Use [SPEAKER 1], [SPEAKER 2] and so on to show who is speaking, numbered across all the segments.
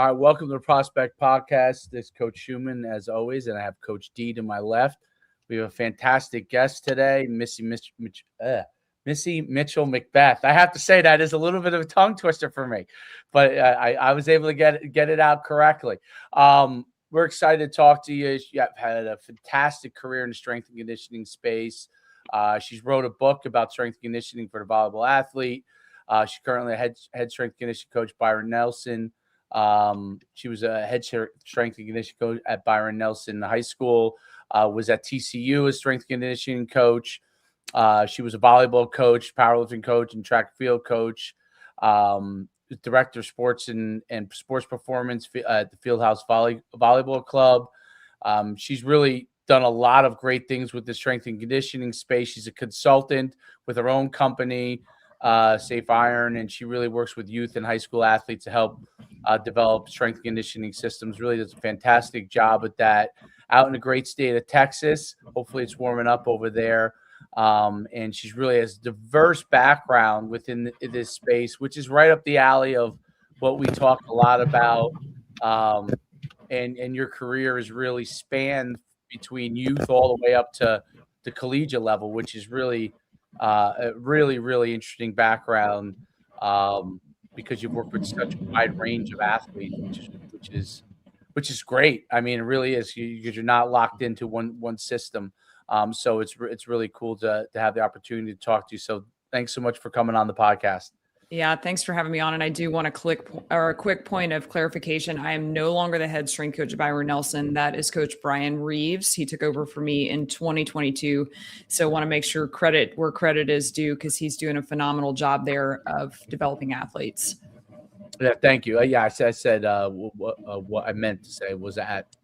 [SPEAKER 1] All right, welcome to the Prospect Podcast. This is Coach Schumann, as always, and I have Coach D to my left. We have a fantastic guest today, Missy Mitchell-McBeth. I have to say that is a little bit of a tongue twister for me, but I was able to get it out correctly. We're excited to talk to you. You've had a fantastic career in the strength and conditioning space. She's wrote a book about strength and conditioning for the volleyball athlete. She's currently a head strength and conditioning coach, Byron Nelson. She was a head strength and conditioning coach at Byron Nelson High School, was at TCU as strength and conditioning coach. She was a volleyball coach, powerlifting coach, and track and field coach, director of sports and sports performance at the Fieldhouse Volleyball Club. She's really done a lot of great things with the strength and conditioning space. She's a consultant with her own company, Safe Iron, and she really works with youth and high school athletes to help develop strength and conditioning systems. Really does a fantastic job with that out in the great state of Texas. Hopefully it's warming up over there. And she's really has a diverse background within this space, which is right up the alley of what we talk a lot about. And your career has really spanned between youth all the way up to the collegiate level, which is really a really interesting background, because you've worked with such a wide range of athletes, which is great. I mean, it really is, because you're not locked into one system. So it's really cool to have the opportunity to talk to you. So thanks so much for coming on the podcast.
[SPEAKER 2] Yeah, thanks for having me on. And I do want a quick point of clarification. I am no longer the head strength coach at Byron Nelson. That is Coach Brian Reeves. He took over for me in 2022. So I want to make sure credit where credit is due, because he's doing a phenomenal job there of developing athletes.
[SPEAKER 1] Yeah, thank you. I said what I meant to say was at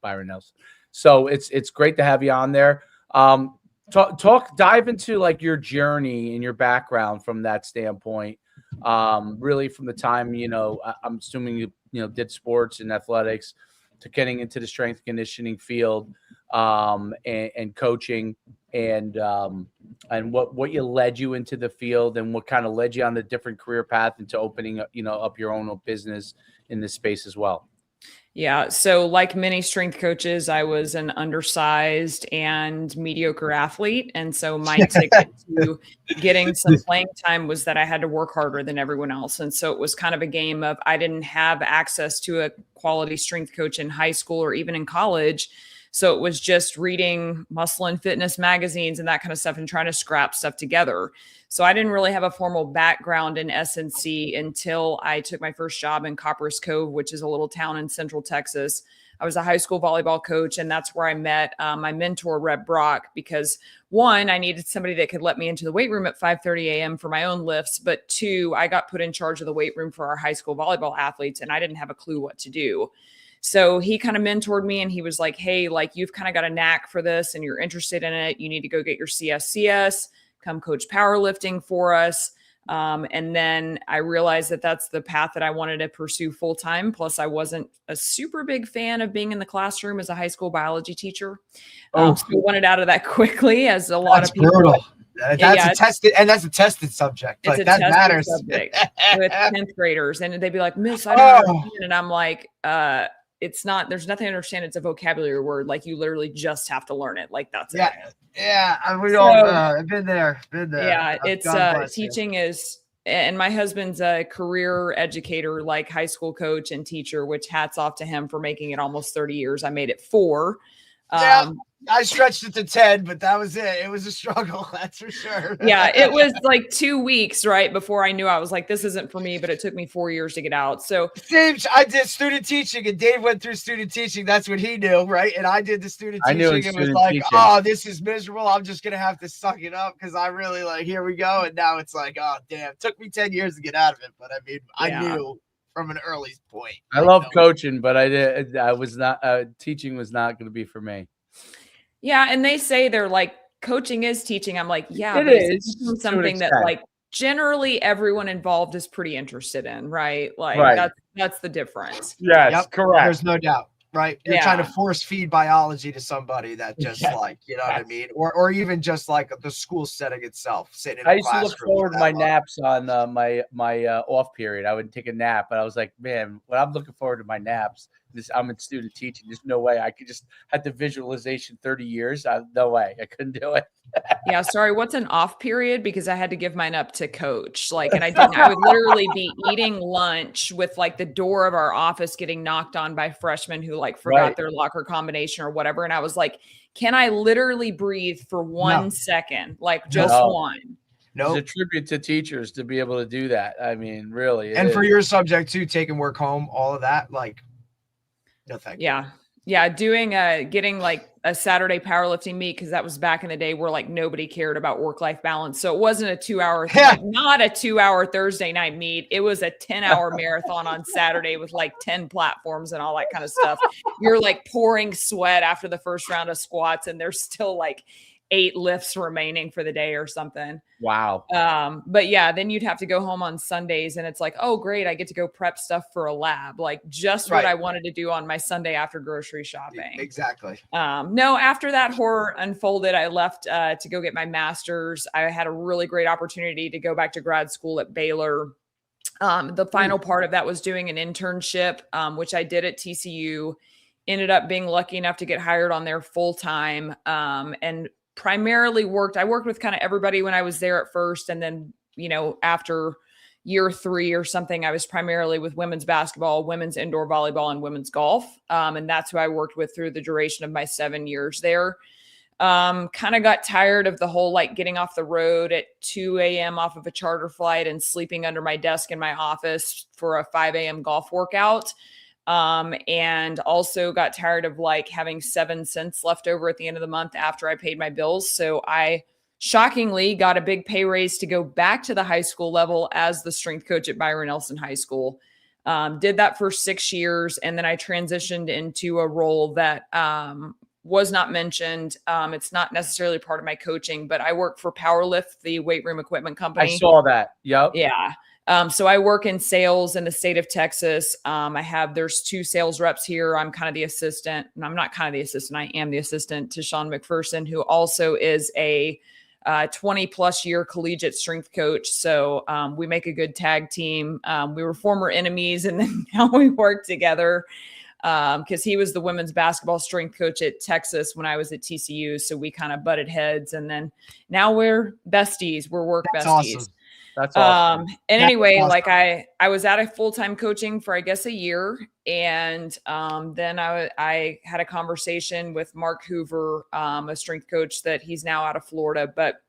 [SPEAKER 1] Byron Nelson. So it's great to have you on there. Dive into like your journey and your background from that standpoint. Really from the time, I'm assuming you did sports and athletics to getting into the strength and conditioning field, and coaching, and what you led you into the field, and what kind of led you on the different career path into opening up your own business in this space as well.
[SPEAKER 2] Yeah. So like many strength coaches, I was an undersized and mediocre athlete. And so my ticket to getting some playing time was that I had to work harder than everyone else. And so it was kind of a game of, I didn't have access to a quality strength coach in high school or even in college. So it was just reading muscle and fitness magazines and that kind of stuff and trying to scrap stuff together. So I didn't really have a formal background in S&C until I took my first job in Copperas Cove, which is a little town in central Texas. I was a high school volleyball coach, and that's where I met my mentor, Reb Brock, because one, I needed somebody that could let me into the weight room at 5:30 a.m. for my own lifts. But two, I got put in charge of the weight room for our high school volleyball athletes, and I didn't have a clue what to do. So he kind of mentored me, and he was like, hey, like, you've kind of got a knack for this and you're interested in it. You need to go get your CSCS, come coach powerlifting for us. And then I realized that that's the path that I wanted to pursue full time. Plus I wasn't a super big fan of being in the classroom as a high school biology teacher. So I wanted out of that quickly, as a lot of people.
[SPEAKER 3] Brutal. That's a tested subject. Like, that matters.
[SPEAKER 2] Subject with 10th graders. And they'd be like, Miss, I don't understand. And I'm like, it's not, there's nothing to understand. It's a vocabulary word. Like, you literally just have to learn it. Like, that's it.
[SPEAKER 3] Yeah. I've been there.
[SPEAKER 2] Yeah. Teaching is, and my husband's a career educator, like high school coach and teacher, which hats off to him for making it almost 30 years. I made it 4.
[SPEAKER 3] I stretched it to 10, but that was it. It was a struggle, that's for sure.
[SPEAKER 2] Yeah, it was like 2 weeks, right, before I knew. I was like, this isn't for me, but it took me 4 years to get out. So
[SPEAKER 3] I did student teaching, and Dave went through student teaching. That's what he knew, right? And I did the student teaching and was like, oh, this is miserable. I'm just going to have to suck it up, because I really like, here we go. And now it's like, oh, damn. It took me 10 years to get out of it. But I mean, I knew from an early point.
[SPEAKER 1] I love coaching, but I was not, teaching was not going to be for me.
[SPEAKER 2] Yeah. And they say they're like, coaching is teaching. I'm like, yeah,
[SPEAKER 1] it is
[SPEAKER 2] something that like generally everyone involved is pretty interested in, right? Like that's the difference.
[SPEAKER 1] Yes, correct.
[SPEAKER 3] There's no doubt. right? You're trying to force feed biology to somebody that just like, you know what I mean? Or even just like the school setting itself, sitting in a
[SPEAKER 1] I used to look
[SPEAKER 3] classroom.
[SPEAKER 1] forward to my naps on my off period. I would take a nap, but I was like, man, when I'm looking forward to my naps, I'm in student teaching. There's no way I could just had the visualization 30 years. No way. I couldn't do it.
[SPEAKER 2] Yeah, sorry. What's an off period? Because I had to give mine up to coach. Like, and I didn't. I would literally be eating lunch with like the door of our office getting knocked on by freshmen who like forgot their locker combination or whatever. And I was like, can I literally breathe for 1 second? Like just one.
[SPEAKER 3] No,
[SPEAKER 1] it's a tribute to teachers to be able to do that. I mean, really.
[SPEAKER 3] And for your subject too, taking work home, all of that, like, no thank you.
[SPEAKER 2] Yeah, doing getting like a Saturday powerlifting meet, because that was back in the day where like nobody cared about work-life balance. So it wasn't a 2-hour like, not a 2-hour Thursday night meet. It was a 10-hour marathon on Saturday with like 10 platforms and all that kind of stuff. You're like pouring sweat after the first round of squats, and there's still like 8 lifts remaining for the day or something.
[SPEAKER 1] Wow.
[SPEAKER 2] But yeah, then you'd have to go home on Sundays, and it's like, oh great, I get to go prep stuff for a lab. Like just what I wanted to do on my Sunday after grocery shopping.
[SPEAKER 3] Exactly.
[SPEAKER 2] No, after that horror unfolded, I left to go get my master's. I had a really great opportunity to go back to grad school at Baylor. The final part of that was doing an internship, which I did at TCU, ended up being lucky enough to get hired on there full time. And primarily I worked with kind of everybody when I was there at first. And then, you know, after year 3 or something, I was primarily with women's basketball, women's indoor volleyball, and women's golf. And that's who I worked with through the duration of my 7 years there. Kind of got tired of the whole, like getting off the road at 2 a.m. off of a charter flight and sleeping under my desk in my office for a 5 a.m. golf workout. And also got tired of like having 7 cents left over at the end of the month after I paid my bills. So I shockingly got a big pay raise to go back to the high school level as the strength coach at Byron Nelson High School. Did that for 6 years. And then I transitioned into a role that, was not mentioned. It's not necessarily part of my coaching, but I work for Powerlift, the weight room equipment company.
[SPEAKER 1] I saw that. Yep.
[SPEAKER 2] Yeah. So I work in sales in the state of Texas. There's 2 sales reps here. I'm kind of the assistant, and I'm not kind of the assistant. I am the assistant to Sean McPherson, who also is a 20 plus year collegiate strength coach. So we make a good tag team. We were former enemies, and then now we work together because he was the women's basketball strength coach at Texas when I was at TCU. So we kind of butted heads, and then now we're besties. We're work besties.
[SPEAKER 3] Awesome.
[SPEAKER 1] That's awesome.
[SPEAKER 2] And anyway, like I was at a full-time coaching for, I guess, a year. And then I had a conversation with Mark Hoover, a strength coach that he's now out of Florida, but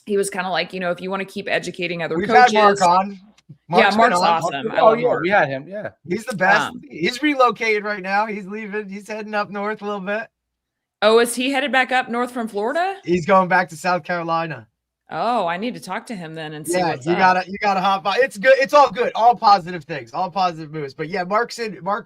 [SPEAKER 2] he was kind of like, you know, if you want to keep educating other coaches.
[SPEAKER 3] We've had Mark on.
[SPEAKER 2] Mark's awesome.
[SPEAKER 1] We had him. Yeah.
[SPEAKER 3] He's the best. He's relocated right now. He's leaving. He's heading up north a little bit.
[SPEAKER 2] Oh, is he headed back up north from Florida?
[SPEAKER 3] He's going back to South Carolina.
[SPEAKER 2] Oh, I need to talk to him then and see what's up.
[SPEAKER 3] You gotta hop on. It's good. It's all good. All positive things. All positive moves. But yeah, Mark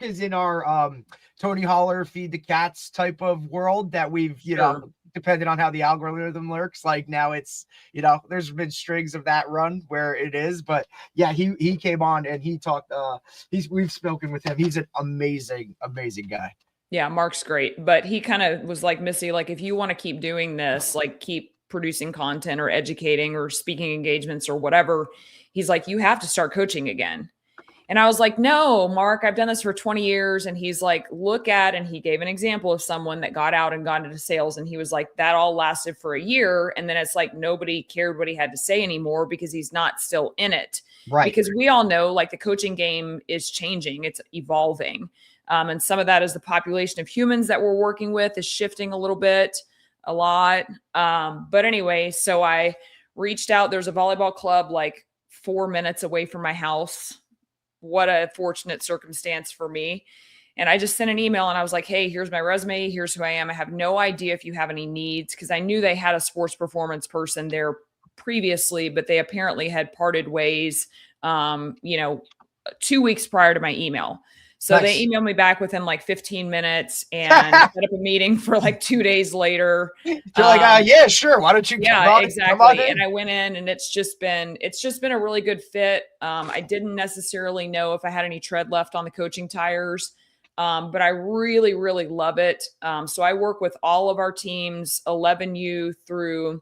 [SPEAKER 3] is in our Tony Holler feed the cats type of world that we've, you know, depending on how the algorithm lurks. Like now it's, you know, there's been strings of that run where it is. But yeah, he came on and he talked. We've spoken with him. He's an amazing guy.
[SPEAKER 2] Yeah, Mark's great. But he kind of was like, Missy, like if you want to keep doing this, like keep producing content or educating or speaking engagements or whatever, he's like, you have to start coaching again. And I was like, no, Mark, I've done this for 20 years. And he's like, and he gave an example of someone that got out and got into sales. And he was like, that all lasted for a year. And then it's like, nobody cared what he had to say anymore because he's not still in it.
[SPEAKER 3] Right.
[SPEAKER 2] Because we all know like the coaching game is changing. It's evolving. And some of that is the population of humans that we're working with is shifting a little bit. A lot. But anyway, so I reached out. There's a volleyball club like 4 minutes away from my house. What a fortunate circumstance for me. And I just sent an email and I was like, hey, here's my resume. Here's who I am. I have no idea if you have any needs, because I knew they had a sports performance person there previously, but they apparently had parted ways, 2 weeks prior to my email. So nice. They emailed me back within like 15 minutes and set up a meeting for like 2 days later.
[SPEAKER 3] They're like, yeah, sure. Why don't you?
[SPEAKER 2] Yeah, exactly. And I went in and it's just been a really good fit. I didn't necessarily know if I had any tread left on the coaching tires. but I really, really love it. So I work with all of our teams, 11U through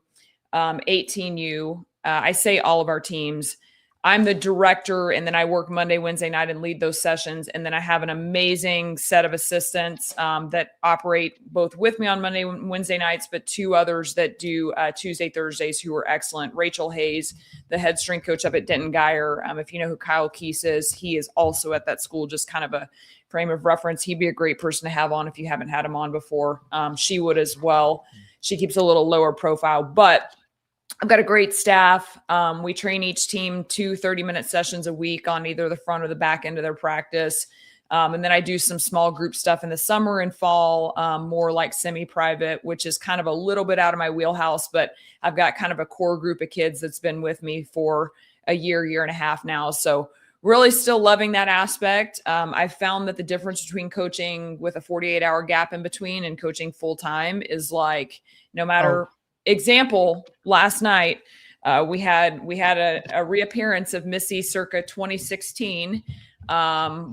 [SPEAKER 2] 18U. I say all of our teams. I'm the director, and then I work Monday, Wednesday night and lead those sessions. And then I have an amazing set of assistants that operate both with me on Monday and Wednesday nights, but 2 others that do Tuesday, Thursdays who are excellent. Rachel Hayes, the head strength coach up at Denton Geyer. If you know who Kyle Keese is, he is also at that school, just kind of a frame of reference. He'd be a great person to have on if you haven't had him on before. She would as well. She keeps a little lower profile, but I've got a great staff. We train each team 2 30-minute sessions a week on either the front or the back end of their practice. And then I do some small group stuff in the summer and fall, more like semi-private, which is kind of a little bit out of my wheelhouse, but I've got kind of a core group of kids that's been with me for a year and a half now. So really still loving that aspect. I've found that the difference between coaching with a 48-hour gap in between and coaching full-time is like, no matter example, last night we had a reappearance of Missy circa 2016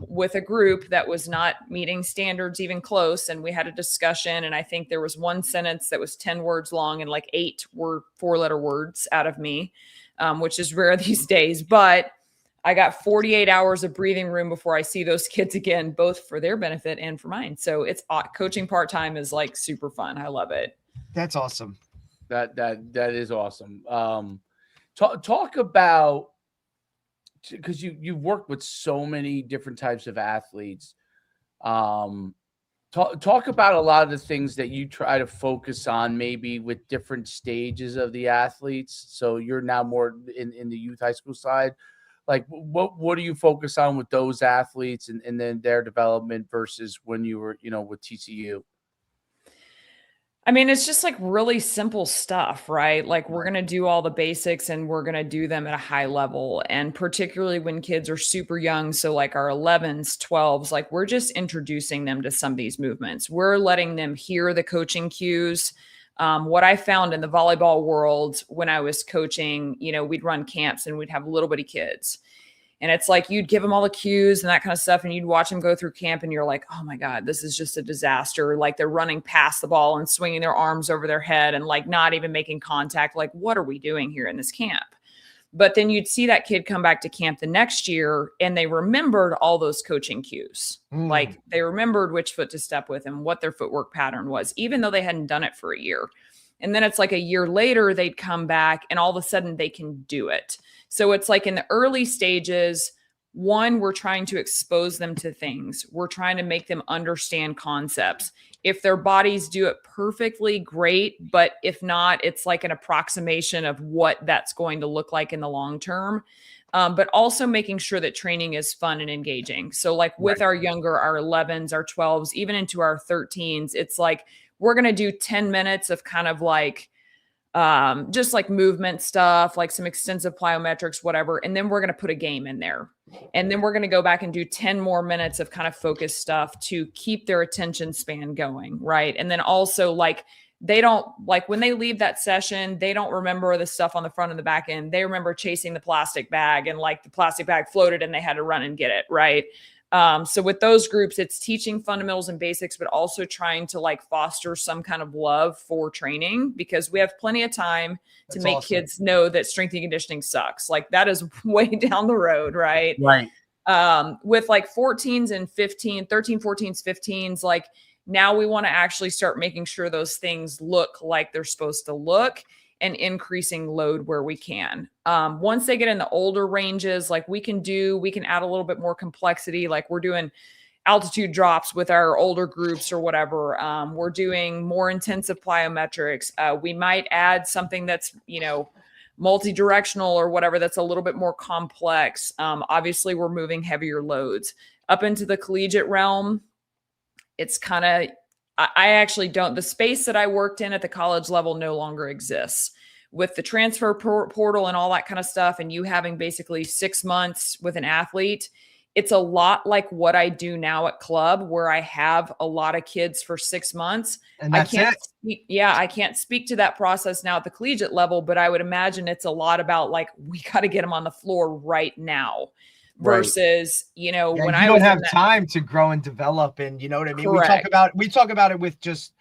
[SPEAKER 2] with a group that was not meeting standards even close, and we had a discussion, and I think there was one sentence that was 10 words long and like 8 were 4-letter words out of me, which is rare these days, but I got 48 hours of breathing room before I see those kids again, both for their benefit and for mine. So it's coaching part-time is like super fun. I love it.
[SPEAKER 3] That's awesome.
[SPEAKER 1] That is awesome. Talk about, because you've worked with so many different types of athletes. Talk about a lot of the things that you try to focus on, maybe with different stages of the athletes. So you're now more in the youth high school side. Like what do you focus on with those athletes and then their development versus when you were, with TCU?
[SPEAKER 2] I mean, it's just like really simple stuff, right? Like we're going to do all the basics and we're going to do them at a high level. And particularly when kids are super young. So like our 11s, 12s, like we're just introducing them to some of these movements. We're letting them hear the coaching cues. What I found in the volleyball world when I was coaching, we'd run camps and we'd have little bitty kids. And it's like you'd give them all the cues and that kind of stuff, and you'd watch them go through camp and you're like, oh my God, this is just a disaster. Like they're running past the ball and swinging their arms over their head and like not even making contact. Like, what are we doing here in this camp? But then you'd see that kid come back to camp the next year and they remembered all those coaching cues. Like they remembered which foot to step with and what their footwork pattern was, even though they hadn't done it for a year. And then it's like a year later, they'd come back and all of a sudden they can do it. So it's like in the early stages, one, we're trying to expose them to things. We're trying to make them understand concepts. If their bodies do it perfectly, great. But if not, it's like an approximation of what that's going to look like in the long term. But also making sure that training is fun and engaging. So like with our younger, our 11s, our 12s, even into our 13s, it's like, we're going to do 10 minutes of kind of like, just like movement stuff, like some extensive plyometrics, whatever. And then we're going to put a game in there. And then we're going to go back and do 10 more minutes of kind of focused stuff to keep their attention span going. Right. And then also like, they don't like when they leave that session, they don't remember the stuff on the front and the back end. They remember chasing the plastic bag and like the plastic bag floated and they had to run and get it. Right. So with those groups, it's teaching fundamentals and basics, but also trying to like foster some kind of love for training because we have plenty of time to make kids know that strength and conditioning sucks. Like that is way down the road. Right.
[SPEAKER 1] Right.
[SPEAKER 2] With like 14s and 13, 14s, 15s, like now we want to actually start making sure those things look like they're supposed to look and increasing load where we can. Once they get in the older ranges, like we can add a little bit more complexity. Like we're doing altitude drops with our older groups or whatever. We're doing more intensive plyometrics. We might add something that's, multi-directional or whatever that's a little bit more complex. Obviously we're moving heavier loads up into the collegiate realm. It's kind of, I actually don't, the space that I worked in at the college level no longer exists with the transfer portal and all that kind of stuff. And you having basically 6 months with an athlete, it's a lot like what I do now at club where I have a lot of kids for 6 months.
[SPEAKER 3] And that's
[SPEAKER 2] I can't speak to that process now at the collegiate level, but I would imagine it's a lot about like, we got to get them on the floor right now. versus, when I
[SPEAKER 3] don't
[SPEAKER 2] was
[SPEAKER 3] have time to grow and develop. And you know what I mean?
[SPEAKER 2] Correct.
[SPEAKER 3] We talk about it with just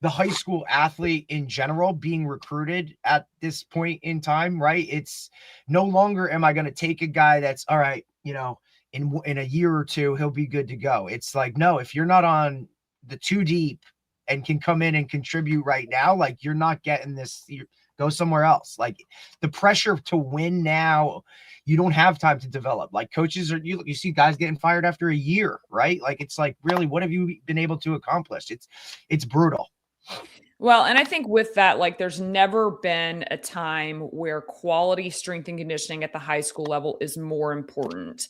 [SPEAKER 3] the high school athlete in general being recruited at this point in time, right? It's no longer, am I going to take a guy that's all right, in a year or two, he'll be good to go. It's like, no, if you're not on the too deep and can come in and contribute right now, like you're not getting this, go somewhere else. Like the pressure to win now, you don't have time to develop. Like coaches you see guys getting fired after a year, right? Like, it's like, really, what have you been able to accomplish? It's brutal.
[SPEAKER 2] Well, and I think with that, like there's never been a time where quality strength and conditioning at the high school level is more important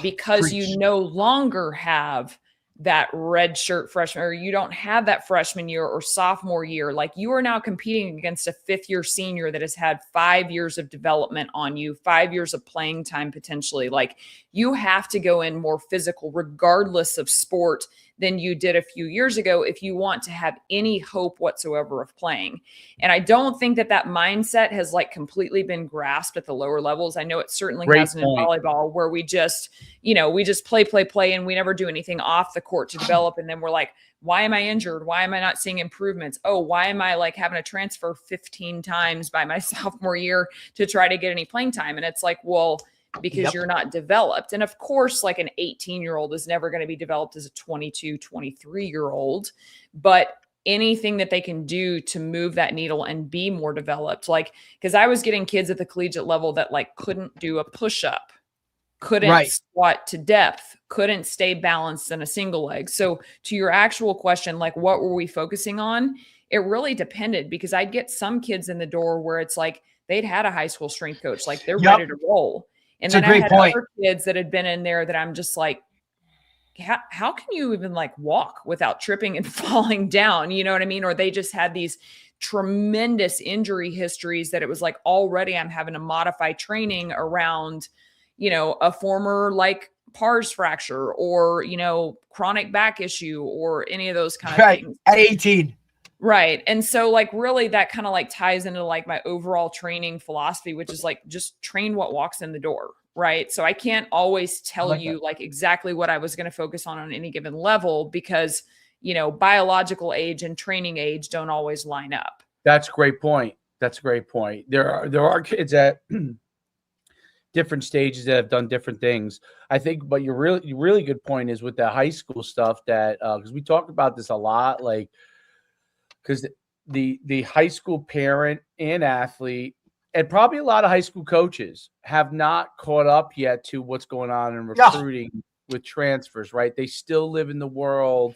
[SPEAKER 2] because you no longer have that red shirt freshman, or you don't have that freshman year or sophomore year. Like you are now competing against a 5th-year senior that has had 5 years of development on you, 5 years of playing time potentially. Like you have to go in more physical regardless of sport than you did a few years ago if you want to have any hope whatsoever of playing. And I don't think that mindset has like completely been grasped at the lower levels. I know it certainly hasn't in volleyball, where we just, play, and we never do anything off the court to develop. And then we're like, why am I injured? Why am I not seeing improvements? Oh, why am I like having to transfer 15 times by my sophomore year to try to get any playing time? And it's like, well, because you're not developed. And of course, like an 18-year-old is never going to be developed as a 22, 23-year-old, but anything that they can do to move that needle and be more developed. Like, because I was getting kids at the collegiate level that like couldn't do a push-up, couldn't squat to depth, couldn't stay balanced in a single leg. So to your actual question, like what were we focusing on? It really depended, because I'd get some kids in the door where it's like they'd had a high school strength coach, like they're ready to roll. And then I had other kids that had been in there that I'm just like, how can you even like walk without tripping and falling down? You know what I mean? Or they just had these tremendous injury histories that it was like, already I'm having to modify training around, a former like pars fracture or, chronic back issue or any of those kind of things.
[SPEAKER 3] At 18.
[SPEAKER 2] Right. And so like really that kind of like ties into like my overall training philosophy, which is like just train what walks in the door. Right. So I can't always tell you like exactly what I was going to focus on any given level, because, biological age and training age don't always line up.
[SPEAKER 1] That's a great point. There are kids at different stages that have done different things, I think. But your really good point is with the high school stuff, that because we talk about this a lot, like, because the high school parent and athlete, and probably a lot of high school coaches, have not caught up yet to what's going on in recruiting with transfers, right? They still live in the world,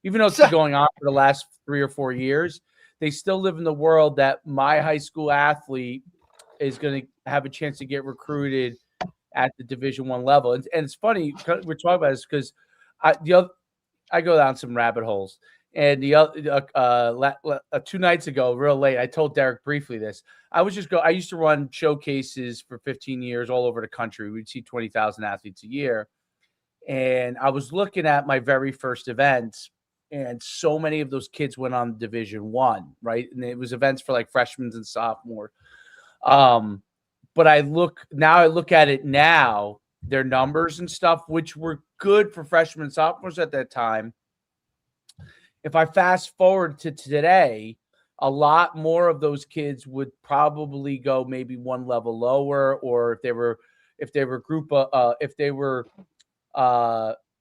[SPEAKER 1] even though it's been going on for the last 3 or 4 years, they still live in the world that my high school athlete is going to have a chance to get recruited at the Division I level. And it's funny we're talking about this, because I go down some rabbit holes. And the 2 nights ago, real late, I told Derek briefly this. I used to run showcases for 15 years all over the country. We'd see 20,000 athletes a year. And I was looking at my very first events, and so many of those kids went on Division I, right? And it was events for like freshmen and sophomores. But I look at it now, their numbers and stuff, which were good for freshmen and sophomores at that time. If I fast forward to today, a lot more of those kids would probably go maybe one level lower, or if they were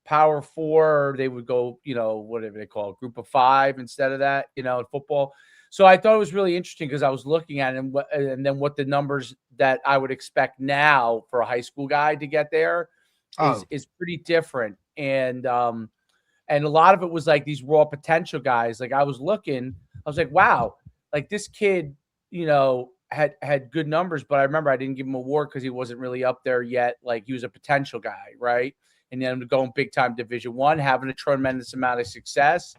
[SPEAKER 1] Power 4, they would go, whatever they call it, Group of 5 instead of that, in football. So I thought it was really interesting, because I was looking at it and then what the numbers that I would expect now for a high school guy to get there is pretty different. And a lot of it was like these raw potential guys. Like I was like, wow, like this kid, had good numbers, but I remember I didn't give him a award because he wasn't really up there yet. Like he was a potential guy, right? And then going big time Division I, having a tremendous amount of success.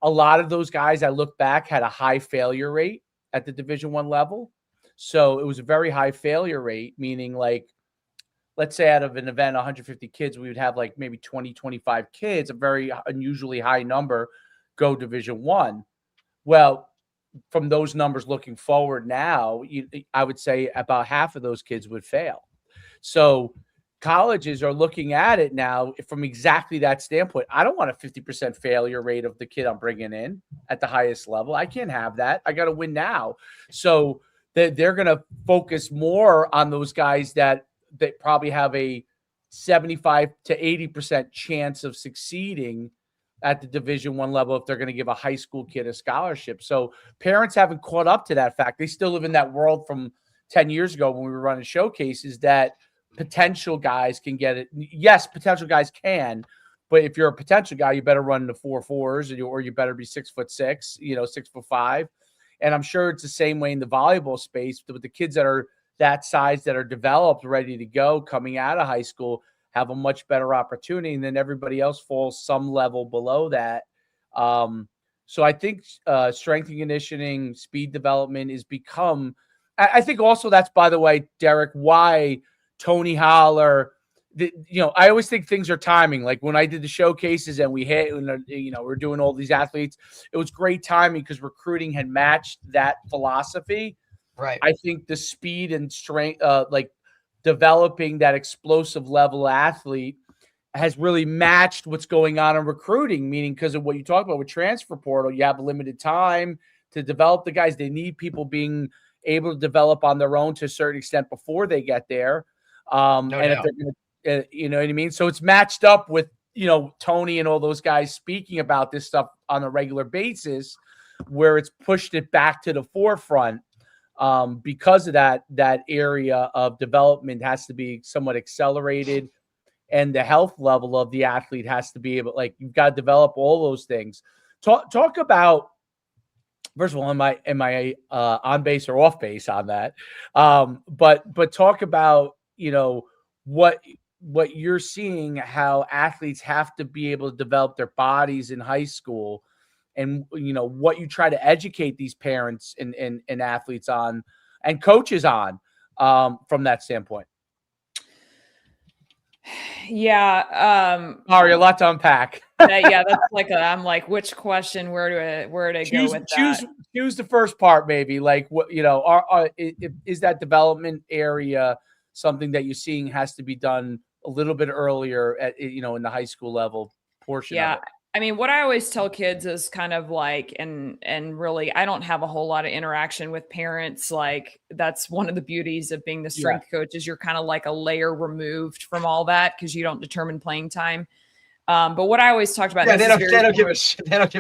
[SPEAKER 1] A lot of those guys, I look back, had a high failure rate at the Division I level. So it was a very high failure rate, meaning like, let's say out of an event, 150 kids, we would have like maybe 20, 25 kids, a very unusually high number, go Division I. Well, from those numbers looking forward now, I would say about half of those kids would fail. So colleges are looking at it now from exactly that standpoint. I don't want a 50% failure rate of the kid I'm bringing in at the highest level. I can't have that. I got to win now. So they're going to focus more on those guys that probably have a 75 to 80% chance of succeeding at the Division I level if they're going to give a high school kid a scholarship. So parents haven't caught up to that fact. They still live in that world from 10 years ago when we were running showcases that potential guys can get it. Yes, potential guys can, but if you're a potential guy, you better run the 4.4s or you better be 6'6", 6'5". And I'm sure it's the same way in the volleyball space with the kids that are that size, that are developed, ready to go, coming out of high school, have a much better opportunity, and then everybody else falls some level below that. So I think strength and conditioning, speed development is become. I think also that's, by the way, Derek, why Tony Holler. I always think things are timing. Like when I did the showcases and we hit, we're doing all these athletes, it was great timing because recruiting had matched that philosophy.
[SPEAKER 3] Right.
[SPEAKER 1] I think the speed and strength, like developing that explosive level athlete, has really matched what's going on in recruiting, meaning because of what you talk about with transfer portal, you have limited time to develop the guys. They need people being able to develop on their own to a certain extent before they get there. And if they're going to, you know what I mean? So it's matched up with, Tony and all those guys speaking about this stuff on a regular basis, where it's pushed it back to the forefront. Because of that area of development has to be somewhat accelerated, and the health level of the athlete has to be able, like, you've got to develop all those things. Talk about, first of all, am I on base or off base on that? But talk about, what you're seeing, how athletes have to be able to develop their bodies in high school, and what you try to educate these parents and athletes on and coaches on from that standpoint.
[SPEAKER 2] Yeah.
[SPEAKER 1] Ari, a lot to unpack.
[SPEAKER 2] That's like I'm like, which question? Where to go with that?
[SPEAKER 1] Choose the first part, maybe. Like, what is that development area something that you're seeing has to be done a little bit earlier at in the high school level portion of it?
[SPEAKER 2] I mean, what I always tell kids is kind of like, and really, I don't have a whole lot of interaction with parents. Like, that's one of the beauties of being the strength coach, is you're kind of like a layer removed from all that because you don't determine playing time. But what I always talked about,
[SPEAKER 3] they don't give a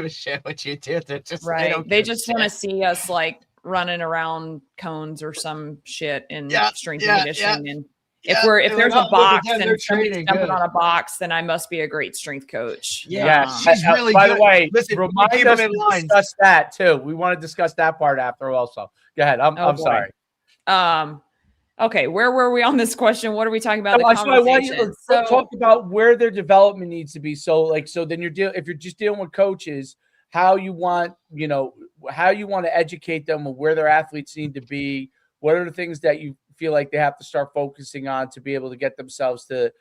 [SPEAKER 3] shit what you do. They're just
[SPEAKER 2] right. They just want to see us like running around cones or some shit in strength and conditioning. And if there's a box and somebody's jumping on a box, then I must be a great strength coach.
[SPEAKER 3] Yeah, she's really
[SPEAKER 1] by
[SPEAKER 3] good.
[SPEAKER 1] The way,
[SPEAKER 3] listen,
[SPEAKER 1] remind us to discuss that too. We want to discuss that part after also. Go ahead. I'm sorry.
[SPEAKER 2] Okay, where were we on this question? What are we talking about?
[SPEAKER 1] I want you to talk about where their development needs to be. So then if you're just dealing with coaches, how you want to educate them on where their athletes need to be. What are the things that you feel like they have to start focusing on to be able to get themselves to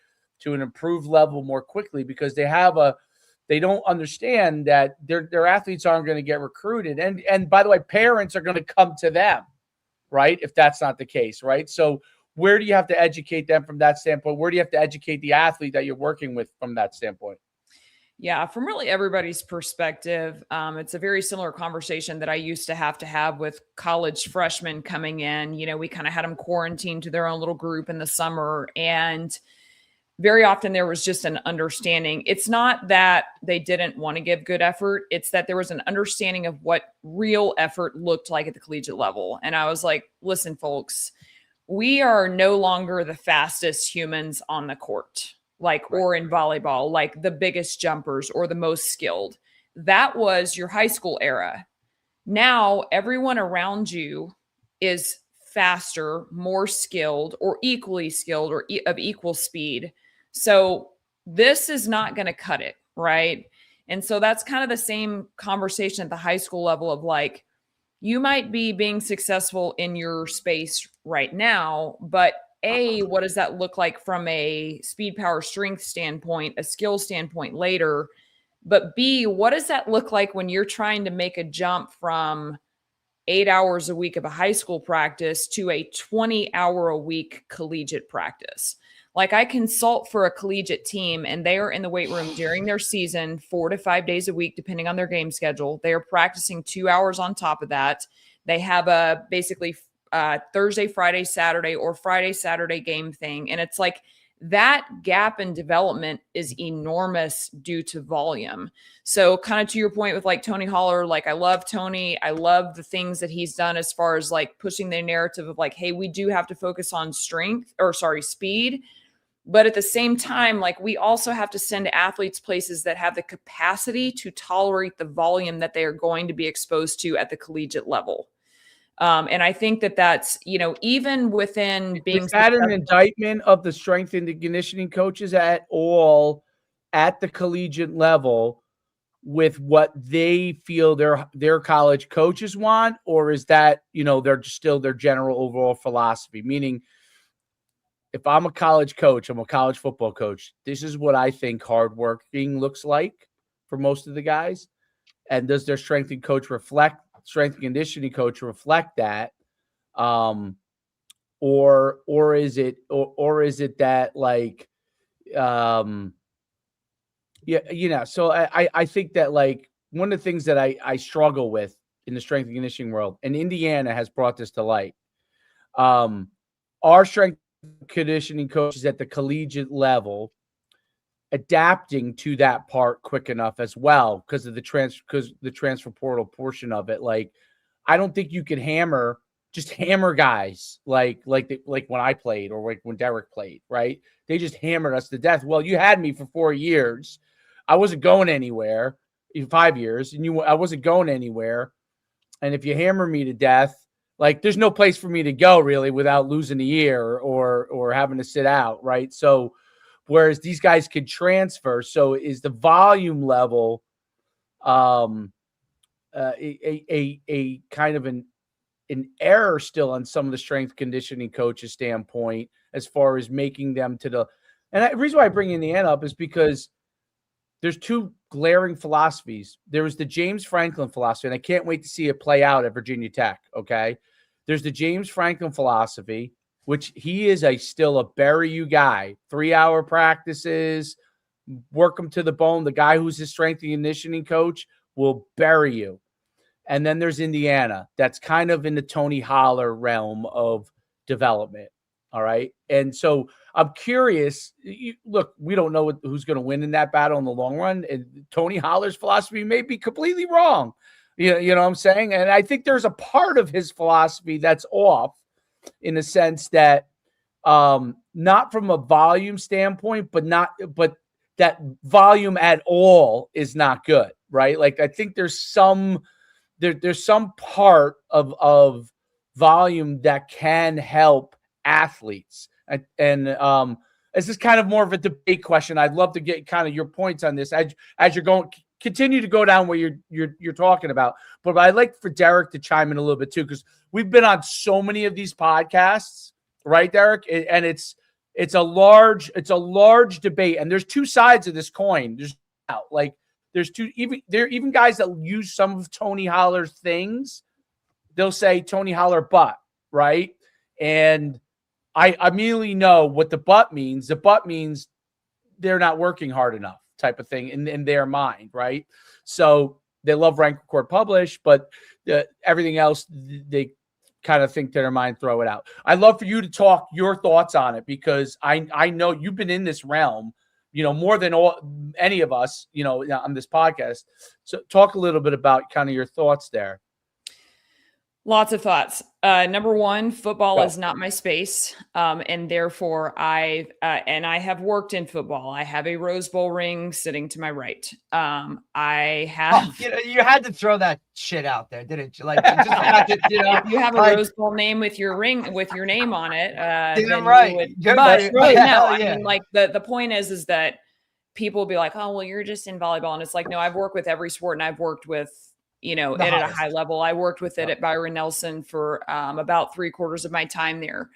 [SPEAKER 1] an improved level more quickly, because they don't understand that their athletes aren't going to get recruited. And by the way, parents are going to come to them, right? If that's not the case, right? So where do you have to educate them from that standpoint? Where do you have to educate the athlete that you're working with from that standpoint?
[SPEAKER 2] Yeah, from really everybody's perspective, it's a very similar conversation that I used to have with college freshmen coming in. We kind of had them quarantined to their own little group in the summer, and very often there was just an understanding. It's not that they didn't want to give good effort. It's that there was an understanding of what real effort looked like at the collegiate level. And I was like, listen, folks, we are no longer the fastest humans on the court. Or in volleyball, like the biggest jumpers or the most skilled. That was your high school era. Now, everyone around you is faster, more skilled, or equally skilled, or of equal speed. So this is not going to cut it, right? And so that's kind of the same conversation at the high school level of like, you might be being successful in your space right now, but what does that look like from a speed, power, strength standpoint, a skill standpoint later? But B, what does that look like when you're trying to make a jump from 8 hours a week of a high school practice to a 20-hour-a-week collegiate practice? Like I consult for a collegiate team and they are in the weight room during their season 4 to 5 days a week, depending on their game schedule. They are practicing 2 hours on top of that. They have a basically Thursday, Friday, Saturday, or Friday, Saturday game thing. And it's like that gap in development is enormous due to volume. So kind of to your point with like Tony Holler, like I love Tony. I love the things that he's done as far as like pushing the narrative of like, hey, we do have to focus on speed. But at the same time, like we also have to send athletes places that have the capacity to tolerate the volume that they are going to be exposed to at the collegiate level. And I think that that's, even within being.
[SPEAKER 1] Is that an indictment of the strength and the conditioning coaches at all at the collegiate level with what they feel their college coaches want? Or is that, they're still their general overall philosophy? Meaning, if I'm a college coach, I'm a college football coach, this is what I think hard working looks like for most of the guys. And does their strength and conditioning coach reflect that? Or is it that like, so I think that like one of the things that I struggle with in the strength and conditioning world, and Indiana has brought this to light, our strength conditioning coaches at the collegiate level adapting to that part quick enough as well because of the transfer portal portion of it. Like, I don't think you can hammer guys like when I played or like when Derek played, right? They just hammered us to death. Well, you had me for 4 years. I wasn't going anywhere. 5 years, and I wasn't going anywhere. And if you hammer me to death, like there's no place for me to go really without losing a year or having to sit out, right? So whereas these guys could transfer, so is the volume level a kind of an error still on some of the strength conditioning coaches' standpoint as far as making them to the. And the reason why I bring Indiana up is because there's two glaring philosophies. There was the James Franklin philosophy, and I can't wait to see it play out at Virginia Tech, okay? There's the James Franklin philosophy, which he is still a bury you guy. 3-hour practices, work him to the bone. The guy who's his strength and conditioning coach will bury you. And then there's Indiana. That's kind of in the Tony Holler realm of development, all right? And so I'm curious. Look, we don't know who's going to win in that battle in the long run. And Tony Holler's philosophy may be completely wrong. You know what I'm saying? And I think there's a part of his philosophy that's off in the sense that not from a volume standpoint, but that volume at all is not good, right? Like I think there's some part of volume that can help athletes. And this is kind of more of a debate question. I'd love to get kind of your points on this as you're going. Continue to go down where you're talking about, but I'd like for Derek to chime in a little bit too, because we've been on so many of these podcasts, right, Derek? And it's a large debate, and there's two sides of this coin. There's even guys that use some of Tony Holler's things. They'll say Tony Holler but, right? And I immediately know what the but means. The but means they're not working hard enough, type of thing in their mind, right? So they love rank, record, publish, but everything else they kind of think to their mind, throw it out. I'd love for you to talk your thoughts on it because I know you've been in this realm, more than any of us, on this podcast. So talk a little bit about kind of your thoughts there.
[SPEAKER 2] Lots of thoughts. Number one, football is not my space. And therefore I have worked in football. I have a Rose Bowl ring sitting to my right. I have,
[SPEAKER 3] you had to throw that shit out there, didn't you? Like, you just had to,
[SPEAKER 2] if you have a Rose Bowl name with your ring, with your name on it, then
[SPEAKER 3] right.
[SPEAKER 2] But really, no, I mean, like the point is that people will be like, oh, well, you're just in volleyball. And it's like, no, I've worked with every sport and I've worked with, it at a high level. I worked with it at Byron Nelson for about 3/4 of my time there.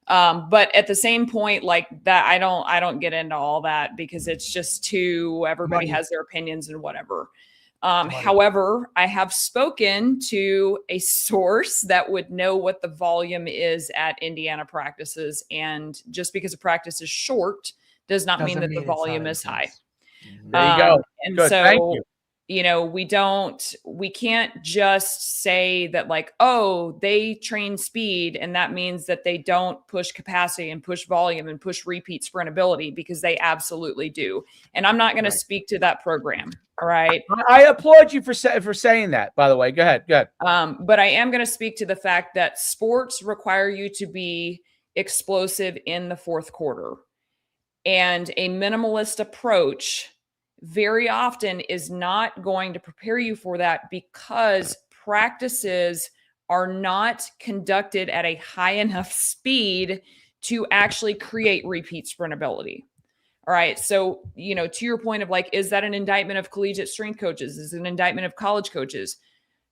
[SPEAKER 2] But at the same point, like that, I don't get into all that because it's just everybody has their opinions and whatever. However, I have spoken to a source that would know what the volume is at Indiana practices. And just because a practice is short does not mean that the volume is high.
[SPEAKER 1] There you go.
[SPEAKER 2] And
[SPEAKER 1] Good.
[SPEAKER 2] so,
[SPEAKER 1] Thank you.
[SPEAKER 2] we can't just say that like, oh, they train speed and that means that they don't push capacity and push volume and push repeat sprintability, because they absolutely do. And I'm not going to speak to that program. All right.
[SPEAKER 1] I applaud you for saying that, by the way. Go ahead.
[SPEAKER 2] But I am going to speak to the fact that sports require you to be explosive in the fourth quarter. And a minimalist approach very often is not going to prepare you for that, because practices are not conducted at a high enough speed to actually create repeat sprintability. All right. So, to your point of like, is that an indictment of collegiate strength coaches? Is it an indictment of college coaches?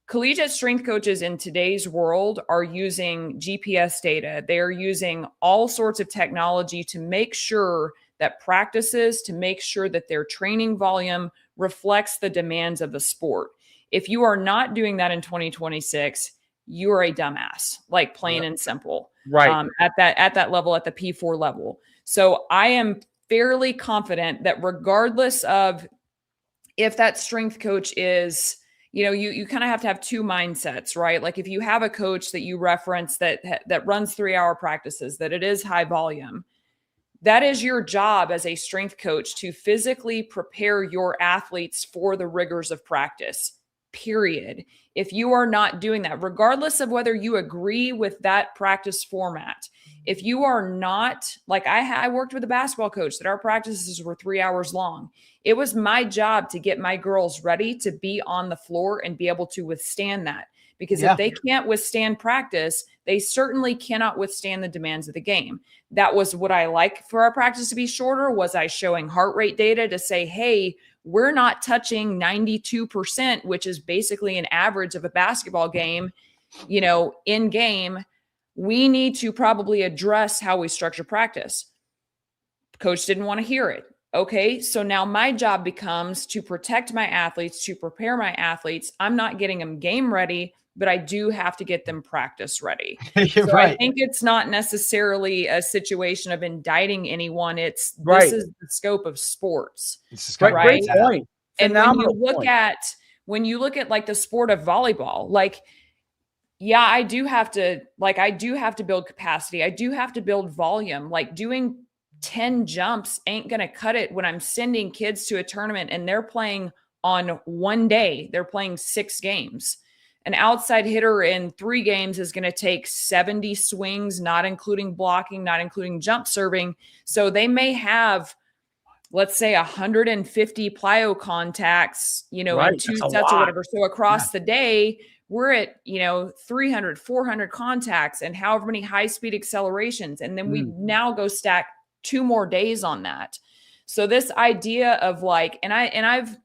[SPEAKER 2] Collegiate strength coaches in today's world are using GPS data. They are using all sorts of technology to make sure that to make sure that their training volume reflects the demands of the sport. If you are not doing that in 2026, you are a dumbass, like plain and simple.
[SPEAKER 1] Right.
[SPEAKER 2] At that level, at the P4 level. So I am fairly confident that regardless of if that strength coach is, you kind of have to have two mindsets, right? Like if you have a coach that you reference that runs 3-hour practices, that it is high volume, that is your job as a strength coach to physically prepare your athletes for the rigors of practice, period. If you are not doing that, regardless of whether you agree with that practice format, if you are not, like I worked with a basketball coach that our practices were 3 hours long. It was my job to get my girls ready to be on the floor and be able to withstand that. Because if they can't withstand practice, they certainly cannot withstand the demands of the game. That was what I like for our practice to be shorter. Was I showing heart rate data to say, hey, we're not touching 92%, which is basically an average of a basketball game, in game. We need to probably address how we structure practice. Coach didn't want to hear it. Okay, so now my job becomes to protect my athletes, to prepare my athletes. I'm not getting them game ready, but I do have to get them practice ready.
[SPEAKER 3] You're
[SPEAKER 2] so
[SPEAKER 3] right.
[SPEAKER 2] I think it's not necessarily a situation of indicting anyone. This is the scope of sports.
[SPEAKER 1] Great point.
[SPEAKER 2] And when you look at like the sport of volleyball, like, yeah, I do have to build capacity. I do have to build volume. Like doing 10 jumps ain't going to cut it when I'm sending kids to a tournament and they're playing on one day. They're playing 6 games. An outside hitter in 3 games is going to take 70 swings, not including blocking, not including jump serving. So they may have, let's say, 150 plyo contacts, in 2 sets or whatever. So across the day, we're at, 300, 400 contacts and however many high-speed accelerations. And then we now go stack 2 more days on that. So this idea of like, and I've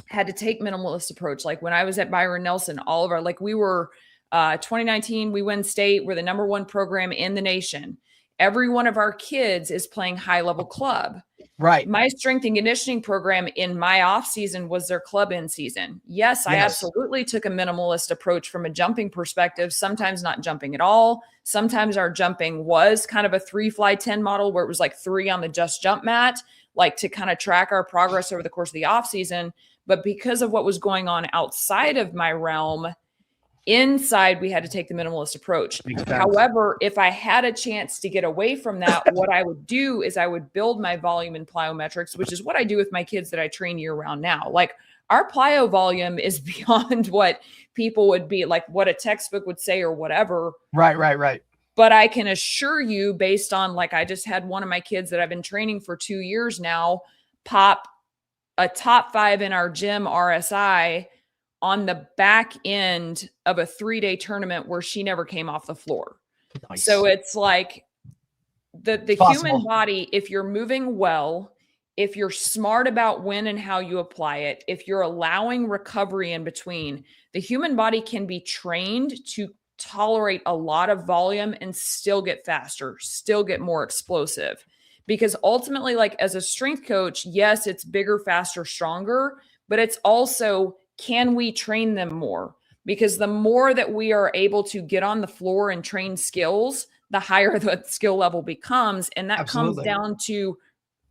[SPEAKER 2] had to take minimalist approach. Like when I was at Byron Nelson, all of our, like we were 2019, we win state. We're the #1 program in the nation. Every one of our kids is playing high level club.
[SPEAKER 3] Right.
[SPEAKER 2] My strength and conditioning program in my off season was their club in season. Yes, I absolutely took a minimalist approach from a jumping perspective, sometimes not jumping at all. Sometimes our jumping was kind of a 3-fly-10 model where it was like 3 on the just jump mat, like to kind of track our progress over the course of the off season. But because of what was going on outside of my realm, inside, we had to take the minimalist approach. However, if I had a chance to get away from that, what I would do is I would build my volume in plyometrics, which is what I do with my kids that I train year round now. Like our plyo volume is beyond what people would be like, what a textbook would say or whatever.
[SPEAKER 3] Right.
[SPEAKER 2] But I can assure you, based on like, I just had one of my kids that I've been training for 2 years now, pop a top 5 in our gym RSI on the back end of a 3-day tournament where she never came off the floor. Nice. So it's like the human body, if you're moving well, if you're smart about when and how you apply it, if you're allowing recovery in between, the human body can be trained to tolerate a lot of volume and still get faster, still get more explosive. Because ultimately, like as a strength coach, yes, it's bigger, faster, stronger, but it's also can we train them more? Because the more that we are able to get on the floor and train skills, the higher the skill level becomes. And that comes down to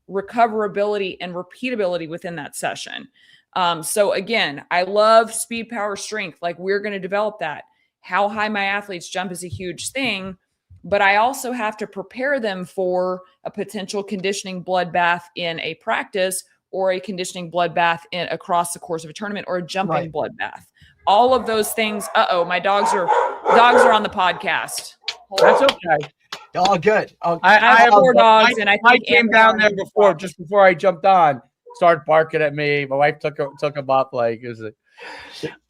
[SPEAKER 2] recoverability and repeatability within that session. So again, I love speed, power, strength. Like, we're going to develop that. How high my athletes jump is a huge thing, but I also have to prepare them for a potential conditioning bloodbath in a practice, or a conditioning bloodbath across the course of a tournament, or a jumping bloodbath. All of those things. My dogs are on the podcast.
[SPEAKER 1] That's okay.
[SPEAKER 3] All good.
[SPEAKER 2] I have 4 dogs, and I think
[SPEAKER 1] I came down there before, just before I jumped on, started barking at me. My wife took him up. Like, is it?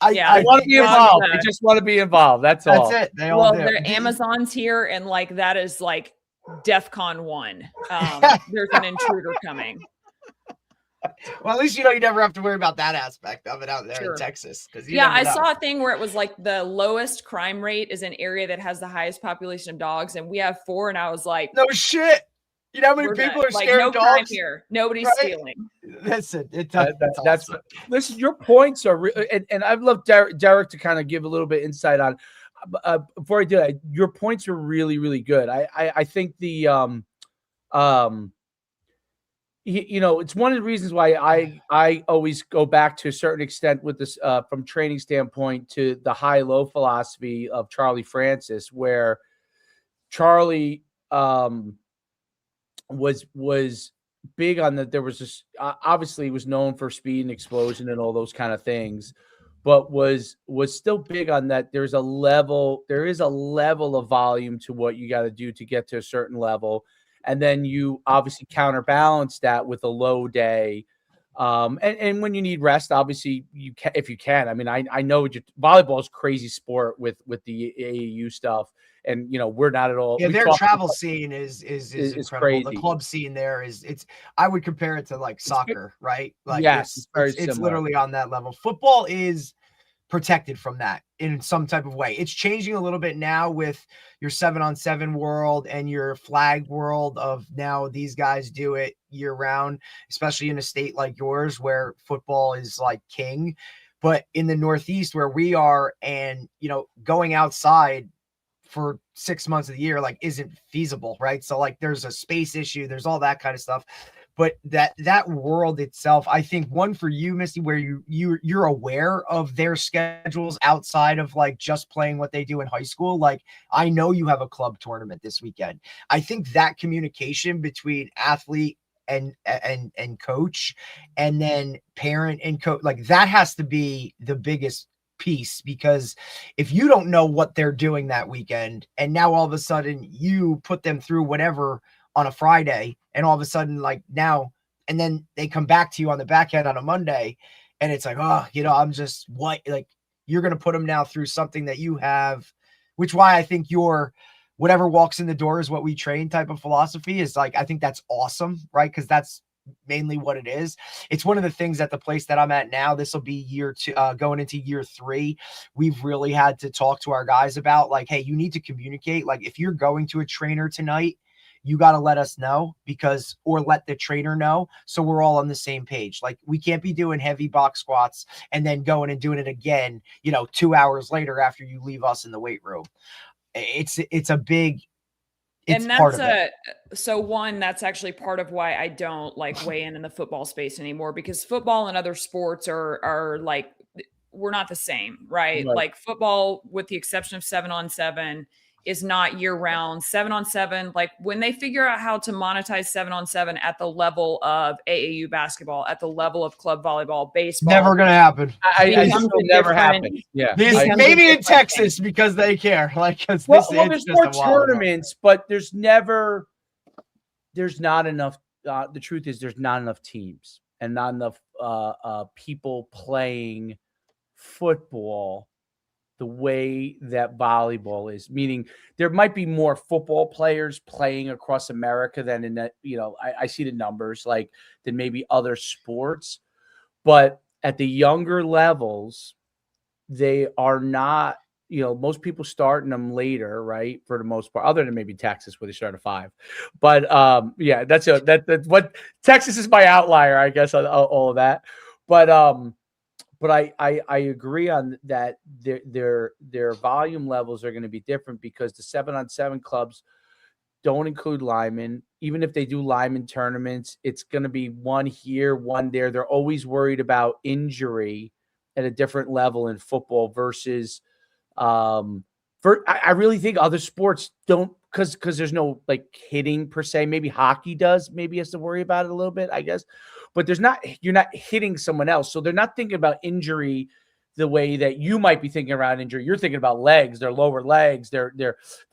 [SPEAKER 1] I want to be involved. I just want to be involved. That's all.
[SPEAKER 3] That's it. They all do.
[SPEAKER 2] The Amazon's here, and like, that is like DEFCON 1. There's an intruder coming.
[SPEAKER 3] Well, at least you never have to worry about that aspect of it out there in Texas.
[SPEAKER 2] I saw a thing where it was like the lowest crime rate is an area that has the highest population of dogs, and we have 4. And I was like,
[SPEAKER 3] no shit. You know how many people are scared of dogs?
[SPEAKER 2] Crime here. Nobody's stealing.
[SPEAKER 3] Listen,
[SPEAKER 1] that's listen. Your points are and I've loved Derek to kind of give a little bit insight on. Before I do that, your points are really, really good. I think the it's one of the reasons why I always go back to a certain extent with this from training standpoint to the high-low philosophy of Charlie Francis, where Charlie was big on that. There was this obviously he was known for speed and explosion and all those kind of things, but was still big on that. There is a level of volume to what you got to do to get to a certain level. And then you obviously counterbalance that with a low day. And when you need rest, obviously you can, if you can. I mean, I know volleyball is a crazy sport with the AAU stuff. And, we're not at all.
[SPEAKER 3] Yeah, their travel scene is incredible.
[SPEAKER 1] Crazy.
[SPEAKER 3] The club scene there I would compare it to like soccer, right? Like,
[SPEAKER 1] yes,
[SPEAKER 3] it's literally on that level. Football is protected from that in some type of way. It's changing a little bit now with your 7-on-7 world and your flag world of now these guys do it year round, especially in a state like yours where football is like king. But in the Northeast where we are, and, going outside for 6 months of the year, like, isn't feasible, right? So like there's a space issue, there's all that kind of stuff. But that world itself, I think, one for you, Missy, where you're aware of their schedules outside of like just playing what they do in high school. Like, I know you have a club tournament this weekend. I think that communication between athlete and coach, and then parent and coach, like, that has to be the biggest piece, because if you don't know what they're doing that weekend, and now all of a sudden you put them through whatever on a Friday, and all of a sudden, like, now, and then they come back to you on the back end on a Monday, and it's like, I'm just you're going to put them now through something that you have, which why I think your whatever walks in the door is what we train type of philosophy is like, I think that's awesome, right? Because that's mainly what it is. It's one of the things at the place that I'm at now. This will be year 2, going into year 3. We've really had to talk to our guys about like, hey, you need to communicate. Like, if you're going to a trainer tonight, you got to let us know, or let the trainer know, so we're all on the same page. Like, we can't be doing heavy box squats and then going and doing it again, 2 hours later after you leave us in the weight room. It's a big, it's
[SPEAKER 2] and that's
[SPEAKER 3] part of it.
[SPEAKER 2] So one, that's actually part of why I don't like weigh in the football space anymore, because football and other sports are like, we're not the same, right? Like, football, with the exception of 7-on-7, is not year round. 7-on-7, like, when they figure out how to monetize 7-on-7 at the level of AAU basketball, at the level of club volleyball, baseball,
[SPEAKER 3] never going to happen.
[SPEAKER 1] I never happen. Yeah,
[SPEAKER 3] maybe in Texas because they care. Like,
[SPEAKER 1] there's more tournaments, but there's not enough. The truth is, there's not enough teams and not enough people playing football the way that volleyball is, meaning there might be more football players playing across America than in that, I see the numbers like than maybe other sports, but at the younger levels, they are not, most people starting them later, right? For the most part, other than maybe Texas where they start at 5, but that's what Texas is my outlier, I guess, on all of that. But but I agree on that. Their volume levels are going to be different because the 7-on-7 clubs don't include linemen. Even if they do lineman tournaments, it's going to be one here, one there. They're always worried about injury at a different level in football versus I really think other sports don't, because there's no like hitting per se. Maybe hockey does, maybe has to worry about it a little bit, I guess. But you're not hitting someone else. So they're not thinking about injury the way that you might be thinking around injury. You're thinking about legs, their lower legs, their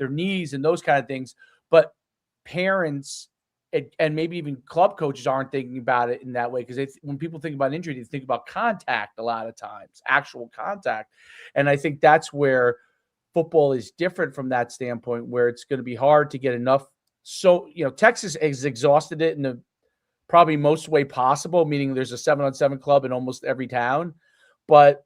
[SPEAKER 1] knees and those kind of things. But parents and maybe even club coaches aren't thinking about it in that way, because when people think about injury, they think about contact a lot of times, actual contact. And I think that's where football is different from that standpoint, where it's going to be hard to get enough. So, Texas has exhausted it in the probably most way possible, meaning there's a 7-on-7 club in almost every town. But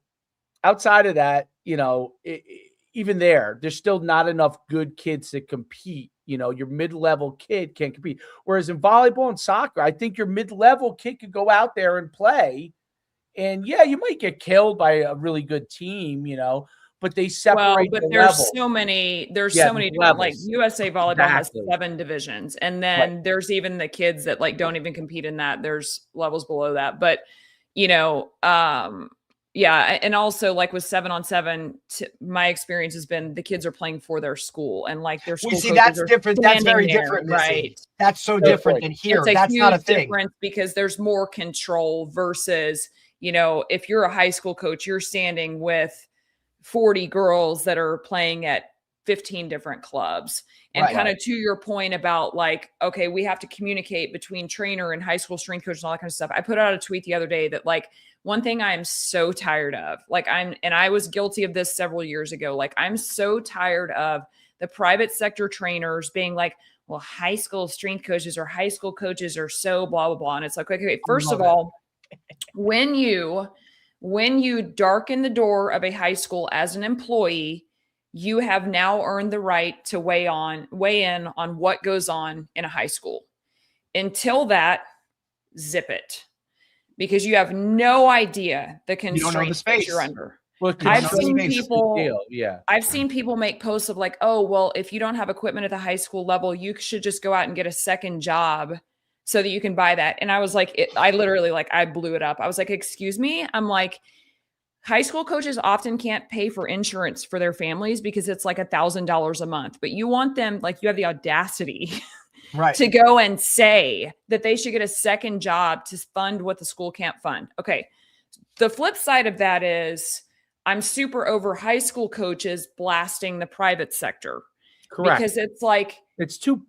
[SPEAKER 1] outside of that, even there's still not enough good kids to compete. Your mid-level kid can't compete. Whereas in volleyball and soccer, I think your mid-level kid could go out there and play. And yeah, you might get killed by a really good team, but they separate.
[SPEAKER 2] But there's so many different, like USA Volleyball has 7 divisions. And then there's even the kids that like don't even compete in that. There's levels below that. But, yeah. And also like with 7-on-7, my experience has been the kids are playing for their school and like their school.
[SPEAKER 3] See, that's different. That's very different.
[SPEAKER 2] Right.
[SPEAKER 3] That's so different than here. That's not a thing.
[SPEAKER 2] Difference because there's more control versus, if you're a high school coach, you're standing with 40 girls that are playing at 15 different clubs. And kind of to your point about like, okay, we have to communicate between trainer and high school strength coach and all that kind of stuff. I put out a tweet the other day that like, one thing I am so tired of, and I was guilty of this several years ago. Like, I'm so tired of the private sector trainers being like, well, high school strength coaches or high school coaches are so blah, blah, blah. And it's like, okay, first of all, when you darken the door of a high school as an employee, you have now earned the right to weigh in on what goes on in a high school. Until that, zip it. Because you have no idea the constraints that you're under.
[SPEAKER 1] Well,
[SPEAKER 2] I've seen people make posts of like, oh, well, if you don't have equipment at the high school level, you should just go out and get a second job so that you can buy that. And I was like, I literally I blew it up. I was like, excuse me. I'm like, high school coaches often can't pay for insurance for their families because it's like $1,000 a month, but you want them, like you have the audacity to go and say that they should get a second job to fund what the school can't fund. Okay. The flip side of that is I'm super over high school coaches blasting the private sector.
[SPEAKER 1] Correct.
[SPEAKER 2] Because it's like, it's too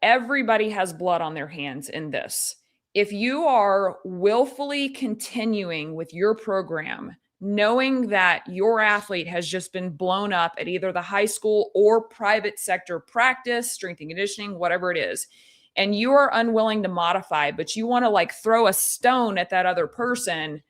[SPEAKER 2] everybody has blood on their hands in this. If you are willfully continuing with your program, knowing that your athlete has just been blown up at either the high school or private sector practice, strength and conditioning, whatever it is, and you are unwilling to modify, but you want to like throw a stone at that other person,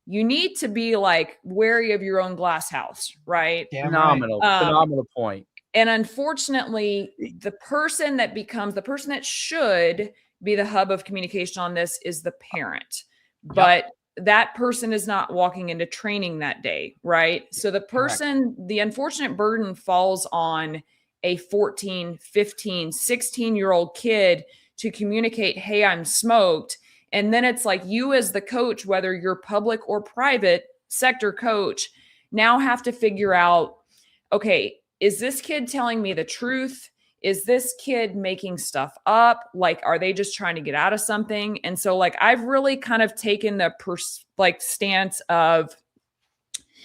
[SPEAKER 2] you need to be like wary of your own glass house, right?
[SPEAKER 1] Phenomenal point.
[SPEAKER 2] And unfortunately, the person that should be the hub of communication on this is the parent. But that person is not walking into training that day, right? So the unfortunate burden falls on a 14, 15, 16-year-old kid to communicate, hey, I'm smoked. And then it's like you as the coach, whether you're public or private sector coach, now have to figure out, okay, is this kid telling me the truth? Is this kid making stuff up? Like, are they just trying to get out of something? And so like, I've really kind of taken the stance of,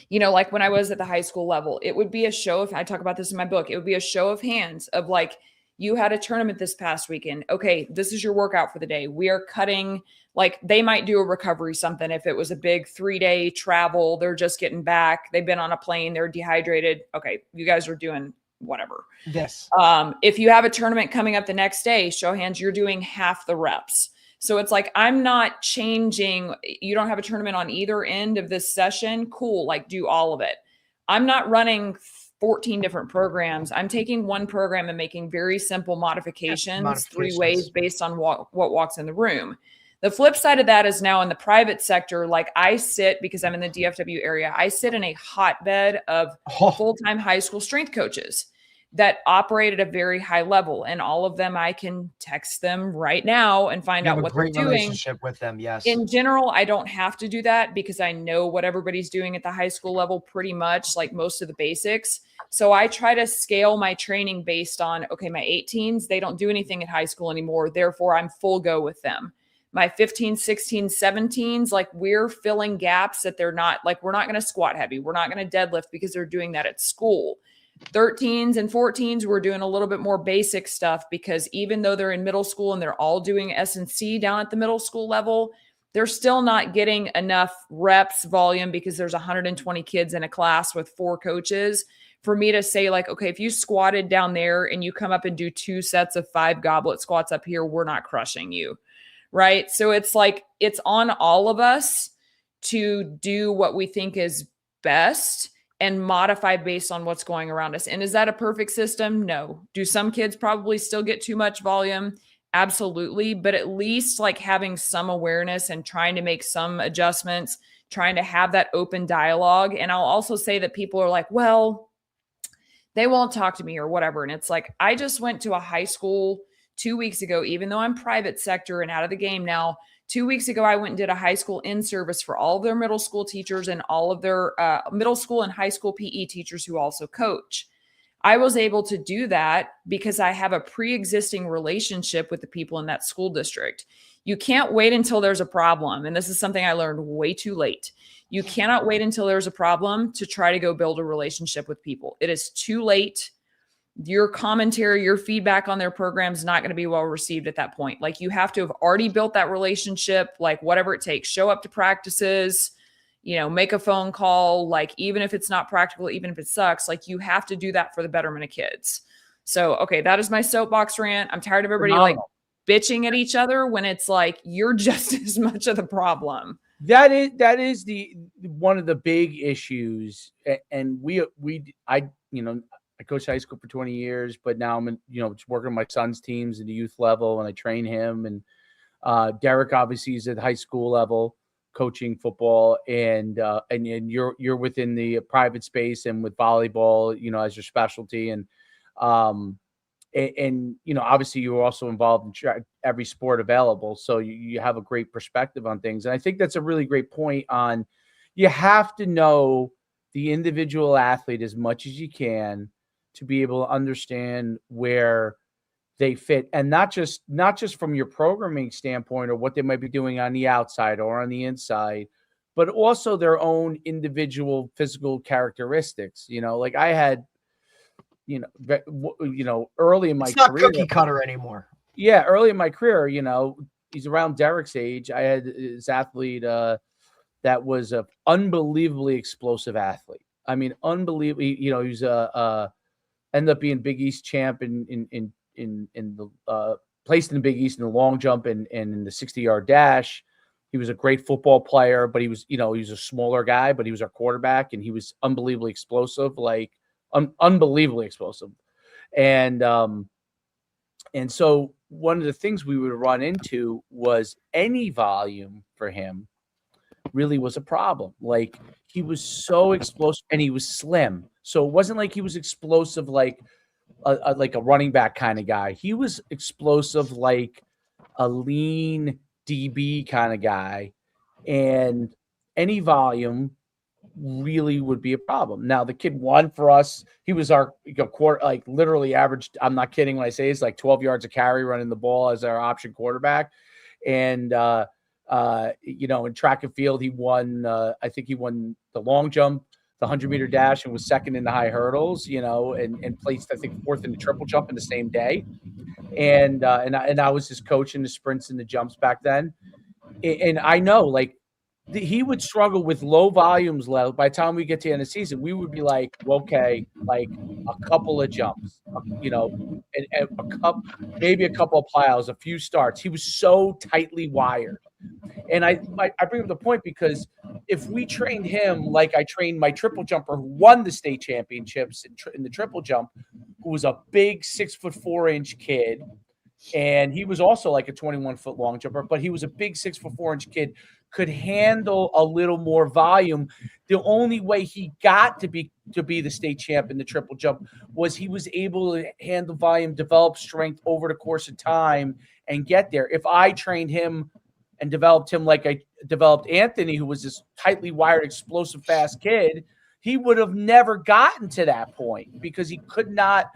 [SPEAKER 2] like when I was at the high school level, it would be a show of, I talk about this in my book, it would be a show of hands of like, you had a tournament this past weekend. Okay, this is your workout for the day. We are cutting, like they might do a recovery something. If it was a big 3-day travel, they're just getting back. They've been on a plane, they're dehydrated. Okay, you guys are doing whatever.
[SPEAKER 3] Yes.
[SPEAKER 2] If you have a tournament coming up the next day, show hands, you're doing half the reps. So it's like, I'm not changing. You don't have a tournament on either end of this session. Cool. Like do all of it. I'm not running 14 different programs. I'm taking one program and making very simple modifications 3 ways based on what walks in the room. The flip side of that is now in the private sector, like I sit, because I'm in the DFW area, I sit in a hotbed of full-time high school strength coaches that operate at a very high level. And all of them, I can text them right now and find out what they're doing.
[SPEAKER 3] Relationship with them, yes.
[SPEAKER 2] In general, I don't have to do that because I know what everybody's doing at the high school level pretty much, like most of the basics. So I try to scale my training based on, okay, my 18s, they don't do anything at high school anymore. Therefore, I'm full go with them. My 15, 16, 17s, like we're filling gaps that they're not, like we're not going to squat heavy. We're not going to deadlift because they're doing that at school. 13s and 14s, we're doing a little bit more basic stuff because even though they're in middle school and they're all doing S&C down at the middle school level, they're still not getting enough reps volume because there's 120 kids in a class with 4 coaches for me to say like, okay, if you squatted down there and you come up and do 2 sets of 5 goblet squats up here, we're not crushing you. Right. So it's like, it's on all of us to do what we think is best and modify based on what's going around us. And is that a perfect system? No. Do some kids probably still get too much volume? Absolutely. But at least like having some awareness and trying to make some adjustments, trying to have that open dialogue. And I'll also say that people are like, well, they won't talk to me or whatever. And it's like, I just went to a high school 2 weeks ago, even though I'm private sector and out of the game now. 2 weeks ago, I went and did a high school in-service for all of their middle school teachers and all of their middle school and high school PE teachers who also coach. I was able to do that because I have a pre-existing relationship with the people in that school district. You can't wait until there's a problem. And this is something I learned way too late. You cannot wait until there's a problem to try to go build a relationship with people. It is too late. Your commentary, your feedback on their program is not going to be well received at that point. Like you have to have already built that relationship, like whatever it takes, show up to practices, make a phone call, like even if it's not practical, even if it sucks, like you have to do that for the betterment of kids. So, okay, that is my soapbox rant. I'm tired of everybody like bitching at each other when it's like, you're just as much of the problem.
[SPEAKER 1] That is the one of the big issues. And I coached high school for 20 years, but now I'm just working on my son's teams in the youth level, and I train him. And Derek obviously is at high school level coaching football, and you're within the private space and with volleyball, as your specialty. And obviously you're also involved in every sport available. So you have a great perspective on things. And I think that's a really great point on, you have to know the individual athlete as much as you can to be able to understand where they fit, and not just from your programming standpoint or what they might be doing on the outside or on the inside, but also their own individual physical characteristics. Like I had, early in my
[SPEAKER 3] it's not
[SPEAKER 1] career,
[SPEAKER 3] cookie cutter anymore.
[SPEAKER 1] Yeah, early in my career, he's around Derek's age. I had this athlete that was an unbelievably explosive athlete. I mean, unbelievably. He was ended up being Big East champ in the placed in the Big East in the long jump and in the 60-yard dash. He was a great football player, but he was a smaller guy, but he was our quarterback, and he was unbelievably explosive, like unbelievably explosive. And so one of the things we would run into was any volume for him really was a problem. Like he was so explosive and he was slim. So it wasn't like he was explosive like a running back kind of guy. He was explosive like a lean DB kind of guy. And any volume really would be a problem. Now the kid won for us. He was our quarter, like literally averaged, I'm not kidding when I say it's like 12 yards a carry running the ball as our option quarterback. And in track and field, he won, I think he won the long jump, the 100-meter dash, and was second in the high hurdles, and placed, I think, fourth in the triple jump in the same day. And I was his coach in the sprints and the jumps back then. And I know, like, he would struggle with low volumes. By the time we get to the end of the season, we would be like, okay, like a couple of jumps, and maybe a couple of plyos, a few starts. He was so tightly wired. And I bring up the point because if we trained him like I trained my triple jumper who won the state championships in the triple jump, who was a big 6'4" kid, And he was also like a 21-foot long jumper, but he was a big 6'4" kid, could handle a little more volume. The only way he got to be the state champ in the triple jump was he was able to handle volume, develop strength over the course of time, and get there. If I trained him and developed him like I developed Anthony, who was this tightly wired, explosive, fast kid, he would have never gotten to that point because he could not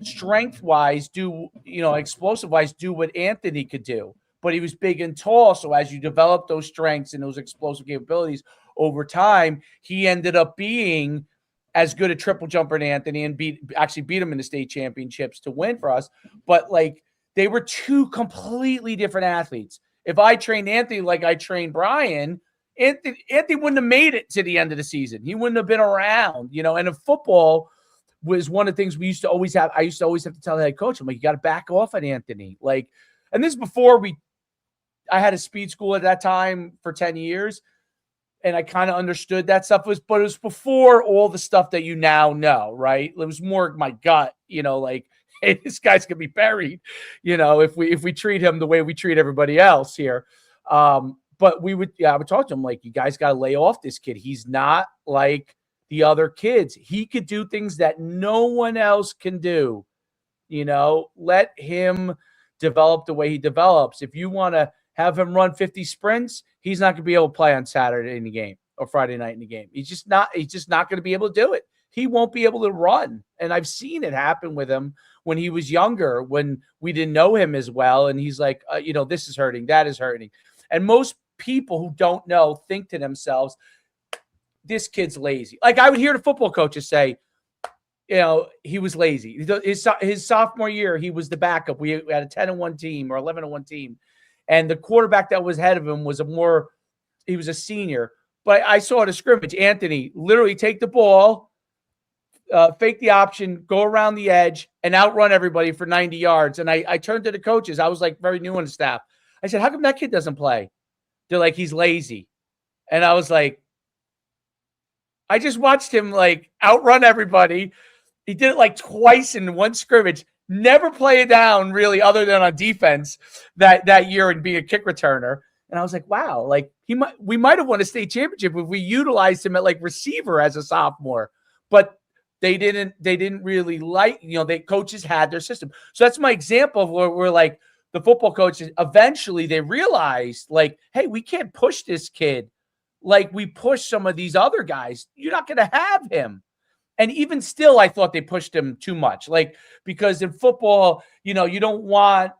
[SPEAKER 1] strength-wise do, explosive-wise do what Anthony could do. But he was big and tall, so as you develop those strengths and those explosive capabilities over time, he ended up being as good a triple jumper than Anthony and beat him in the state championships to win for us. But, like, they were two completely different athletes. If I trained Anthony like I trained Brian, Anthony wouldn't have made it to the end of the season. He wouldn't have been around, and in football was one of the things we used to always have. I used to always have to tell the head coach, I'm like, you got to back off at Anthony. Like, and this is before I had a speed school at that time for 10 years. And I kind of understood that stuff but it was before all the stuff that you now know, right? It was more my gut, like, hey, this guy's going to be buried, if we treat him the way we treat everybody else here. But I would talk to him like, you guys got to lay off this kid. He's not like the other kids. He could do things that no one else can do. Let him develop the way he develops. If you want to have him run 50 sprints, he's not going to be able to play on Saturday in the game or Friday night in the game. He's just not going to be able to do it. He won't be able to run. And I've seen it happen with him when he was younger, when we didn't know him as well. And he's like, this is hurting, that is hurting. And most people who don't know think to themselves, this kid's lazy. Like, I would hear the football coaches say, he was lazy. His sophomore year, he was the backup. We had a 10-1 team or 11-1 team. And the quarterback that was ahead of him he was a senior. But I saw at a scrimmage, Anthony literally take the ball, fake the option, go around the edge, and outrun everybody for 90 yards. And I turned to the coaches. I was like very new on the staff. I said, how come that kid doesn't play? They're like, he's lazy. And I was like, I just watched him like outrun everybody. He did it like twice in one scrimmage. Never play it down really, other than on defense that year and be a kick returner. And I was like, wow, like we might have won a state championship if we utilized him at like receiver as a sophomore. But they didn't really like, coaches had their system. So that's my example of where we're like, the football coaches, eventually they realized, like, hey, we can't push this kid like we push some of these other guys. You're not going to have him. And even still, I thought they pushed him too much. Like, because in football, you don't want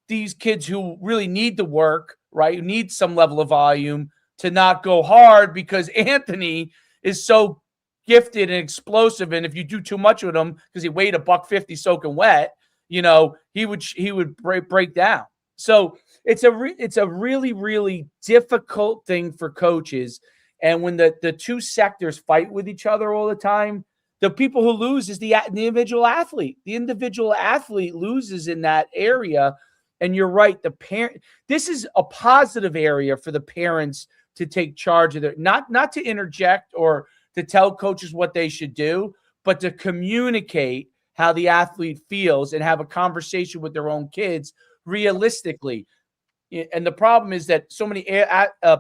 [SPEAKER 1] these kids who really need the work, right, who need some level of volume, to not go hard because Anthony is so gifted and explosive. And if you do too much with him, because he weighed $150 soaking wet, he would break down. So it's a really, really difficult thing for coaches. And when the two sectors fight with each other all the time, the people who lose is the individual athlete. The individual athlete loses in that area. And you're right. This is a positive area for the parents to take charge of their, not to interject or to tell coaches what they should do, but to communicate how the athlete feels and have a conversation with their own kids realistically. And the problem is that so many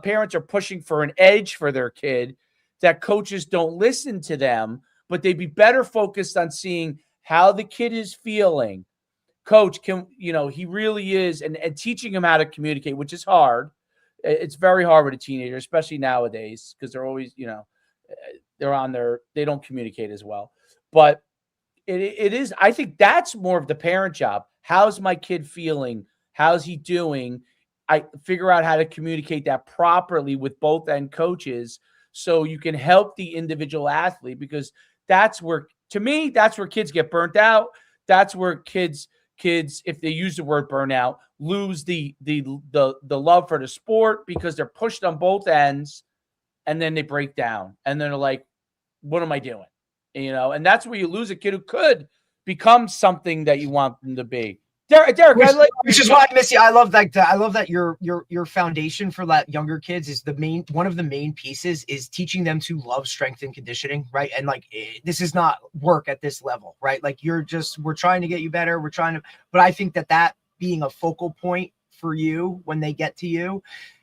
[SPEAKER 1] parents are pushing for an edge for their kid that coaches don't listen to them, but they'd be better focused on seeing how the kid is feeling. Coach he really is, and teaching him how to communicate, which is hard. It's very hard with a teenager, especially nowadays, because they're always, they don't communicate as well. But it is, I think that's more of the parent job. How's my kid feeling? How's he doing? I figure out how to communicate that properly with both end coaches so you can help the individual athlete, because that's where kids get burnt out. That's where kids, if they use the word burnout, lose the love for the sport, because they're pushed on both ends and then they break down and then they're like, what am I doing? And that's where you lose a kid who could become something that you want them to be. Derek,
[SPEAKER 3] which is why, Missy, I love that your foundation for that younger kids is one of the main pieces is teaching them to love strength and conditioning, right? And like, this is not work at this level, right? Like we're trying to get you better. But I think that being a focal point for you when they get to you.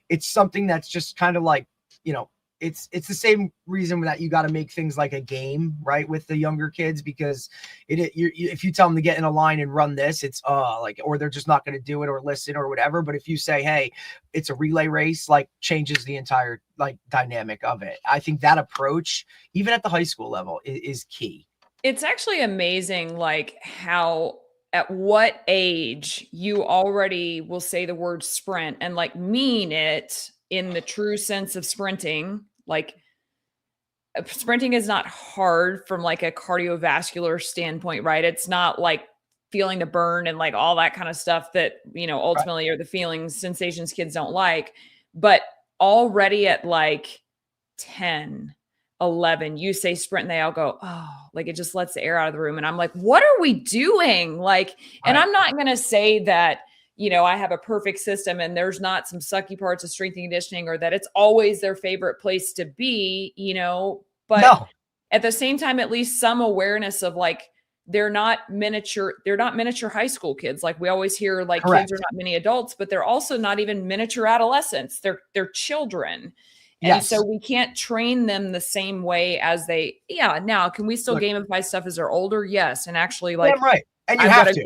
[SPEAKER 3] It's something that's just kind of like, you know, it's the same reason that you got to make things like a game, right, with the younger kids, because if you tell them to get in a line and run this, it's or they're just not going to do it or listen or whatever. But if you say, hey, it's a relay race, like, changes the entire like dynamic of it. I think that approach, even at the high school level, is key.
[SPEAKER 2] It's actually amazing, like, how at what age you already will say the word sprint and like mean it in the true sense of sprinting. Like, sprinting is not hard from like a cardiovascular standpoint, right? It's not like feeling the burn and like all that kind of stuff that, you know, ultimately are the feelings, sensations kids don't like. But already at like 10, 11, you say sprint and they all go, oh, like it just lets the air out of the room. And I'm like, what are we doing? Like, and I'm not going to say that, you know, I have a perfect system and there's not some sucky parts of strength and conditioning, or that it's always their favorite place to be, you know, but at the same time, at least some awareness of like, they're not miniature high school kids. Like we always hear, like, kids are not mini adults, but they're also not even miniature adolescents. They're children. And so we can't train them the same way as now, can we still gamify stuff as they're older? Yes. And actually, like,
[SPEAKER 3] and
[SPEAKER 2] I've got a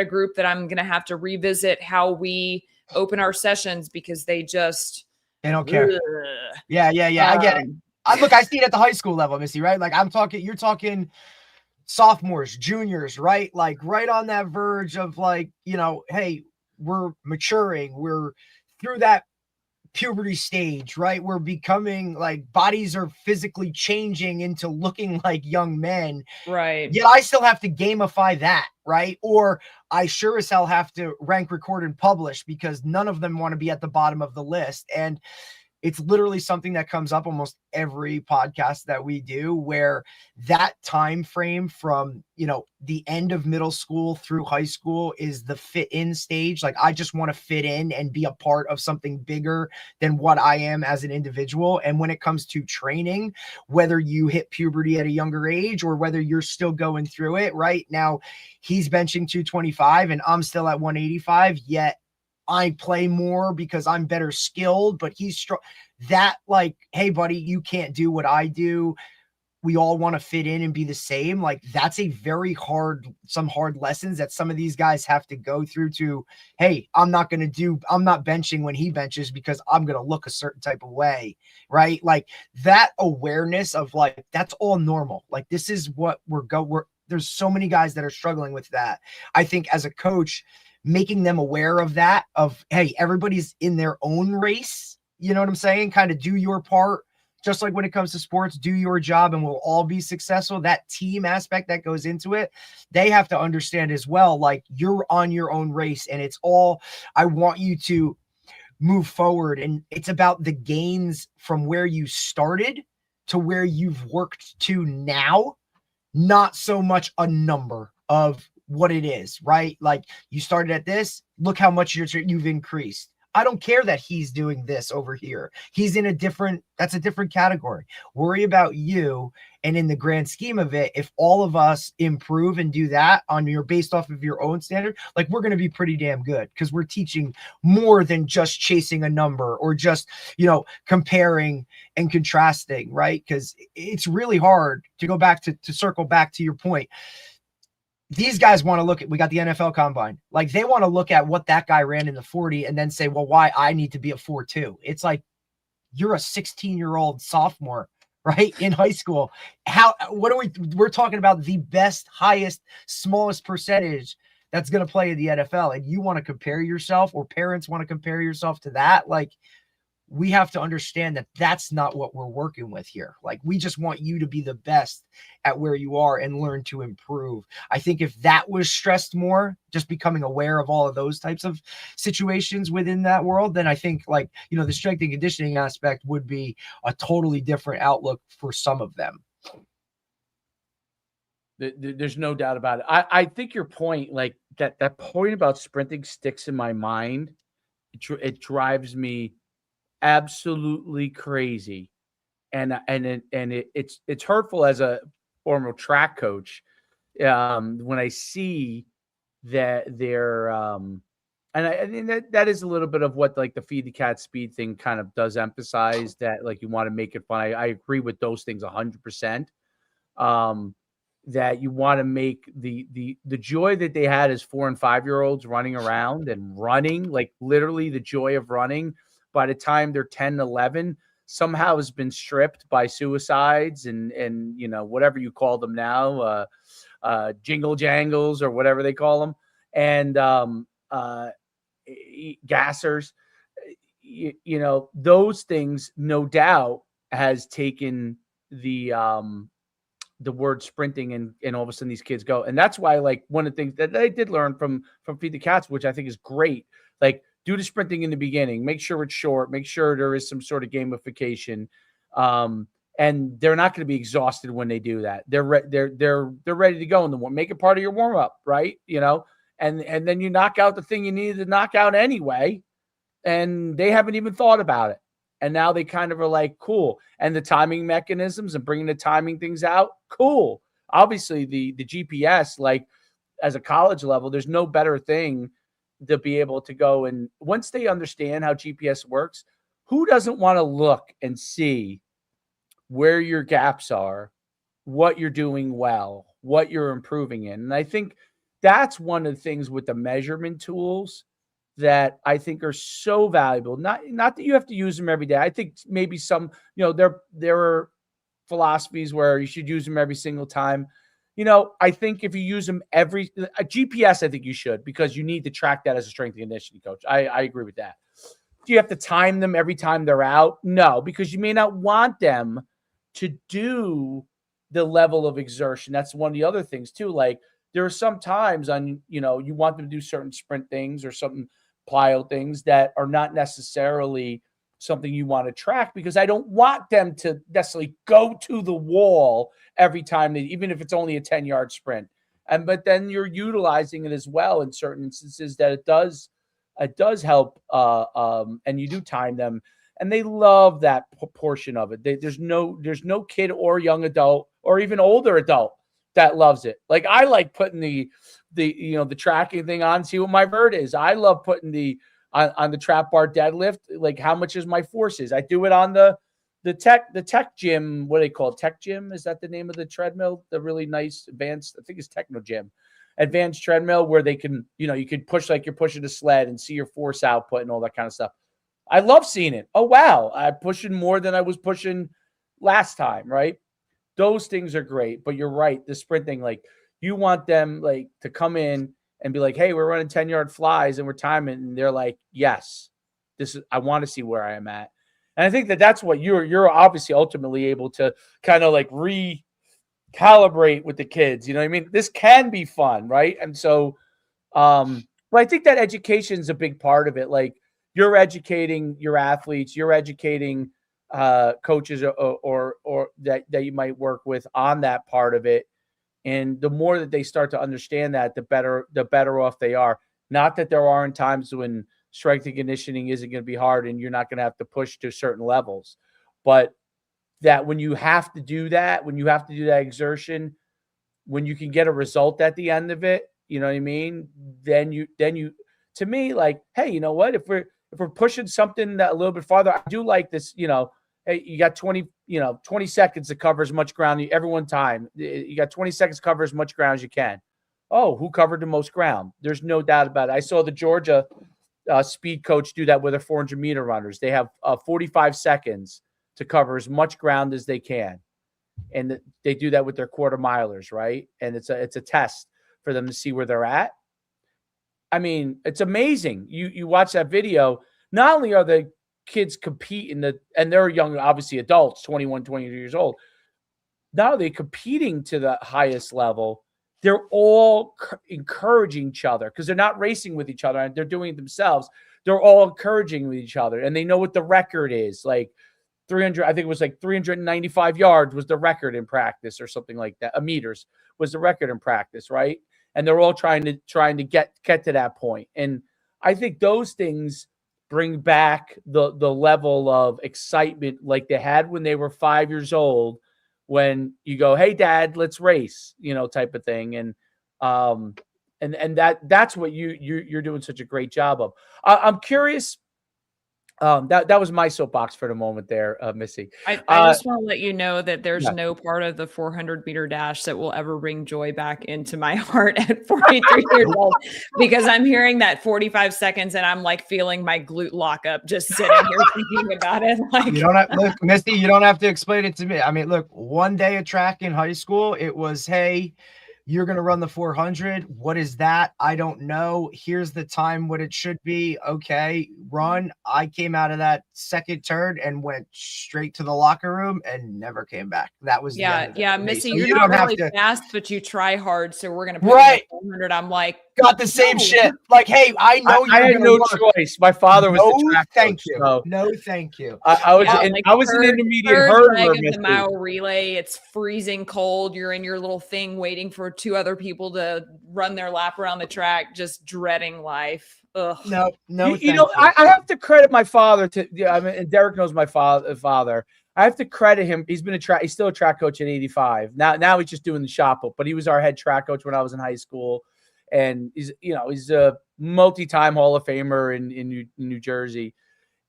[SPEAKER 2] group that I'm going to have to revisit how we open our sessions because they
[SPEAKER 3] don't care. Yeah. I get it. Look, I see it at the high school level, Missy, right? Like you're talking sophomores, juniors, right? Like right on that verge of like, you know, hey, we're maturing. We're through that puberty stage, right? We're becoming like, bodies are physically changing into looking like young men,
[SPEAKER 2] right?
[SPEAKER 3] Yet I still have to gamify that, right? Or I sure as hell have to rank, record, and publish, because none of them want to be at the bottom of the list. And it's literally something that comes up almost every podcast that we do, where that time frame from, you know, the end of middle school through high school is the fit in stage. Like, I just want to fit in and be a part of something bigger than what I am as an individual. And when it comes to training, whether you hit puberty at a younger age or whether you're still going through it right now, he's benching 225 and I'm still at 185, yet I play more because I'm better skilled, but he's strong. That, like, hey buddy, you can't do what I do. We all want to fit in and be the same. Like, that's a very hard lessons that some of these guys have to go through to, hey, I'm not benching when he benches because I'm going to look a certain type of way. Right. Like, that awareness of like, that's all normal. Like, this is what there's so many guys that are struggling with that. I think as a coach, making them aware of that, of, hey, everybody's in their own race. You know what I'm saying? Kind of do your part. Just like when it comes to sports, do your job and we'll all be successful. That team aspect that goes into it, they have to understand as well. Like, you're on your own race and it's all, I want you to move forward. And it's about the gains from where you started to where you've worked to now, not so much a number of what it is, right? Like, you started at this, look how much you've increased. I don't care that he's doing this over here. He's in that's a different category. Worry about you. And in the grand scheme of it, if all of us improve and do that based off of your own standard, like, we're going to be pretty damn good, because we're teaching more than just chasing a number or just, you know, comparing and contrasting, right? Because it's really hard to go back to circle back to your point. These guys want to look at, we got the NFL combine. Like, they want to look at what that guy ran in the 40 and then say, well, why I need to be a 4.2. It's like, you're a 16-year-old sophomore, right? In high school. We're talking about the best, highest, smallest percentage that's going to play in the NFL. And you want to compare yourself, or parents want to compare yourself to that. Like, we have to understand that that's not what we're working with here. Like, we just want you to be the best at where you are and learn to improve. I think if that was stressed more, just becoming aware of all of those types of situations within that world, then I think, like, you know, the strength and conditioning aspect would be a totally different outlook for some of them.
[SPEAKER 1] There's no doubt about it. I think your point, like that point about sprinting, sticks in my mind. It drives me absolutely crazy, and it's hurtful as a former track coach when I see that they're and I mean that is a little bit of what like the feed the cat speed thing kind of does emphasize, that like you want to make it fun. I agree with those things 100%. That you want to make the joy that they had as 4 and 5-year-olds running around and running, like literally the joy of running, by the time they're 10, 11, somehow has been stripped by suicides and you know, whatever you call them now, jingle jangles or whatever they call them, and gassers. You know, those things no doubt has taken the word sprinting, and all of a sudden these kids go. And that's why, like, one of the things that I did learn from Feed the Cats, which I think is great, like, do the sprinting in the beginning, make sure it's short, make sure there is some sort of gamification. And they're not going to be exhausted when they do that. They're ready to go in the warm. Make it part of your warm up, right? You know, and then you knock out the thing you needed to knock out anyway, and they haven't even thought about it. And now they kind of are like, cool. And the timing mechanisms and bringing the timing things out, cool. Obviously, the GPS, like as a college level, there's no better thing to be able to go. And once they understand how GPS works, who doesn't want to look and see where your gaps are, what you're doing well, what you're improving in? And I think that's one of the things with the measurement tools that I think are so valuable. Not that you have to use them every day. I think maybe some, you know, there are philosophies where you should use them every single time. You know, I think if you use them a GPS, I think you should, because you need to track that as a strength and conditioning coach. I agree with that. Do you have to time them every time they're out? No, because you may not want them to do the level of exertion. That's one of the other things too. Like, there are some times on, you know, you want them to do certain sprint things or something plyo things that are not necessarily something you want to track, because I don't want them to necessarily go to the wall every time, even if it's only a 10-yard sprint. But then you're utilizing it as well in certain instances that it does help. And you do time them, and they love that portion of it. There's no kid or young adult or even older adult that loves it. Like, I like putting the tracking thing on, see what my vert is. I love putting on the trap bar deadlift, like how much is my forces. I do it on the tech gym. What do they call it? Tech gym? Is that the name of the treadmill? The really nice advanced, I think it's Techno Gym, advanced treadmill, where they can, you know, you could push like you're pushing a sled and see your force output and all that kind of stuff. I love seeing it. Oh, wow. I'm pushing more than I was pushing last time, right? Those things are great, but you're right. The sprinting, like, you want them like to come in and be like, hey, we're running 10-yard flies and we're timing. And they're like, yes, I want to see where I am at. And I think that's what you're obviously ultimately able to kind of like recalibrate with the kids. You know what I mean? This can be fun, right? And so, but I think that education is a big part of it. Like, you're educating your athletes, you're educating coaches or that you might work with on that part of it. And the more that they start to understand that, the better off they are. Not that there aren't times when strength and conditioning isn't going to be hard and you're not going to have to push to certain levels, but that when you have to do that, exertion, when you can get a result at the end of it, you know what I mean? Then you, to me, like, hey, you know what? If we're pushing something that a little bit farther, I do like this, you know, hey, you got 20 seconds to cover as much ground every one time. You got 20 seconds to cover as much ground as you can. Oh, who covered the most ground? There's no doubt about it. I saw the Georgia speed coach do that with their 400-meter runners. They have 45 seconds to cover as much ground as they can. And they do that with their quarter milers, right? And it's a test for them to see where they're at. I mean, it's amazing. You watch that video. Not only are the kids competing, and they're young, obviously adults, 21, 22 years old. Not only are they competing to the highest level, they're all encouraging each other, because they're not racing with each other and they're doing it themselves. They're all encouraging with each other, and they know what the record is. Like 300, I think it was like 395 yards was the record in practice, or something like that. Meters was the record in practice, right? And they're all trying to get to that point. And I think those things bring back the level of excitement like they had when they were 5 years old, when you go, hey, Dad, let's race, you know, type of thing. And And that's what you're doing such a great job of. I'm curious. That was my soapbox for the moment there, Missy.
[SPEAKER 2] I just want to let you know that there's no part of the 400-meter dash that will ever bring joy back into my heart at 43 years old, because I'm hearing that 45 seconds and I'm like feeling my glute lock up just sitting here thinking about it. Like,
[SPEAKER 3] you don't have, look, Misty, you don't have to explain it to me. I mean, look, one day of track in high school, it was, hey, you're going to run the 400. What is that? I don't know. Here's the time, what it should be. Okay, run. I came out of that second turn and went straight to the locker room and never came back. That was
[SPEAKER 2] Missy,
[SPEAKER 3] so
[SPEAKER 2] you're not really fast, but you try hard. So we're going to put
[SPEAKER 3] right.
[SPEAKER 2] 400. I'm like,
[SPEAKER 3] got the same shit. Like, hey, I know
[SPEAKER 1] I had no choice. My father was the track
[SPEAKER 3] thank
[SPEAKER 1] coach,
[SPEAKER 3] you.
[SPEAKER 1] So.
[SPEAKER 3] No, thank you.
[SPEAKER 1] I was an intermediate hurdler.
[SPEAKER 2] The mile relay. It's freezing cold. You're in your little thing waiting for 2 other people to run their lap around the track, just dreading life. Ugh.
[SPEAKER 3] No.
[SPEAKER 1] You know, I have to credit my father and Derek knows my father. I have to credit him. He's still a track coach at 85. Now he's just doing the shop up, but he was our head track coach when I was in high school. And he's a multi-time Hall of Famer in New Jersey.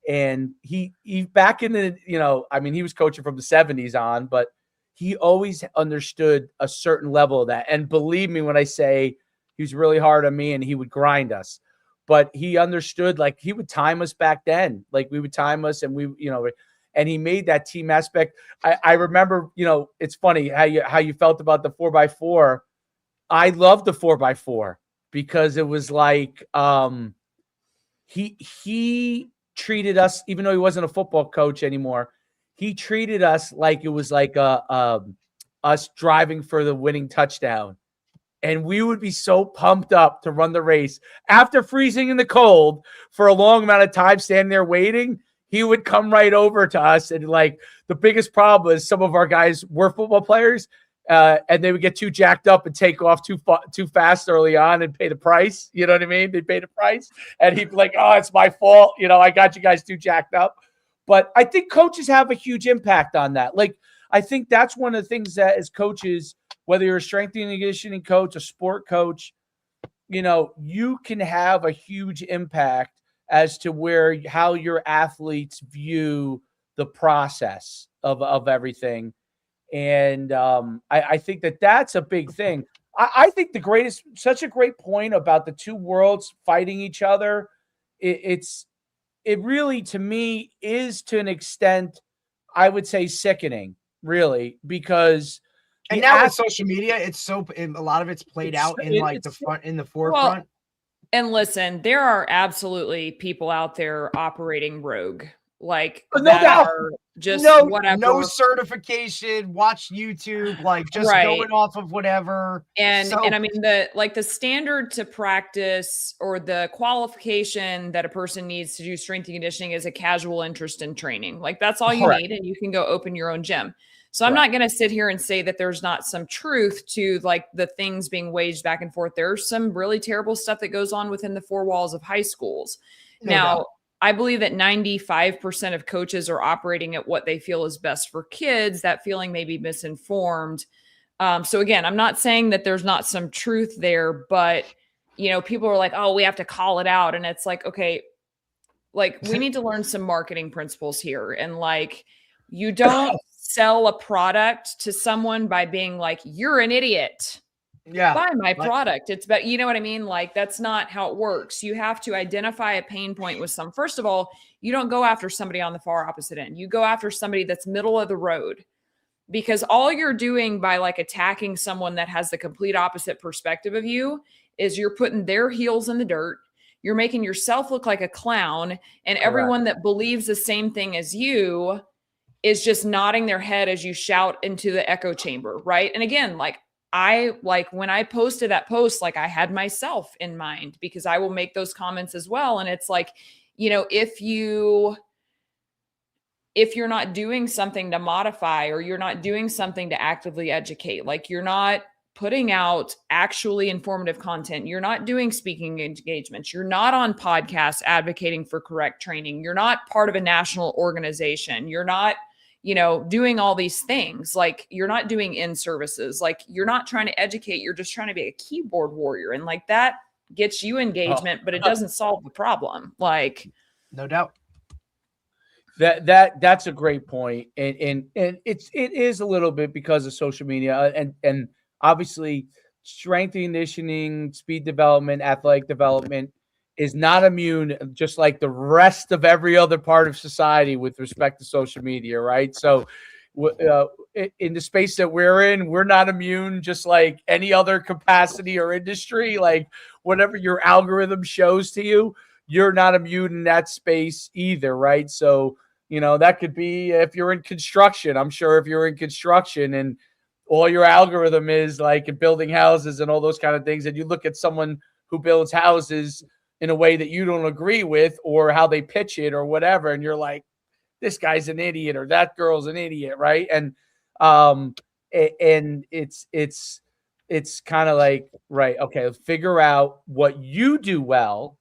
[SPEAKER 1] And he back in the, he was coaching from the 70s on, but he always understood a certain level of that. And believe me when I say he was really hard on me and he would grind us, but he understood, like, he would time us back then. Like, we would time us and and he made that team aspect. I remember, it's funny how you felt about the 4x4. I love the 4x4 because it was like, he treated us, even though he wasn't a football coach anymore, he treated us like it was like us driving for the winning touchdown. And we would be so pumped up to run the race after freezing in the cold for a long amount of time, standing there waiting. He would come right over to us. And like, the biggest problem is some of our guys were football players, and they would get too jacked up and take off too fast early on and pay the price. You know what I mean? They'd pay the price. And he'd be like, oh, it's my fault. I got you guys too jacked up. But I think coaches have a huge impact on that. Like, I think that's one of the things that as coaches, whether you're a strength and conditioning coach, a sport coach, you can have a huge impact as to how your athletes view the process of everything. And I think that's a big thing. I think such a great point about the two worlds fighting each other. It really, to me, is to an extent, I would say, sickening, really, because
[SPEAKER 3] and now with social media, a lot of it's played out in the forefront.
[SPEAKER 2] Well, and listen, there are absolutely people out there operating rogue, like whatever.
[SPEAKER 3] No certification, watch YouTube, like just going off of whatever.
[SPEAKER 2] And I mean, the standard to practice or the qualification that a person needs to do strength and conditioning is a casual interest in training. Like, that's all you need, and you can go open your own gym. So I'm not going to sit here and say that there's not some truth to like the things being waged back and forth. There's some really terrible stuff that goes on within the 4 walls of high schools. Now, I believe that 95% of coaches are operating at what they feel is best for kids. That feeling may be misinformed. So again, I'm not saying that there's not some truth there, but people are like, oh, we have to call it out. And it's like, okay, like, we need to learn some marketing principles here. And like, you don't sell a product to someone by being like, you're an idiot.
[SPEAKER 3] Yeah.
[SPEAKER 2] Buy my product. It's better. You know what I mean? Like, that's not how it works. You have to identify a pain point with first of all, you don't go after somebody on the far opposite end. You go after somebody that's middle of the road, because all you're doing by like attacking someone that has the complete opposite perspective of you is you're putting their heels in the dirt. You're making yourself look like a clown, and everyone that believes the same thing as you is just nodding their head as you shout into the echo chamber. Right. And again, when I posted that post, like, I had myself in mind, because I will make those comments as well. And it's like, if you're not doing something to modify, or you're not doing something to actively educate, like, you're not putting out actually informative content, you're not doing speaking engagements, you're not on podcasts advocating for correct training, you're not part of a national organization, you're not, doing all these things. Like, you're not doing in services. Like, you're not trying to educate. You're just trying to be a keyboard warrior. And like, that gets you engagement, but it doesn't solve the problem. Like,
[SPEAKER 3] no doubt.
[SPEAKER 1] That's a great point. And it is a little bit because of social media and obviously strength and conditioning, speed development, athletic development is not immune, just like the rest of every other part of society with respect to social media, right? So in the space that we're in, we're not immune, just like any other capacity or industry. Like, whatever your algorithm shows to you, you're not immune in that space either, right? So, that could be if you're in construction. I'm sure if you're in construction and all your algorithm is like building houses and all those kind of things, and you look at someone who builds houses in a way that you don't agree with, or how they pitch it or whatever, and you're like, this guy's an idiot or that girl's an idiot, right? And it's kind of like, right, okay, figure out what you do well,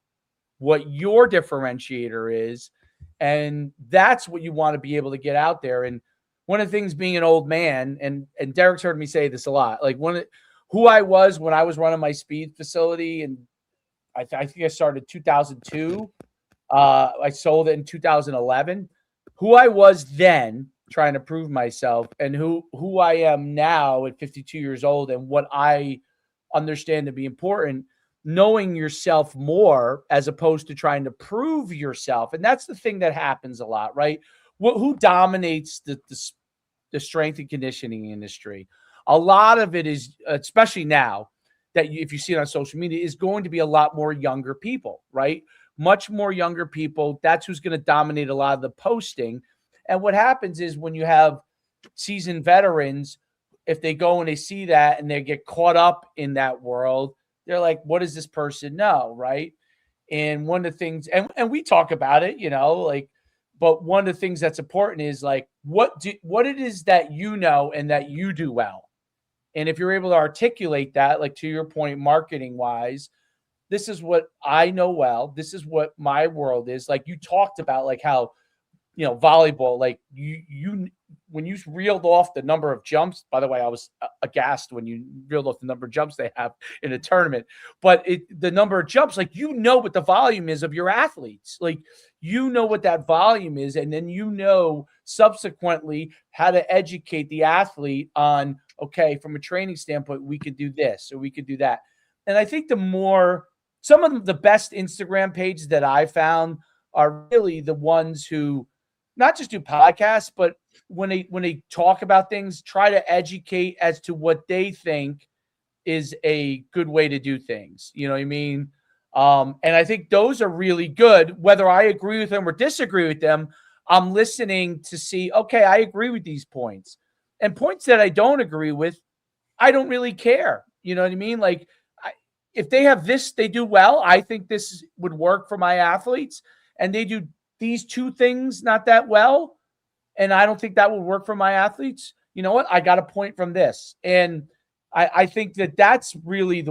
[SPEAKER 1] what your differentiator is, and that's what you want to be able to get out there. And one of the things, being an old man, and Derek's heard me say this a lot, like who I was when I was running my speed facility, and I think I started 2002. I sold it in 2011. Who I was then, trying to prove myself, and who I am now at 52 years old, and what I understand to be important, knowing yourself more as opposed to trying to prove yourself. And that's the thing that happens a lot, right? Who dominates the strength and conditioning industry? A lot of it is, especially now that if you see it on social media, is going to be a lot more younger people, right? Much more younger people. That's who's going to dominate a lot of the posting. And what happens is, when you have seasoned veterans, if they go and they see that and they get caught up in that world, they're like, what does this person know, right? And one of the things, and we talk about it, but one of the things that's important is like, what it is that you know and that you do well. And if you're able to articulate that, like, to your point, marketing wise, this is what I know well, this is what my world is. Like, you talked about, like, how, volleyball, like you when you reeled off the number of jumps, by the way, I was aghast when you reeled off the number of jumps they have in a tournament, but the number of jumps, like, what the volume is of your athletes, like, what that volume is. And then, subsequently how to educate the athlete on, okay, from a training standpoint, we could do this or we could do that. And I think some of the best Instagram pages that I found are really the ones who not just do podcasts, but when they talk about things, try to educate as to what they think is a good way to do things. You know what I mean? And I think those are really good. Whether I agree with them or disagree with them, I'm listening to see, okay, I agree with these points. And points that I don't agree with, I don't really care. You know what I mean? Like, if they have this, they do well, I think this would work for my athletes, and they do these two things not that well, and I don't think that would work for my athletes. You know what? I got a point from this. And I think that that's really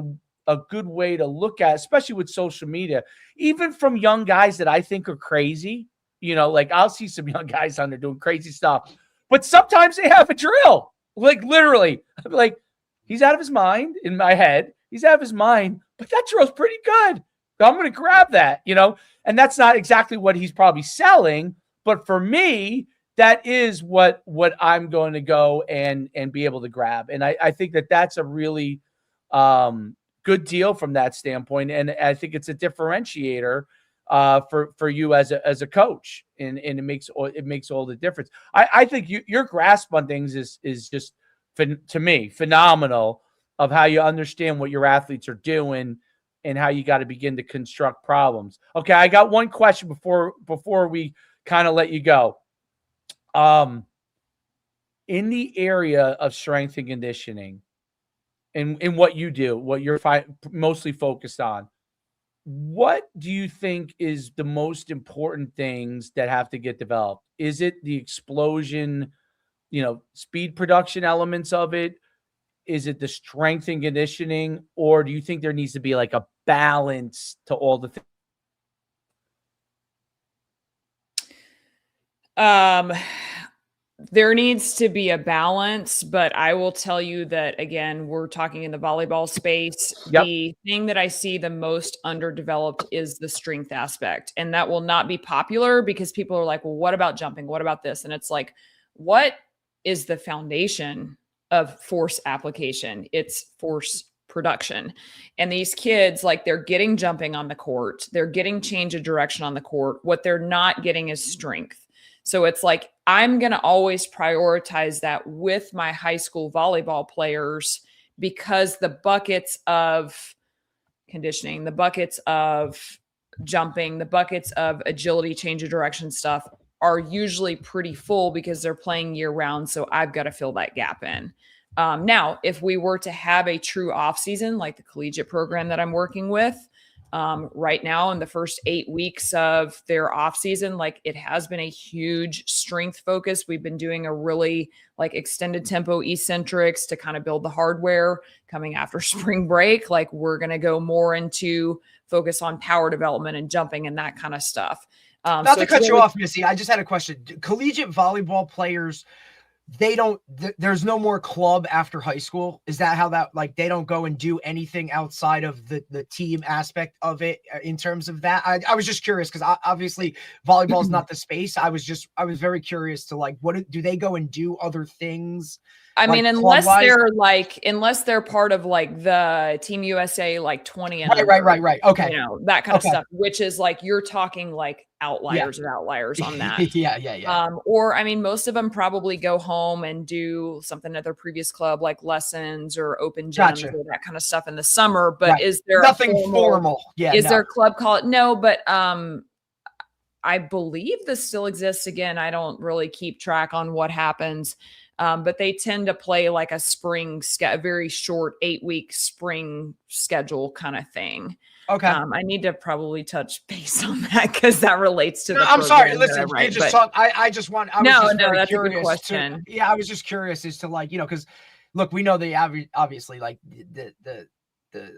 [SPEAKER 1] a good way to look at, especially with social media, even from young guys that I think are crazy. Like, I'll see some young guys on there doing crazy stuff, but sometimes they have a drill, like, literally, like, he's out of his mind in my head. He's out of his mind, but that drill's pretty good. I'm going to grab that, and that's not exactly what he's probably selling, but for me, that is what I'm going to go and be able to grab. And I think that that's a really good deal from that standpoint. And I think it's a differentiator for you as a coach, and it makes all the difference. I think your grasp on things is just, to me, phenomenal, of how you understand what your athletes are doing and how you got to begin to construct problems. Okay, I got one question before we kind of let you go. In the area of strength and conditioning, and in what you do, what you're mostly focused on, what do you think is the most important things that have to get developed? Is it the explosion, speed production elements of it? Is it the strength and conditioning, or do you think there needs to be like a balance to all the things?
[SPEAKER 2] There needs to be a balance, but I will tell you that, again, we're talking in the volleyball space.
[SPEAKER 1] Yep.
[SPEAKER 2] The thing that I see the most underdeveloped is the strength aspect. And that will not be popular because people are like, well, what about jumping? What about this? And it's like, what is the foundation of force application? It's force production. And these kids, like, they're getting jumping on the court. They're getting change of direction on the court. What they're not getting is strength. So it's like, I'm going to always prioritize that with my high school volleyball players because the buckets of conditioning, the buckets of jumping, the buckets of agility, change of direction stuff are usually pretty full because they're playing year round. So I've got to fill that gap in. Now, if we were to have a true off season, like the collegiate program that I'm working with, right now in the first 8 weeks of their off season, like, it has been a huge strength focus. We've been doing a really like extended tempo eccentrics to kind of build the hardware coming after spring break. Like, we're going to go more into focus on power development and jumping and that kind of stuff.
[SPEAKER 3] Not to cut you off, Missy, I just had a question. Collegiate volleyball players, there's no more club after high school. Is that how that, like, they don't go and do anything outside of the team aspect of it in terms of that? I was just curious because obviously volleyball is not the space. I was very curious to, like, what do they go and do other things?
[SPEAKER 2] I mean, unless they're part of like the Team USA, like 20 and
[SPEAKER 3] right. Okay.
[SPEAKER 2] You know, that kind of stuff, which is like, you're talking like outliers of outliers on that.
[SPEAKER 3] Yeah.
[SPEAKER 2] Or, I mean, most of them probably go home and do something at their previous club, like lessons or open gyms or that kind of stuff in the summer. But is there
[SPEAKER 3] nothing formal? Yeah.
[SPEAKER 2] Is there a club call it? No, but I believe this still exists. Again, I don't really keep track on what happens. But they tend to play like a a very short 8-week spring schedule kind of thing.
[SPEAKER 3] Okay.
[SPEAKER 2] I need to probably touch base on that because that relates to
[SPEAKER 3] I'm sorry. Listen, I just want.
[SPEAKER 2] That's a good question.
[SPEAKER 3] I was just curious as to, like, you know, because look, we know the average, obviously, like the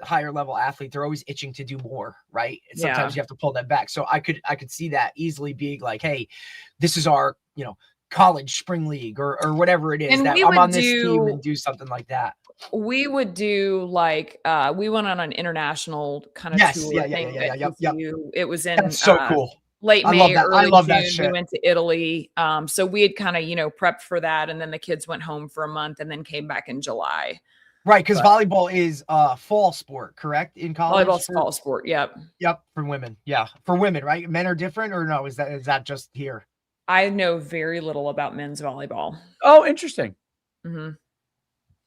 [SPEAKER 3] higher level athlete, they're always itching to do more, right? And sometimes you have to pull that back. So I could see that easily being like, hey, this is our, you know, college spring league or whatever it is, and that I'm on this team and do something like that.
[SPEAKER 2] We would do like we went on an international kind of tour thing. It was in
[SPEAKER 3] so cool.
[SPEAKER 2] Late May, early June.
[SPEAKER 3] That shit.
[SPEAKER 2] We went to Italy. So we had kind of, you know, prepped for that, and then the kids went home for a month and then came back in July.
[SPEAKER 3] Right, because volleyball is fall sport, correct? In college,
[SPEAKER 2] volleyball's fall sport. Yep,
[SPEAKER 3] for women. Yeah, for women, right? Men are different, or no? Is that just here?
[SPEAKER 2] I know very little about men's volleyball.
[SPEAKER 1] Oh, interesting.
[SPEAKER 2] Mm-hmm.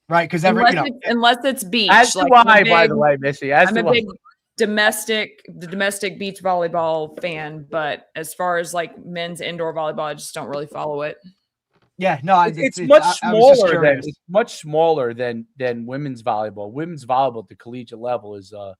[SPEAKER 3] Right, because
[SPEAKER 2] unless it's beach.
[SPEAKER 1] As do I, by the way, Missy. I'm a big
[SPEAKER 2] domestic beach volleyball fan, but as far as like men's indoor volleyball, I just don't really follow it.
[SPEAKER 3] Yeah, no,
[SPEAKER 1] it's much smaller than women's volleyball. Women's volleyball at the collegiate level is a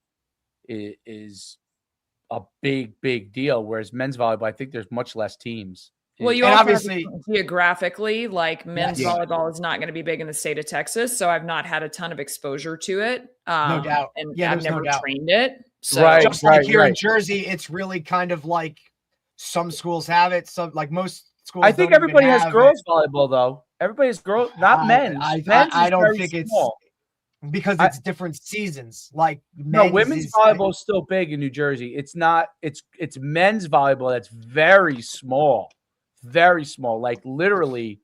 [SPEAKER 1] big deal, whereas men's volleyball, I think there's much less teams.
[SPEAKER 2] Well, you also obviously geographically, like men's volleyball is not going to be big in the state of Texas, so I've not had a ton of exposure to it.
[SPEAKER 3] No doubt,
[SPEAKER 2] and I've never trained it. So
[SPEAKER 3] just like here in Jersey, it's really kind of like some schools have it. Some, like most schools,
[SPEAKER 1] I think everybody has girls volleyball though. Everybody has girls, not men.
[SPEAKER 3] I don't think it's because it's different seasons. Like
[SPEAKER 1] women's volleyball is still big in New Jersey. It's not. It's men's volleyball that's very small. Very small, like literally,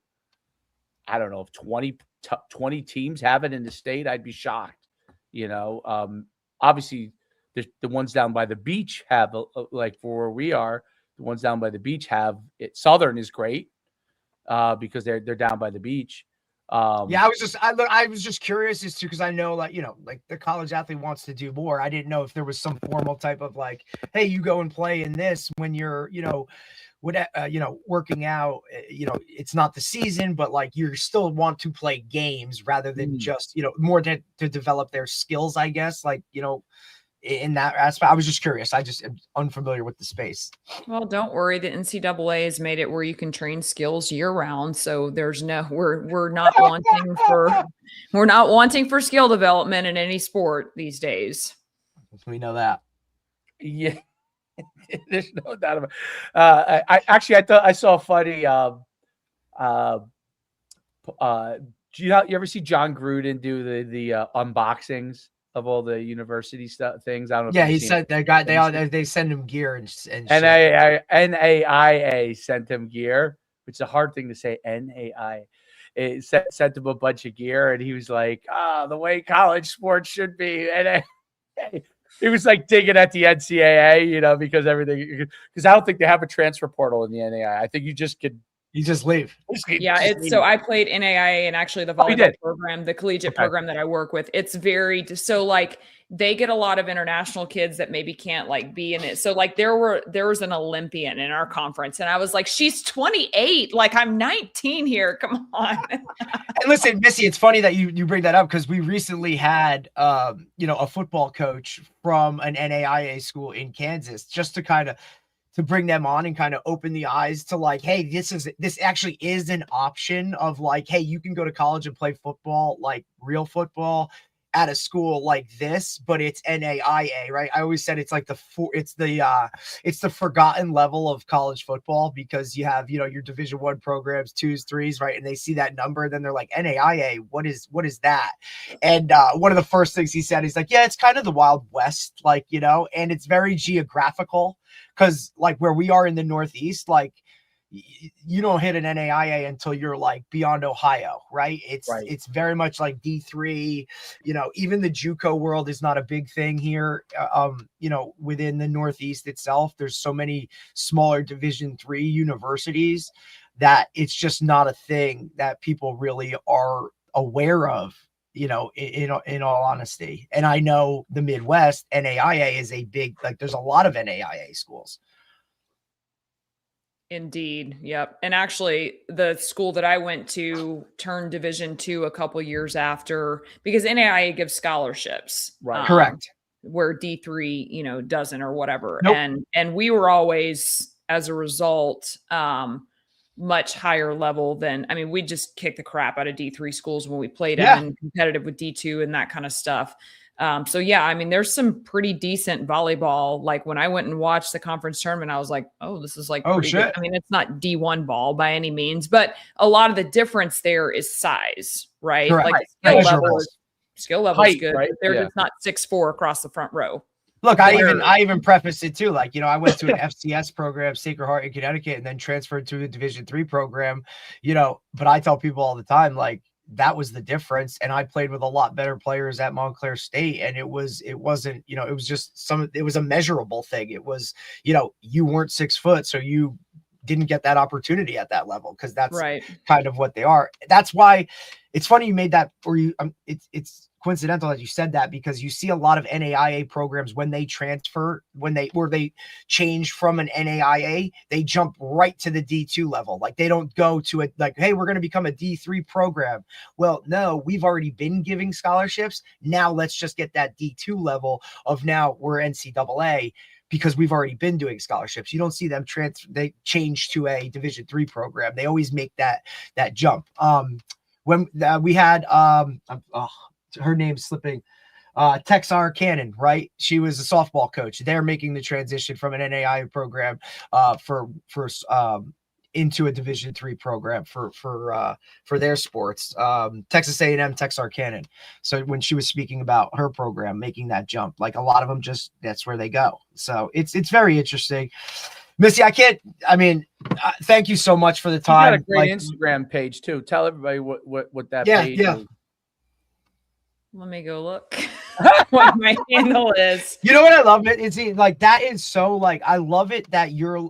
[SPEAKER 1] I don't know if 20 teams have it in the state. I'd be shocked. You know, obviously, the ones down by the beach have like for where we are. The ones down by the beach have it. Southern is great because they're down by the beach.
[SPEAKER 3] I was just curious as to, because I know, like, you know, like the college athlete wants to do more. I didn't know if there was some formal type of like, hey, you go and play in this when you're, you know, working out, you know, it's not the season, but like you still want to play games rather than just, you know, more to develop their skills, I guess, like, you know, in that aspect. I was just curious. I just am unfamiliar with the space.
[SPEAKER 2] Well, don't worry. The NCAA has made it where you can train skills year round. So there's we're not wanting for skill development in any sport these days.
[SPEAKER 3] We know that.
[SPEAKER 1] Yeah. There's no doubt about it. I thought I saw a funny you ever see John Gruden do the unboxings of all the university stuff things? I don't know.
[SPEAKER 3] Yeah, he said they send him gear and shit.
[SPEAKER 1] NAIA sent him gear, which is a hard thing to say. NAIA. It sent him a bunch of gear, and he was like, the way college sports should be. And he was like digging at the NCAA, because I don't think they have a transfer portal in the NAIA. I think you just leave.
[SPEAKER 2] Yeah, so I played NAIA and actually the volleyball program, the collegiate program that I work with. It's very so like they get a lot of international kids that maybe can't like be in it. So like there was an Olympian in our conference, and I was like, she's 28, like I'm 19 here. Come on.
[SPEAKER 3] And listen, Missy, it's funny that you bring that up because we recently had a football coach from an NAIA school in Kansas just to bring them on and kind of open the eyes to like, hey, this actually is an option of like, hey, you can go to college and play football, like real football at a school like this, but it's NAIA, right? I always said it's like it's the forgotten level of college football because you have, your Division I programs, 2s, 3s, right? And they see that number, then they're like, NAIA, what is that? And one of the first things he said, he's like, yeah, it's kind of the Wild West, like, and it's very geographical because like where we are in the Northeast, like, you don't hit an NAIA until you're like beyond Ohio, right? It's very much like D3, even the JUCO world is not a big thing here. Within the Northeast itself, there's so many smaller Division III universities that it's just not a thing that people really are aware of, in all honesty. And I know the Midwest, NAIA is a big, like there's a lot of NAIA schools.
[SPEAKER 2] Indeed. Yep. And actually the school that I went to turned Division II a couple years after because NAIA gives scholarships.
[SPEAKER 1] Right.
[SPEAKER 3] Correct.
[SPEAKER 2] Where D3, doesn't or whatever.
[SPEAKER 3] Nope.
[SPEAKER 2] And we were always, as a result, much higher level than, we just kicked the crap out of D3 schools when we played and competitive with D2 and that kind of stuff. So yeah, there's some pretty decent volleyball. Like when I went and watched the conference tournament, I was like, oh, this is like, pretty good. It's not D1 ball by any means, but a lot of the difference there is size, right?
[SPEAKER 3] Correct.
[SPEAKER 2] Like skill level is good.
[SPEAKER 1] Right?
[SPEAKER 2] But they're just not 6'4" across the front row.
[SPEAKER 3] Look, I even preface it too. Like, I went to an FCS program, Sacred Heart in Connecticut, and then transferred to a Division III program, but I tell people all the time, like, that was the difference. And I played with a lot better players at Montclair State. And it wasn't, it was just it was a measurable thing. It was, you weren't 6 foot, so you didn't get that opportunity at that level. Cause that's kind of what they are. That's why it's funny you made that, or it's coincidental that you said that because you see a lot of NAIA programs when they transfer, they change from an NAIA, they jump right to the D2 level. Like they don't go to it like, hey, we're going to become a D3 program. Well, no, we've already been giving scholarships. Now let's just get that D2 level of now we're NCAA because we've already been doing scholarships. You don't see them they change to a Division III program. They always make that jump. When we had, her name's slipping, Texar Cannon, right? She was a softball coach. They're making the transition from an NAIA program for into a Division III program for their sports. Texas A&M, Texar Cannon. So when she was speaking about her program making that jump, like a lot of them that's where they go. So it's very interesting. Missy, thank you so much for the time.
[SPEAKER 1] You got a great Instagram page too. Tell everybody what that page is.
[SPEAKER 2] Let me go look what my handle is.
[SPEAKER 3] You know what I love it? It's like, that is so like, I love it that you're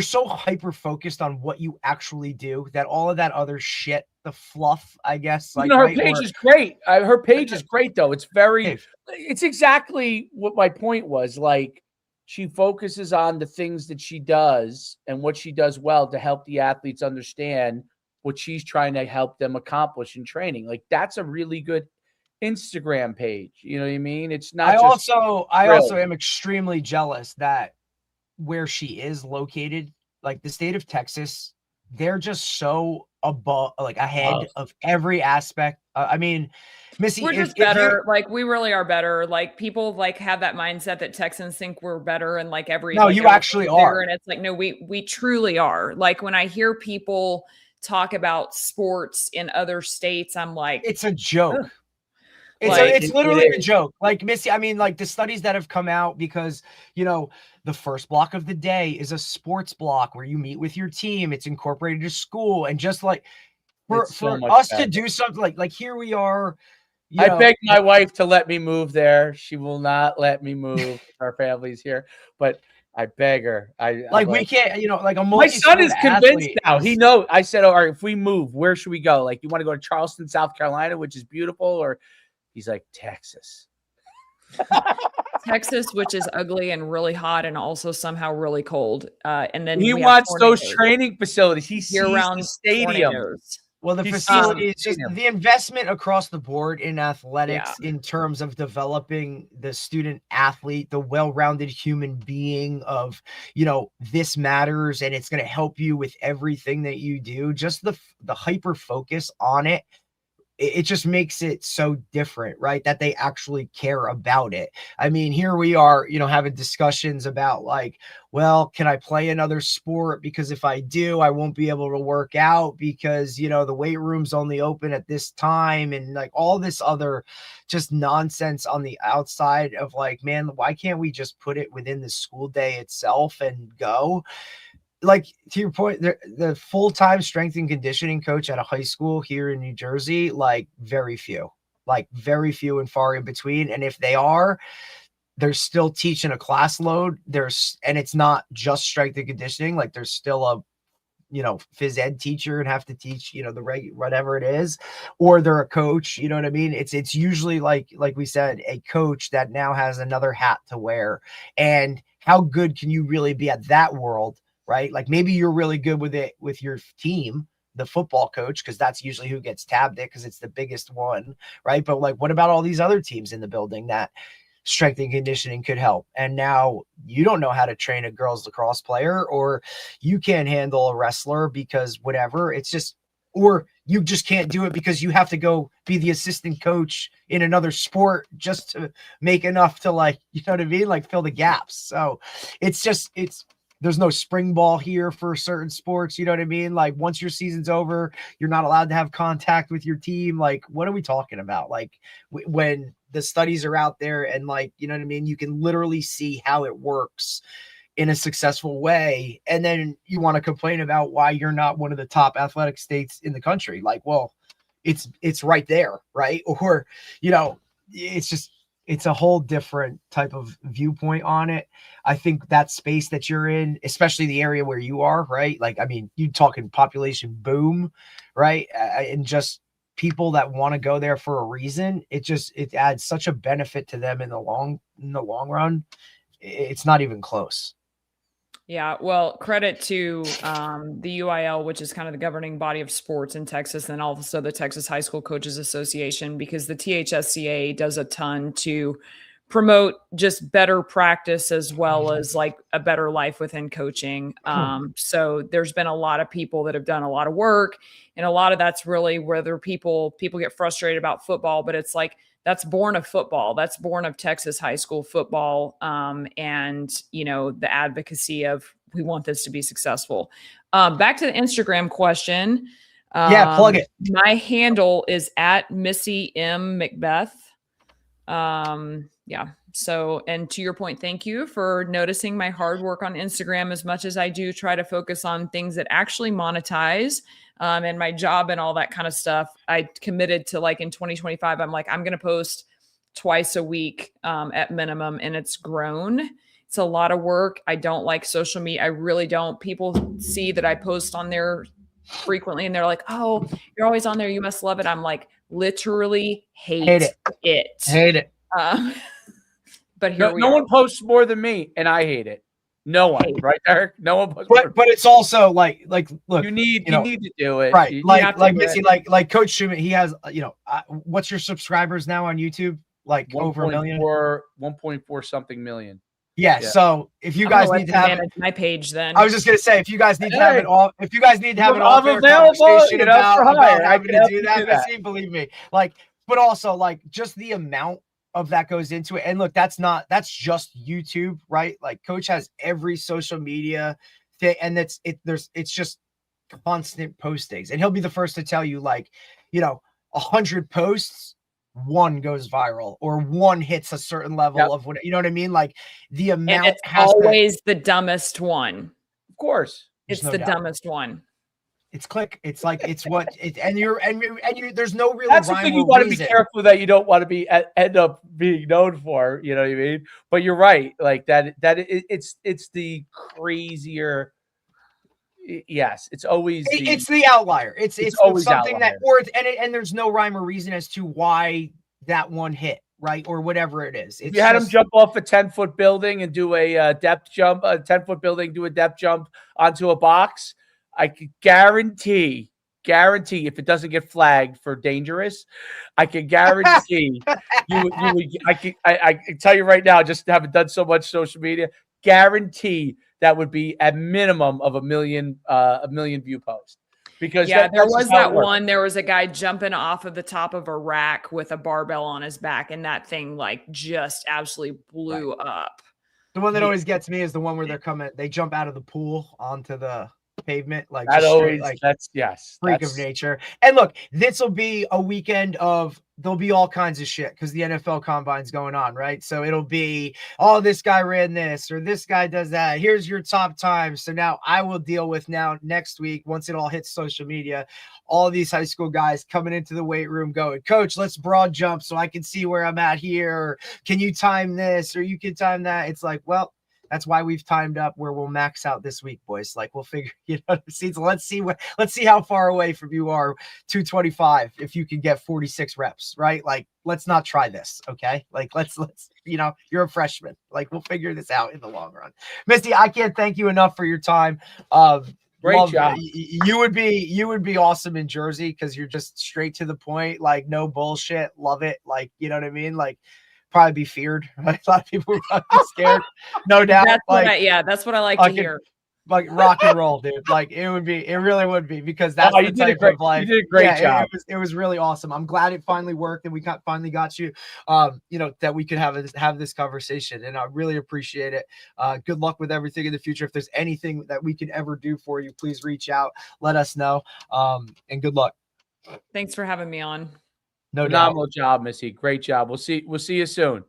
[SPEAKER 3] so hyper focused on what you actually do that all of that other shit, the fluff, I guess. Like
[SPEAKER 1] her page is great. Her page is great though. It's exactly what my point was. Like she focuses on the things that she does and what she does well to help the athletes understand what she's trying to help them accomplish in training. Like that's a really good Instagram page. You know what I mean? It's not. I also
[SPEAKER 3] am extremely jealous that where she is located, like the state of Texas, they're just so ahead of every aspect. Missy,
[SPEAKER 2] we're just better. Like we really are better. Like people have that mindset that Texans think we're better and you
[SPEAKER 3] actually are.
[SPEAKER 2] And it's like, no, we truly are. Like when I hear people talk about sports in other states, I'm like,
[SPEAKER 3] it's a joke.
[SPEAKER 2] Ugh.
[SPEAKER 3] It's literally a joke. Like, Missy, I mean, like the studies that have come out, because, you know, the first block of the day is a sports block where you meet with your team. It's incorporated to school. And just like for us to do something like here we are.
[SPEAKER 1] I begged my wife to let me move there. She will not let me move. Our family's here, but I beg her.
[SPEAKER 3] We can't, you know, like
[SPEAKER 1] my son is convinced now. He knows. I said, all right, if we move, where should we go? Like, you want to go to Charleston, South Carolina, which is beautiful, or he's like, Texas.
[SPEAKER 2] Texas, which is ugly and really hot and also somehow really cold. And then
[SPEAKER 1] he wants those training facilities. He sees the stadium.
[SPEAKER 2] Tornadoes.
[SPEAKER 3] Well, the facility is just the investment across the board in athletics in terms of developing the student athlete, the well-rounded human being of, you know, this matters and it's going to help you with everything that you do. Just the hyper focus on it. It just makes it so different, right? That they actually care about it. I mean, here we are, you know, having discussions about like, well, can I play another sport? Because if I do, I won't be able to work out because, you know, the weight room's only open at this time. And like all this other just nonsense on the outside of like, man, why can't we just put it within the school day itself and go? Like, to your point, the full-time strength and conditioning coach at a high school here in New Jersey, like very few and far in between. And if they are, they're still teaching a class load. And it's not just strength and conditioning. Like there's still a, you know, phys ed teacher and have to teach, you know, whatever it is, or they're a coach, you know what I mean? It's usually like we said, a coach that now has another hat to wear. And how good can you really be at that world? Right? Like maybe you're really good with it with your team, the football coach, because that's usually who gets tabbed it because it's the biggest one. Right. But like, what about all these other teams in the building that strength and conditioning could help? And now you don't know how to train a girls lacrosse player, or you can't handle a wrestler because whatever. It's just, or you just can't do it because you have to go be the assistant coach in another sport just to make enough to like, you know what I mean? Like fill the gaps. So there's no spring ball here for certain sports. You know what I mean? Like once your season's over, you're not allowed to have contact with your team. Like, what are we talking about? Like when the studies are out there and like, you know what I mean? You can literally see how it works in a successful way. And then you want to complain about why you're not one of the top athletic states in the country. Like, well, it's right there. Right. Or, you know, it's a whole different type of viewpoint on it. I think that space that you're in, especially the area where you are, right? Like, I mean, you talking population boom, right? And just people that want to go there for a reason. It adds such a benefit to them in the long run. It's not even close.
[SPEAKER 2] Yeah, well, credit to the UIL, which is kind of the governing body of sports in Texas, and also the Texas High School Coaches Association, because the THSCA does a ton to promote just better practice as well as like a better life within coaching. So there's been a lot of people that have done a lot of work, and a lot of that's really whether people get frustrated about football, but it's like, that's born of football. That's born of Texas high school football. And, you know, the advocacy of we want this to be successful. Back to the Instagram question.
[SPEAKER 3] Plug it.
[SPEAKER 2] My handle is at Missy M. McBeth. So, and to your point, thank you for noticing my hard work on Instagram. As much as I do try to focus on things that actually monetize, and my job and all that kind of stuff, I committed to like in 2025, I'm like, I'm going to post twice a week, at minimum. And it's grown. It's a lot of work. I don't like social media. I really don't. People see that I post on there frequently and they're like, oh, you're always on there. You must love it. I'm like, literally hate it. But here
[SPEAKER 1] no one posts more than me, and I hate it. No one, right, Derek? No one posts.
[SPEAKER 3] But it's also like look,
[SPEAKER 1] you need to do it,
[SPEAKER 3] right? Missy, like Coach Schumann, he has, what's your subscribers now on YouTube? Like over 1 million,
[SPEAKER 1] 1.4 something million.
[SPEAKER 3] Yeah. So if you guys need to have
[SPEAKER 2] my page, then
[SPEAKER 3] I was just gonna say, if you guys need to have it all, if you guys need to have an
[SPEAKER 1] available
[SPEAKER 3] conversation about having to do that, Missy, believe me. Like, but also like just the amount of that goes into it. And look, that's just YouTube, right? Like Coach has every social media thing, and it's just constant postings, and he'll be the first to tell you, like, 100 posts, one goes viral or one hits a certain level of what, you know what I mean? Like the amount,
[SPEAKER 2] and it's always the dumbest one.
[SPEAKER 1] Of course.
[SPEAKER 2] It's the dumbest one.
[SPEAKER 3] It's click. It's like, it's what it, and you're, there's no real
[SPEAKER 1] That's the
[SPEAKER 3] rhyme
[SPEAKER 1] thing
[SPEAKER 3] or
[SPEAKER 1] you want to be
[SPEAKER 3] reason.
[SPEAKER 1] careful that you don't want to be end up being known for, you know what I mean? But you're right. Like it's the crazier. Yes, it's always
[SPEAKER 3] it's the outlier. It's
[SPEAKER 1] always
[SPEAKER 3] something
[SPEAKER 1] outlier.
[SPEAKER 3] And there's no rhyme or reason as to why that one hit, right? Or whatever it is.
[SPEAKER 1] If you had him jump off a 10-foot building and do a depth jump, a 10-foot building, do a depth jump onto a box, I could guarantee if it doesn't get flagged for dangerous, I can guarantee you would. I can tell you right now, just haven't done so much social media. Guarantee that would be at minimum of a million view post. Because
[SPEAKER 2] there was that one. There was a guy jumping off of the top of a rack with a barbell on his back, and that thing like just absolutely blew up.
[SPEAKER 3] The one that always gets me is the one where they jump out of the pool onto the pavement, like
[SPEAKER 1] that always,
[SPEAKER 3] like
[SPEAKER 1] that's
[SPEAKER 3] freak of nature. And look, this will be a weekend of, there'll be all kinds of shit because the NFL combine's going on, right? So it'll be, oh, this guy ran this or this guy does that, here's your top time. So now I will deal with next week, once it all hits social media, all these high school guys coming into the weight room going, coach, let's broad jump so I can see where I'm at here, or can you time this, or you can time that. It's like, well, that's why we've timed up where we'll max out this week, boys. Like we'll figure, let's see how far away from you are 225 if you can get 46 reps, right? Like, let's not try this, okay? Like let's you're a freshman. Like we'll figure this out in the long run. Misty, I can't thank you enough for your time.
[SPEAKER 1] Great job.
[SPEAKER 3] You would be awesome in Jersey because you're just straight to the point, like no bullshit. Love it. Like, you know what I mean? Like, probably be feared. A lot of people would be scared, no doubt.
[SPEAKER 2] That's what I like to hear.
[SPEAKER 3] Like rock and roll, dude. Like it really would be, because that's the type of, like,
[SPEAKER 1] you did a great job.
[SPEAKER 3] It was really awesome. I'm glad it finally worked and we finally got you, that we could have this conversation, and I really appreciate it. Good luck with everything in the future. If there's anything that we can ever do for you, please reach out, let us know, and good luck.
[SPEAKER 2] Thanks for having me on.
[SPEAKER 3] No
[SPEAKER 1] Phenomenal job, Missy. Great job. We'll see you soon.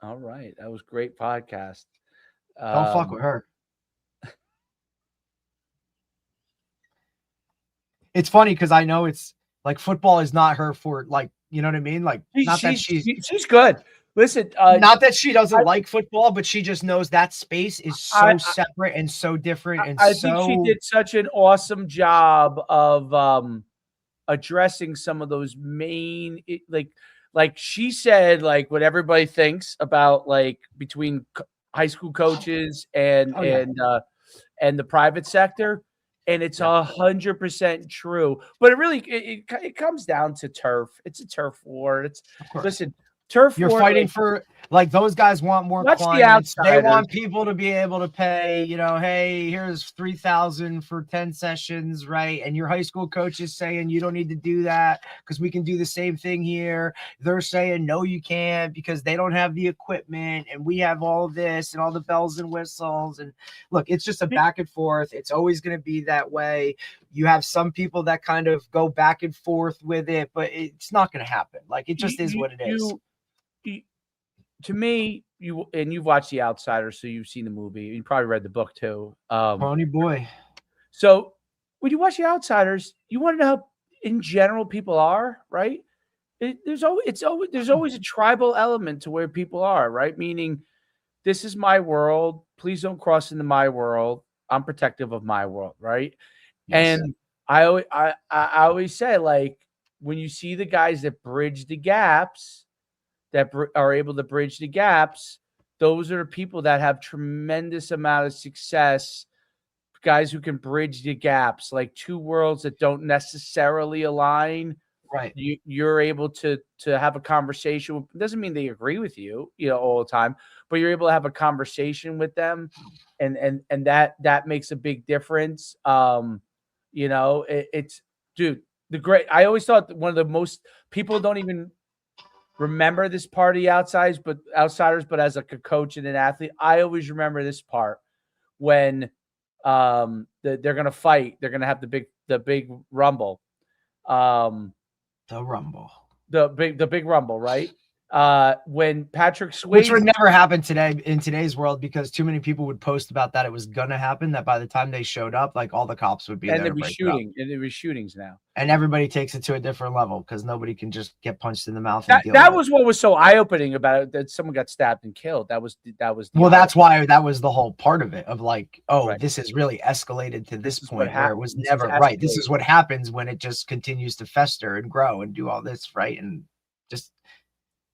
[SPEAKER 1] All right. That was great podcast.
[SPEAKER 3] Don't fuck with her. It's funny because I know it's like football is not her for, like, you know what I mean? Like,
[SPEAKER 1] she's good. Listen,
[SPEAKER 3] not that she doesn't like football, but she just knows that space is so separate and so different. And
[SPEAKER 1] I think she did such an awesome job of addressing some of those main, like she said, like what everybody thinks about, like between high school coaches and the private sector, and it's 100% true. But it really it comes down to turf. It's a turf war. Listen. Turf
[SPEAKER 3] You're
[SPEAKER 1] war,
[SPEAKER 3] fighting for, like, those guys want more clients. They want people to be able to pay, hey, here's $3,000 for 10 sessions, right? And your high school coach is saying you don't need to do that because we can do the same thing here. They're saying no, you can't, because they don't have the equipment and we have all this and all the bells and whistles. And look, it's just a back and forth. It's always going to be that way. You have some people that kind of go back and forth with it, but it's not going to happen. Like, it just is what it is.
[SPEAKER 1] To me, you've watched The Outsiders, so you've seen the movie. You probably read the book too.
[SPEAKER 3] Pony boy.
[SPEAKER 1] So when you watch The Outsiders, you want to know how, in general, people are, right? There's always a tribal element to where people are, right? Meaning, this is my world. Please don't cross into my world. I'm protective of my world, right? Yes. And I always say, like, when you see the guys that bridge the gaps, that are able to bridge the gaps, those are the people that have tremendous amount of success. Guys who can bridge the gaps, like two worlds that don't necessarily align.
[SPEAKER 3] Right.
[SPEAKER 1] You're able to have a conversation. It doesn't mean they agree with you, all the time, but you're able to have a conversation with them, and that makes a big difference. It's, dude, I always thought that one of the most, people don't even remember this part of the Outsiders, but as like a coach and an athlete, I always remember this part when they're gonna fight. They're gonna have the big rumble.
[SPEAKER 3] The rumble.
[SPEAKER 1] The big rumble, right? When Patrick Swayze,
[SPEAKER 3] which would never happen today in today's world, because too many people would post about that it was gonna happen, that by the time they showed up, like all the cops would be there to break it up.
[SPEAKER 1] And there'd be shootings now,
[SPEAKER 3] and everybody takes it to a different level because nobody can just get punched in the mouth.
[SPEAKER 1] That was what was so eye-opening about it, that someone got stabbed and killed. That was
[SPEAKER 3] well, that's why that was the whole part of it, of like, this is really escalated to this point where it was never right. This is what happens when it just continues to fester and grow and do all this, right? And just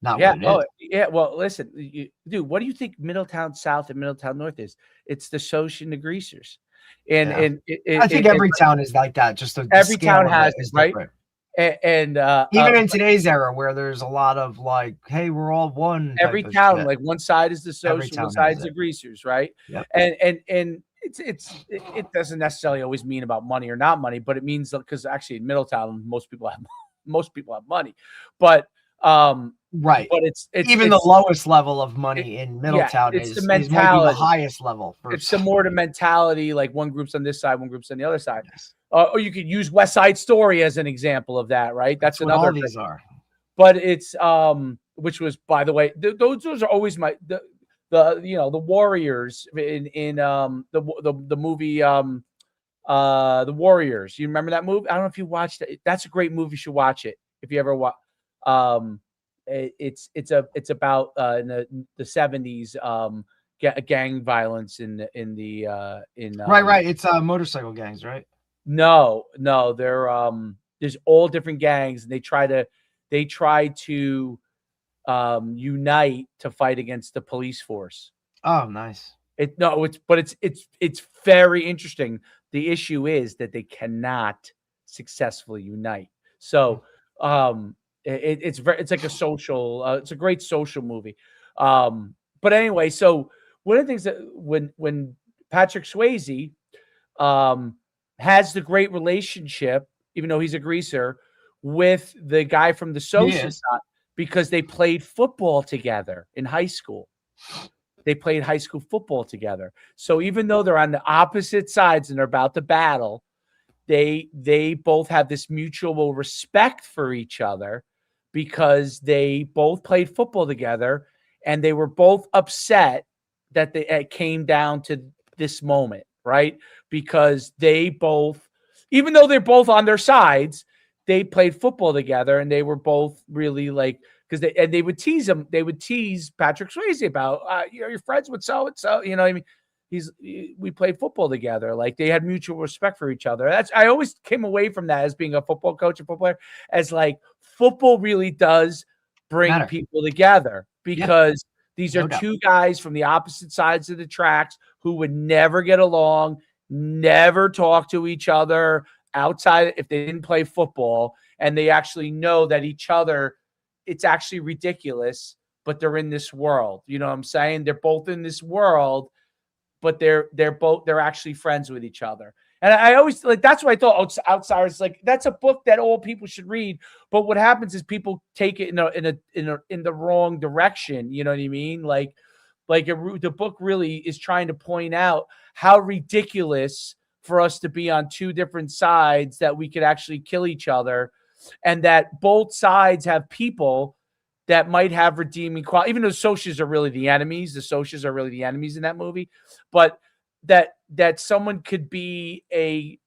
[SPEAKER 3] not what it is.
[SPEAKER 1] Yeah. Well, listen, dude, what do you think Middletown South and Middletown North is? It's the Soch and the Greasers. And
[SPEAKER 3] I think every town is like that. Just
[SPEAKER 1] every town has it, right? And
[SPEAKER 3] even in today's era where there's a lot of like, hey, we're all one.
[SPEAKER 1] Every town, like one side is the Soch, one side is the Greasers, right?
[SPEAKER 3] Yep.
[SPEAKER 1] And it doesn't necessarily always mean about money or not money, but it means, because actually in Middletown most people have money, but
[SPEAKER 3] right.
[SPEAKER 1] But it's
[SPEAKER 3] even the lowest level of money in Middletown is the mentality. Is the highest level.
[SPEAKER 1] It's the more the mentality, like one group's on this side, one group's on the other side. Yes. Or you could use West Side Story as an example of that, right? That's another.
[SPEAKER 3] All these are.
[SPEAKER 1] But it's which was, by the way, those are always the Warriors in the movie The Warriors. You remember that movie? I don't know if you watched it. That's a great movie. You should watch it if you ever watch. It's about in the 70s gang violence in
[SPEAKER 3] right. It's motorcycle gangs, right?
[SPEAKER 1] No, they're there's all different gangs, and they try to unite to fight against the police force.
[SPEAKER 3] Oh, nice.
[SPEAKER 1] It's very interesting. The issue is that they cannot successfully unite. So it's like a social. It's a great social movie. But anyway, so one of the things that when Patrick Swayze has the great relationship, even though he's a greaser, with the guy from the Social side, because they played football together in high school. They played high school football together. So even though they're on the opposite sides and they're about to battle, they both have this mutual respect for each other because they both played football together, and they were both upset that it came down to this moment, right? Because they both, even though they're both on their sides, they played football together, and they were both really like, because they would tease him. They would tease Patrick Swayze about, you're friends with so and so. You know what I mean? We played football together. Like, they had mutual respect for each other. I always came away from that as being a football coach and football player, as like football really does bring people together, because these are two guys from the opposite sides of the tracks who would never get along, never talk to each other outside if they didn't play football, and they actually know that each other, it's actually ridiculous, but they're in this world. You know what I'm saying? They're both in this world, but they're actually friends with each other. And I always like, that's what I thought. Outsiders, like, that's a book that all people should read. But what happens is people take it in the wrong direction. You know what I mean? Like the book really is trying to point out how ridiculous for us to be on two different sides, that we could actually kill each other, and that both sides have people that might have redeeming quality, even though Socs are really the enemies. The Socs are really the enemies in that movie, but that someone could be a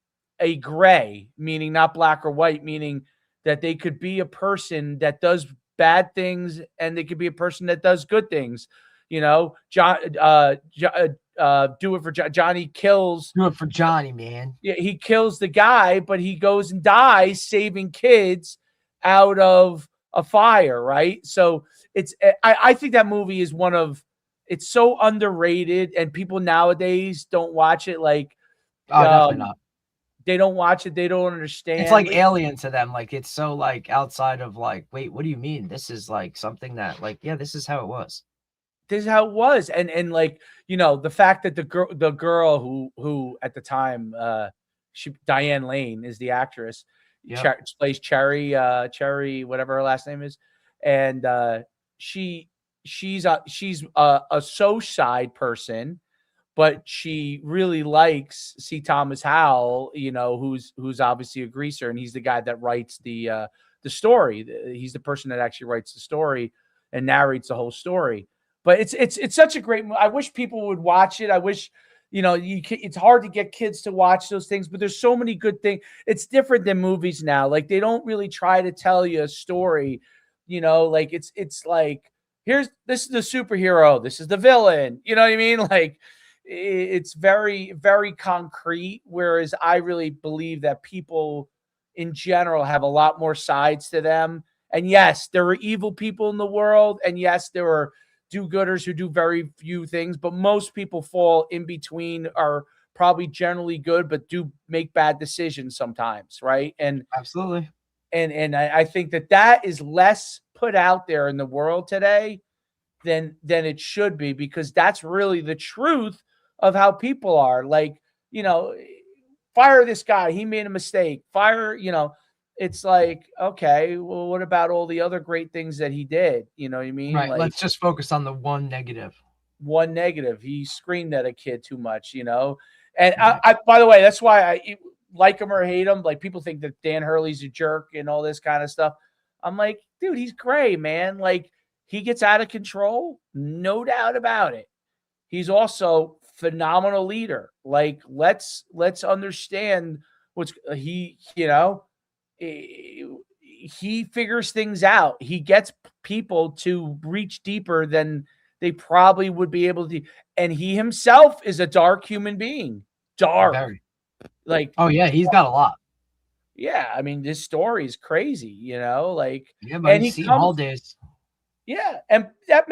[SPEAKER 1] gray, meaning not black or white, meaning that they could be a person that does bad things, and they could be a person that does good things. You know, do it for Johnny kills.
[SPEAKER 3] Do it for Johnny, man.
[SPEAKER 1] Yeah, he kills the guy, but he goes and dies saving kids out of a fire, right? So I think that movie is it's so underrated, and people nowadays don't watch it. Like,
[SPEAKER 3] definitely not.
[SPEAKER 1] They don't watch it. They don't understand.
[SPEAKER 3] It's like alien to them. Like, it's so like outside of like, wait, what do you mean? This is like something that like, yeah, this is how it was.
[SPEAKER 1] This is how it was. And like, you know, the fact that the girl who at the time, Diane Lane is the actress, plays Cherry, whatever her last name is. And she's a Soch side person, but she really likes C. Thomas Howell, who's obviously a greaser, and he's the guy that writes the story. He's the person that actually writes the story and narrates the whole story. But it's such a great movie. I wish people would watch it. I wish, it's hard to get kids to watch those things, but there's so many good things. It's different than movies now. Like, they don't really try to tell you a story, like it's like, this is the superhero, this is the villain. You know what I mean? Like, it's very, very concrete. Whereas I really believe that people in general have a lot more sides to them. And yes, there are evil people in the world. And yes, there are do-gooders who do very few things, but most people fall in between, are probably generally good, but do make bad decisions sometimes. Right. And
[SPEAKER 3] absolutely.
[SPEAKER 1] And I think that is less put out there in the world today than it should be, because that's really the truth of how people are. Like, fire this guy, he made a mistake. Fire, it's like, okay, well, what about all the other great things that he did? You know what I mean?
[SPEAKER 3] Right.
[SPEAKER 1] Like,
[SPEAKER 3] let's just focus on the one negative.
[SPEAKER 1] He screamed at a kid too much, And I by the way, that's why I like him or hate him. Like, people think that Dan Hurley's a jerk and all this kind of stuff. I'm like, dude, he's great, man. Like, he gets out of control, no doubt about it. He's also phenomenal leader. Like, let's understand what's he figures things out. He gets people to reach deeper than they probably would be able to. And he himself is a dark human being. Dark.
[SPEAKER 3] Very.
[SPEAKER 1] Like,
[SPEAKER 3] oh yeah, he's got a lot.
[SPEAKER 1] Yeah, I mean, this story is crazy, like,
[SPEAKER 3] yeah, but and he all days.
[SPEAKER 1] Yeah, and that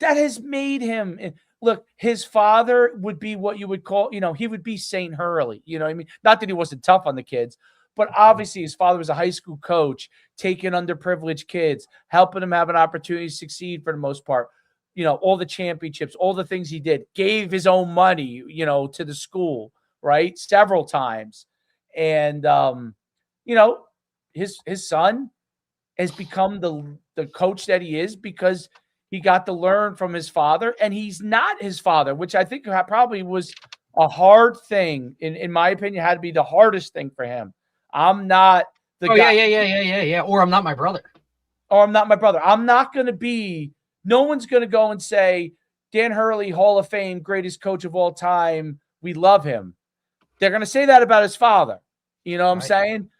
[SPEAKER 1] has made him. Look, his father would be what you would call, he would be Saint Hurley. You know what I mean? Not that he wasn't tough on the kids, but obviously his father was a high school coach, taking underprivileged kids, helping them have an opportunity to succeed for the most part. All the championships, all the things he did, gave his own money, to the school, right? Several times. And, his son has become the coach that he is because he got to learn from his father, and he's not his father, which I think probably was a hard thing. In my opinion, had to be the hardest thing for him. I'm not the guy.
[SPEAKER 3] Yeah. Or I'm not my brother.
[SPEAKER 1] Or I'm not my brother. I'm not going to be, no one's going to go and say, Dan Hurley, Hall of Fame, greatest coach of all time. We love him. They're going to say that about his father. You know what I'm saying?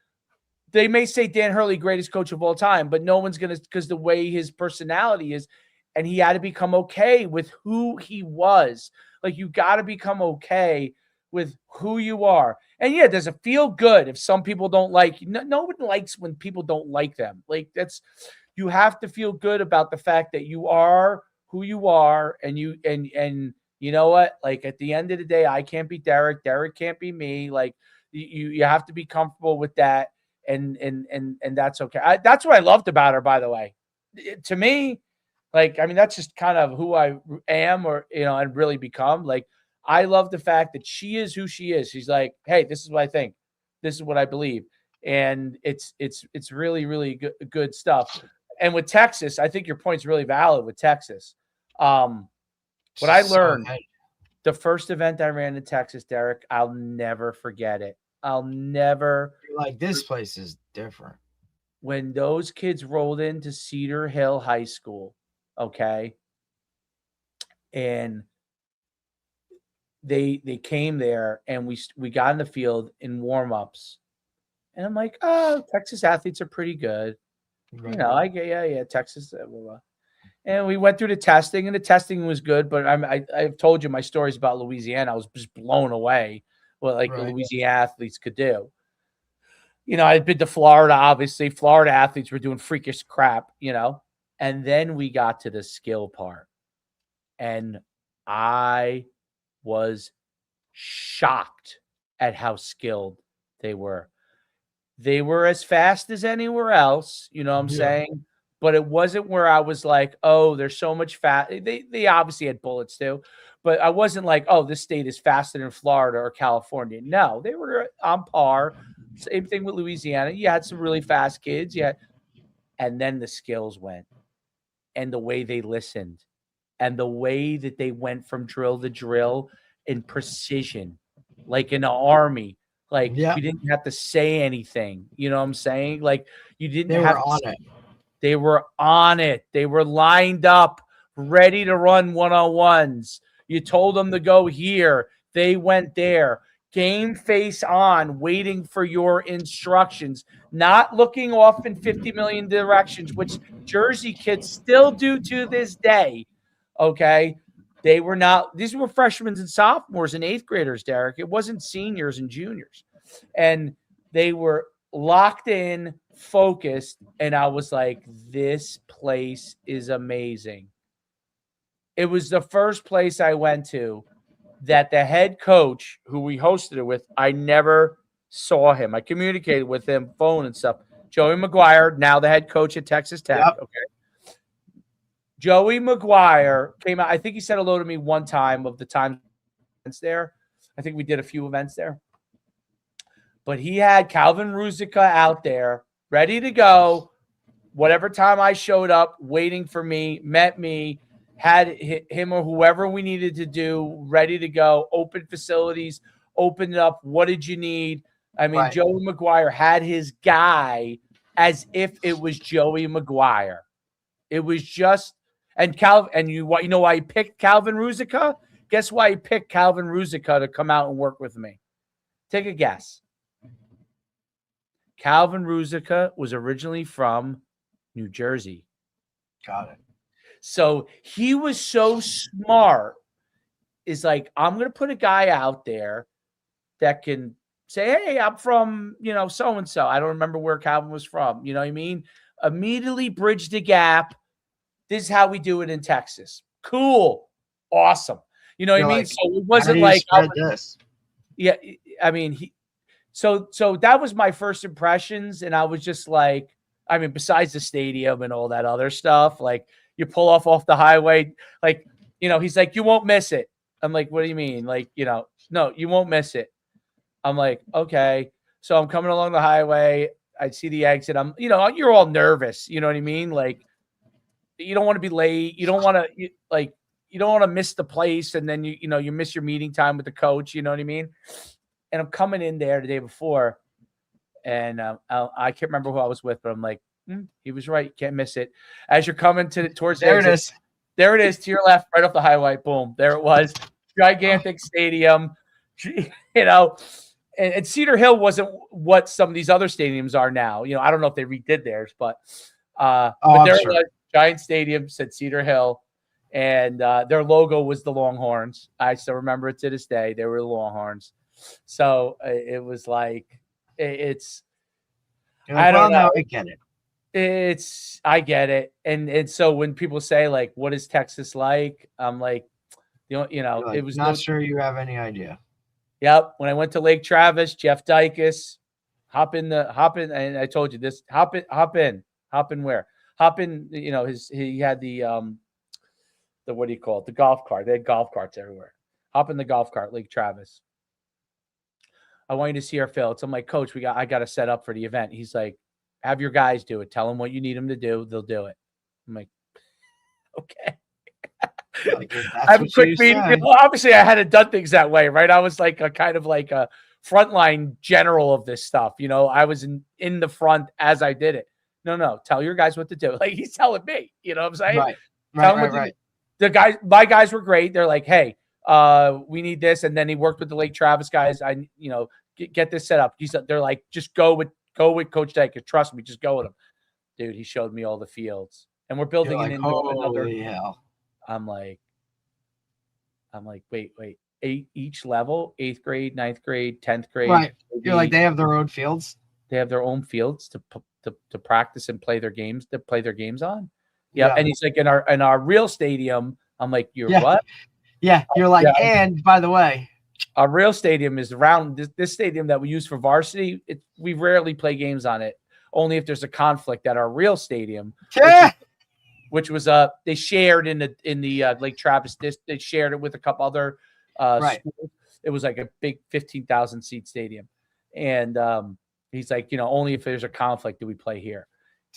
[SPEAKER 1] They may say Dan Hurley, greatest coach of all time, but no one's going to, because the way his personality is, and he had to become okay with who he was. Like, you got to become okay with who you are. And yeah, does it feel good if some people don't like you? No one likes when people don't like them. Like, you have to feel good about the fact that you are who you are, and you know what? Like, at the end of the day, I can't be Derek. Derek can't be me. Like, you have to be comfortable with that, and that's okay. That's what I loved about her, by the way. To me, like, I mean, that's just kind of who I am, or and really become. Like, I love the fact that she is who she is. She's like, hey, this is what I think. This is what I believe, and it's really, really good stuff. And with Texas, I think your point's really valid with Texas. What I learned, the first event I ran in Texas, Derek, I'll never forget it. I'll never.
[SPEAKER 3] Like, this place is different.
[SPEAKER 1] When those kids rolled into Cedar Hill High School, okay, and they came there, and we got in the field in warm-ups, and I'm like, oh, Texas athletes are pretty good. Right. I get, yeah, Texas, blah, blah. And we went through the testing, and the testing was good. But I've told you my stories about Louisiana. I was just blown away what the Louisiana athletes could do. I'd been to Florida, obviously. Florida athletes were doing freakish crap, And then we got to the skill part. And I was shocked at how skilled they were. They were as fast as anywhere else, you know what I'm saying? But it wasn't where I was like, oh, there's so much fast. They obviously had bullets too, but I wasn't like, oh, this state is faster than Florida or California. No, they were on par. Same thing with Louisiana. You had some really fast kids. And then the skills went, and the way they listened, and the way that they went from drill to drill in precision, like in the Army. Like you didn't have to say anything. You know what I'm saying? Like you didn't have to
[SPEAKER 3] on it.
[SPEAKER 1] They were on it. They were lined up, ready to run one-on-ones. You told them to go here. They went there. Game face on, waiting for your instructions, not looking off in 50 million directions, which Jersey kids still do to this day. Okay. They were not, these were freshmen and sophomores and eighth graders, Derek. It wasn't seniors and juniors. And they were locked in, focused. And I was like, this place is amazing. It was the first place I went to that the head coach who we hosted it with, I never saw him. I communicated with him, phone and stuff. Joey McGuire, now the head coach at Texas Tech.
[SPEAKER 3] Yep.
[SPEAKER 1] Okay. Joey McGuire came out. I think he said hello to me one time of the time there. I think we did a few events there. But he had Calvin Ruzica out there, ready to go. Whatever time I showed up, waiting for me, met me, had him or whoever we needed to do ready to go, open facilities, open it up. What did you need? I mean, Joey McGuire had his guy as if it was Joey McGuire. It was just, and you know why he picked Calvin Ruzica? Guess why he picked Calvin Ruzica to come out and work with me? Take a guess. Calvin Ruzica was originally from New Jersey.
[SPEAKER 3] Got it.
[SPEAKER 1] So he was so smart. Is like, I'm going to put a guy out there that can say, hey, I'm from, so-and-so. I don't remember where Calvin was from. You know what I mean? Immediately bridge the gap. This is how we do it in Texas. Cool. Awesome. You know what I mean? So it wasn't like,
[SPEAKER 3] this.
[SPEAKER 1] Yeah. I mean, so that was my first impressions. And I was just like, I mean, besides the stadium and all that other stuff, like, you pull off the highway, like, he's like, you won't miss it. I'm like, what do you mean? Like, no, you won't miss it. I'm like, okay. So I'm coming along the highway. I see the exit. I'm, you're all nervous. You know what I mean? Like, you don't want to be late. You don't want to, you don't want to miss the place. And then, you miss your meeting time with the coach. You know what I mean? And I'm coming in there the day before. And I can't remember who I was with, but I'm like, he was right. You can't miss it. As you're coming towards
[SPEAKER 3] there,
[SPEAKER 1] it is. There it is to your left, right off the highway. Boom. There it was. Gigantic stadium. And Cedar Hill wasn't what some of these other stadiums are now. I don't know if they redid theirs, but there was a giant stadium, said Cedar Hill, and their logo was the Longhorns. I still remember it to this day. They were the Longhorns. So it was like, I don't know.
[SPEAKER 3] I get it.
[SPEAKER 1] I get it. And so when people say like, what is Texas like? I'm like, it was
[SPEAKER 3] not sure you have any idea.
[SPEAKER 1] Yep. When I went to Lake Travis, Jeff Dykes, hop in. And I told you this, hop in where? Hop in, he had the what do you call it? The golf cart. They had golf carts everywhere. Hop in the golf cart, Lake Travis. I want you to see our fields. I'm like, Coach, I got to set up for the event. He's like, have your guys do it. Tell them what you need them to do. They'll do it. I'm like, okay. I have a quick meeting. Obviously, I hadn't done things that way, right? I was like a kind of like a frontline general of this stuff. I was in the front as I did it. No. Tell your guys what to do. Like he's telling me. You know what I'm saying?
[SPEAKER 3] Right.
[SPEAKER 1] My guys were great. They're like, hey, we need this. And then he worked with the Lake Travis guys. Get this set up. They're like, just go with Coach Dykes. Trust me, just go with him. Dude, he showed me all the fields. And we're building an indoor.
[SPEAKER 3] Holy hell.
[SPEAKER 1] I'm like, wait. Each level, 8th grade, 9th grade, 10th grade.
[SPEAKER 3] Right. You're like, they have their own fields.
[SPEAKER 1] They have their own fields to practice and play their games, on. Yeah. And he's like, in our real stadium, I'm like, what?
[SPEAKER 3] Yeah. You're like, and by the way,
[SPEAKER 1] our real stadium is around this stadium that we use for varsity. We rarely play games on it, only if there's a conflict at our real stadium.
[SPEAKER 3] Yeah.
[SPEAKER 1] Which was they shared in the Lake Travis. They shared it with a couple other schools. It was like a big 15,000 seat stadium, and he's like, only if there's a conflict do we play here.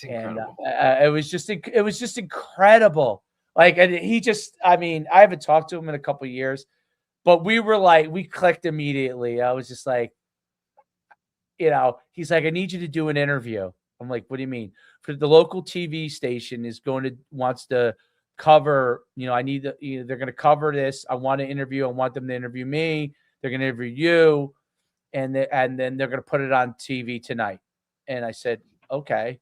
[SPEAKER 1] And it was just incredible. Like, and he just, I mean, I haven't talked to him in a couple of years, but we clicked immediately. I was just like, he's like, I need you to do an interview. I'm like, what do you mean? For the local TV station wants to cover, they're going to cover this. I want them to interview me. They're going to interview you. And then they're going to put it on TV tonight. And I said, okay.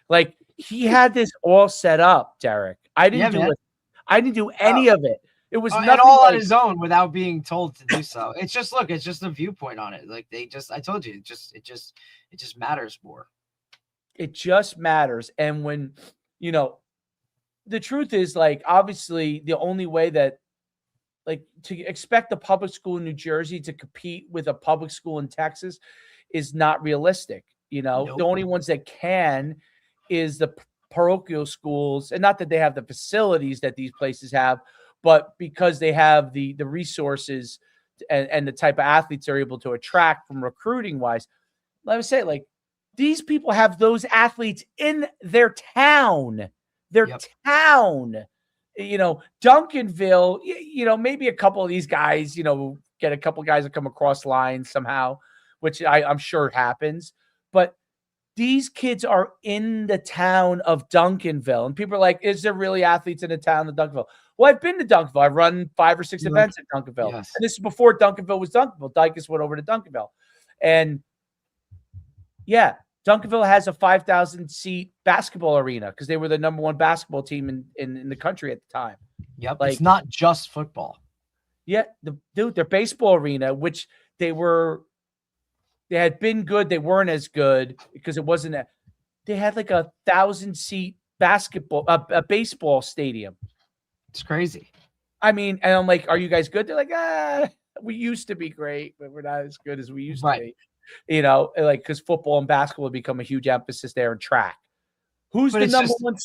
[SPEAKER 1] Like, he had this all set up, Derek. I didn't do it. I didn't do any of it. It was nothing
[SPEAKER 3] all on his own without being told to do so. It's just a viewpoint on it. Like, I told you, it just matters more.
[SPEAKER 1] It just matters. And when, the truth is, like, obviously the only way that, like, to expect a public school in New Jersey to compete with a public school in Texas is not realistic.
[SPEAKER 3] Nope.
[SPEAKER 1] The only ones that can is the parochial schools, and not that they have the facilities that these places have, but because they have the resources and the type of athletes they're able to attract from recruiting wise. Let me say, like, these people have those athletes in their town, town. Duncanville, maybe a couple of these guys, get a couple of guys that come across lines somehow, which I'm sure happens. But these kids are in the town of Duncanville. And people are like, is there really athletes in the town of Duncanville? Well, I've been to Duncanville. I've run 5 or 6 events at Duncanville.
[SPEAKER 3] Yes.
[SPEAKER 1] And this is before Duncanville was Duncanville. Dykus went over to Duncanville. And yeah, Duncanville has a 5,000-seat basketball arena because they were the number 1 basketball team in the country at the time.
[SPEAKER 3] Yep, like, it's not just football.
[SPEAKER 1] Yeah, their baseball arena, which they had been good. They weren't as good because it wasn't they had like a 1,000-seat a baseball stadium.
[SPEAKER 3] It's crazy.
[SPEAKER 1] I mean, and I'm like, are you guys good? They're like, we used to be great, but we're not as good as we used to be. Like, because football and basketball have become a huge emphasis there in track. Who's the number 1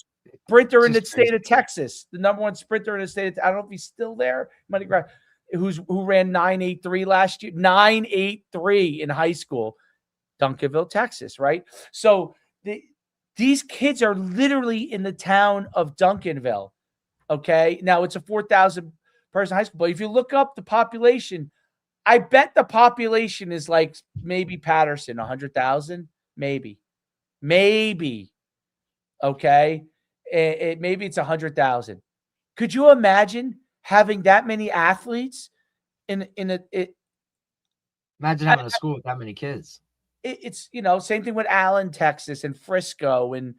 [SPEAKER 1] sprinter in the state of Texas? The number 1 sprinter in the state of, I don't know if he's still there. Who ran 9.83 last year? 9.83 in high school. Duncanville, Texas, right? So these kids are literally in the town of Duncanville. Okay. Now it's a 4,000 person high school, but if you look up the population, I bet the population is like maybe Patterson, 100,000, maybe. Okay. Maybe it's 100,000. Could you imagine having that many athletes imagine
[SPEAKER 3] having a school with that many kids?
[SPEAKER 1] It's, same thing with Allen, Texas, and Frisco, and,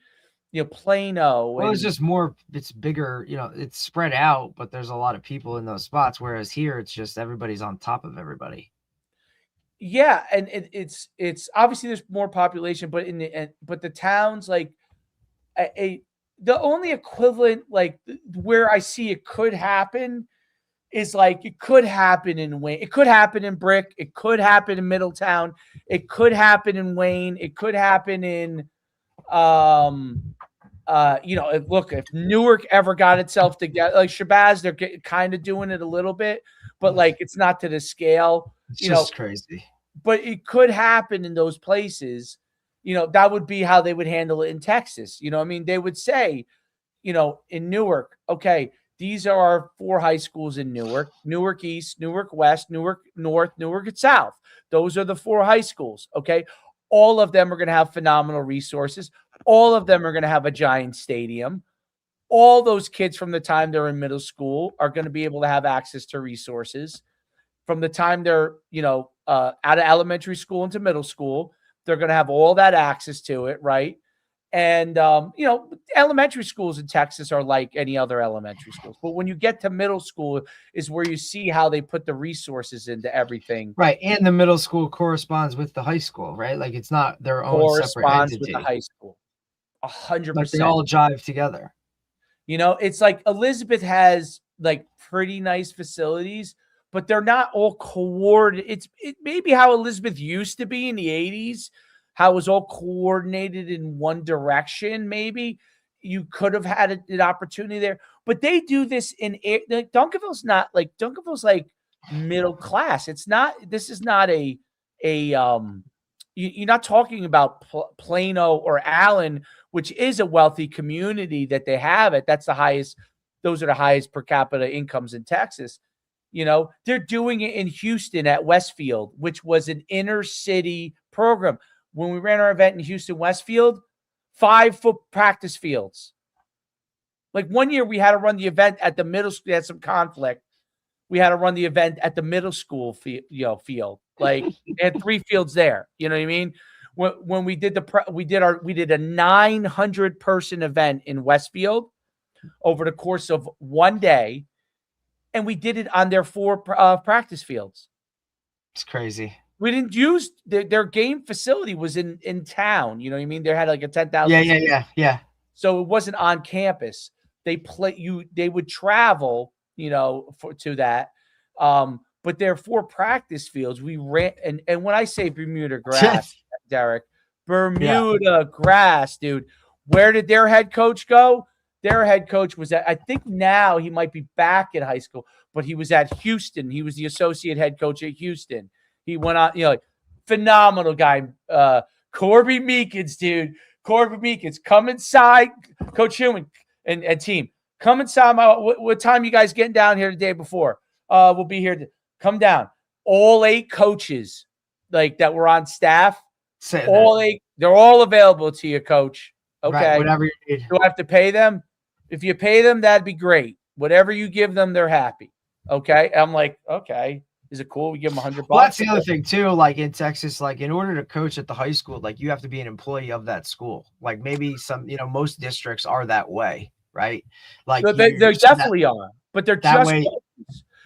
[SPEAKER 1] Plano.
[SPEAKER 3] Well, it's just more, it's bigger, it's spread out, but there's a lot of people in those spots. Whereas here, it's just everybody's on top of everybody.
[SPEAKER 1] Yeah. And it's obviously there's more population, but but the towns, like the only equivalent, like where I see it could happen is like, it could happen in Wayne. It could happen in Brick. It could happen in Middletown. It could happen in Wayne. It could happen in, look, if Newark ever got itself together, like Shabazz, they're kind of doing it a little bit, but like, it's not to the scale,
[SPEAKER 3] it's just crazy,
[SPEAKER 1] but it could happen in those places. That would be how they would handle it in Texas. I mean, they would say, in Newark, okay, these are our 4 high schools in Newark: Newark East, Newark West, Newark North, Newark South. Those are the 4 high schools. Okay. All of them are going to have phenomenal resources. All of them are going to have a giant stadium. All those kids from the time they're in middle school are going to be able to have access to resources. From the time they're, out of elementary school into middle school, they're going to have all that access to it. Right. And, elementary schools in Texas are like any other elementary schools. But when you get to middle school is where you see how they put the resources into everything.
[SPEAKER 3] Right. And the middle school corresponds with the high school, right? Like, it's not their own separate entity.
[SPEAKER 1] With the high school. 100%.
[SPEAKER 3] Like, they all jive together.
[SPEAKER 1] It's like Elizabeth has like pretty nice facilities, but they're not all coordinated. It may be how Elizabeth used to be in the 80s. How it was all coordinated in one direction. Maybe you could have had an opportunity there, but they do this like Duncanville's like middle class. It's not, this is not you're not talking about Plano or Allen, which is a wealthy community that they have it. That's the highest those are the highest per capita incomes in Texas. They're doing it in Houston at Westfield, which was an inner city program. When we ran our event in Houston, Westfield, 5-foot practice fields. Like one year we had to run the event at the middle school. We had some conflict. We had to run the event at the middle school field. Like they had 3 fields there. You know what I mean? When we did we did a 900 person event in Westfield over the course of one day, and we did it on their 4 practice fields.
[SPEAKER 3] It's crazy.
[SPEAKER 1] We didn't use their game facility was in town. You know what I mean? They had like a 10,000.
[SPEAKER 3] Yeah.
[SPEAKER 1] So it wasn't on campus. They would travel, to that. But there are 4 practice fields. We ran, and when I say Bermuda grass, Derek, Bermuda grass, dude. Where did their head coach go? Their head coach was I think now he might be back at high school, but he was at Houston. He was the associate head coach at Houston. He went on, phenomenal guy. Corby Meekins, dude. Corby Meekins, come inside. Coach Human and team, come inside. What time you guys getting down here the day before? We'll be here. Come down. All 8 coaches that were on staff. All 8. They're all available to you, coach. Okay.
[SPEAKER 3] Right, whatever you need.
[SPEAKER 1] Do I have to pay them? If you pay them, that'd be great. Whatever you give them, they're happy. Okay. I'm like, okay. Is it cool? We give them $100.
[SPEAKER 3] Well, that's the other thing too. Like in Texas, like in order to coach at the high school, like you have to be an employee of that school. Like maybe some, most districts are that way, right? Like
[SPEAKER 1] they definitely are, but they're just
[SPEAKER 3] way,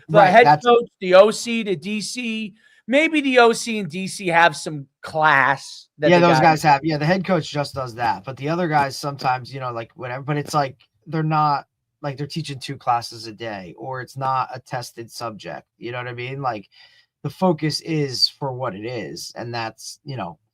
[SPEAKER 1] the head coach, the OC, the DC. Maybe the OC and DC have some class.
[SPEAKER 3] Those guys have. Yeah, the head coach just does that, but the other guys sometimes, like whatever. But it's like they're not. Like they're teaching 2 classes a day, or it's not a tested subject. You know what I mean? Like the focus is for what it is, and that's,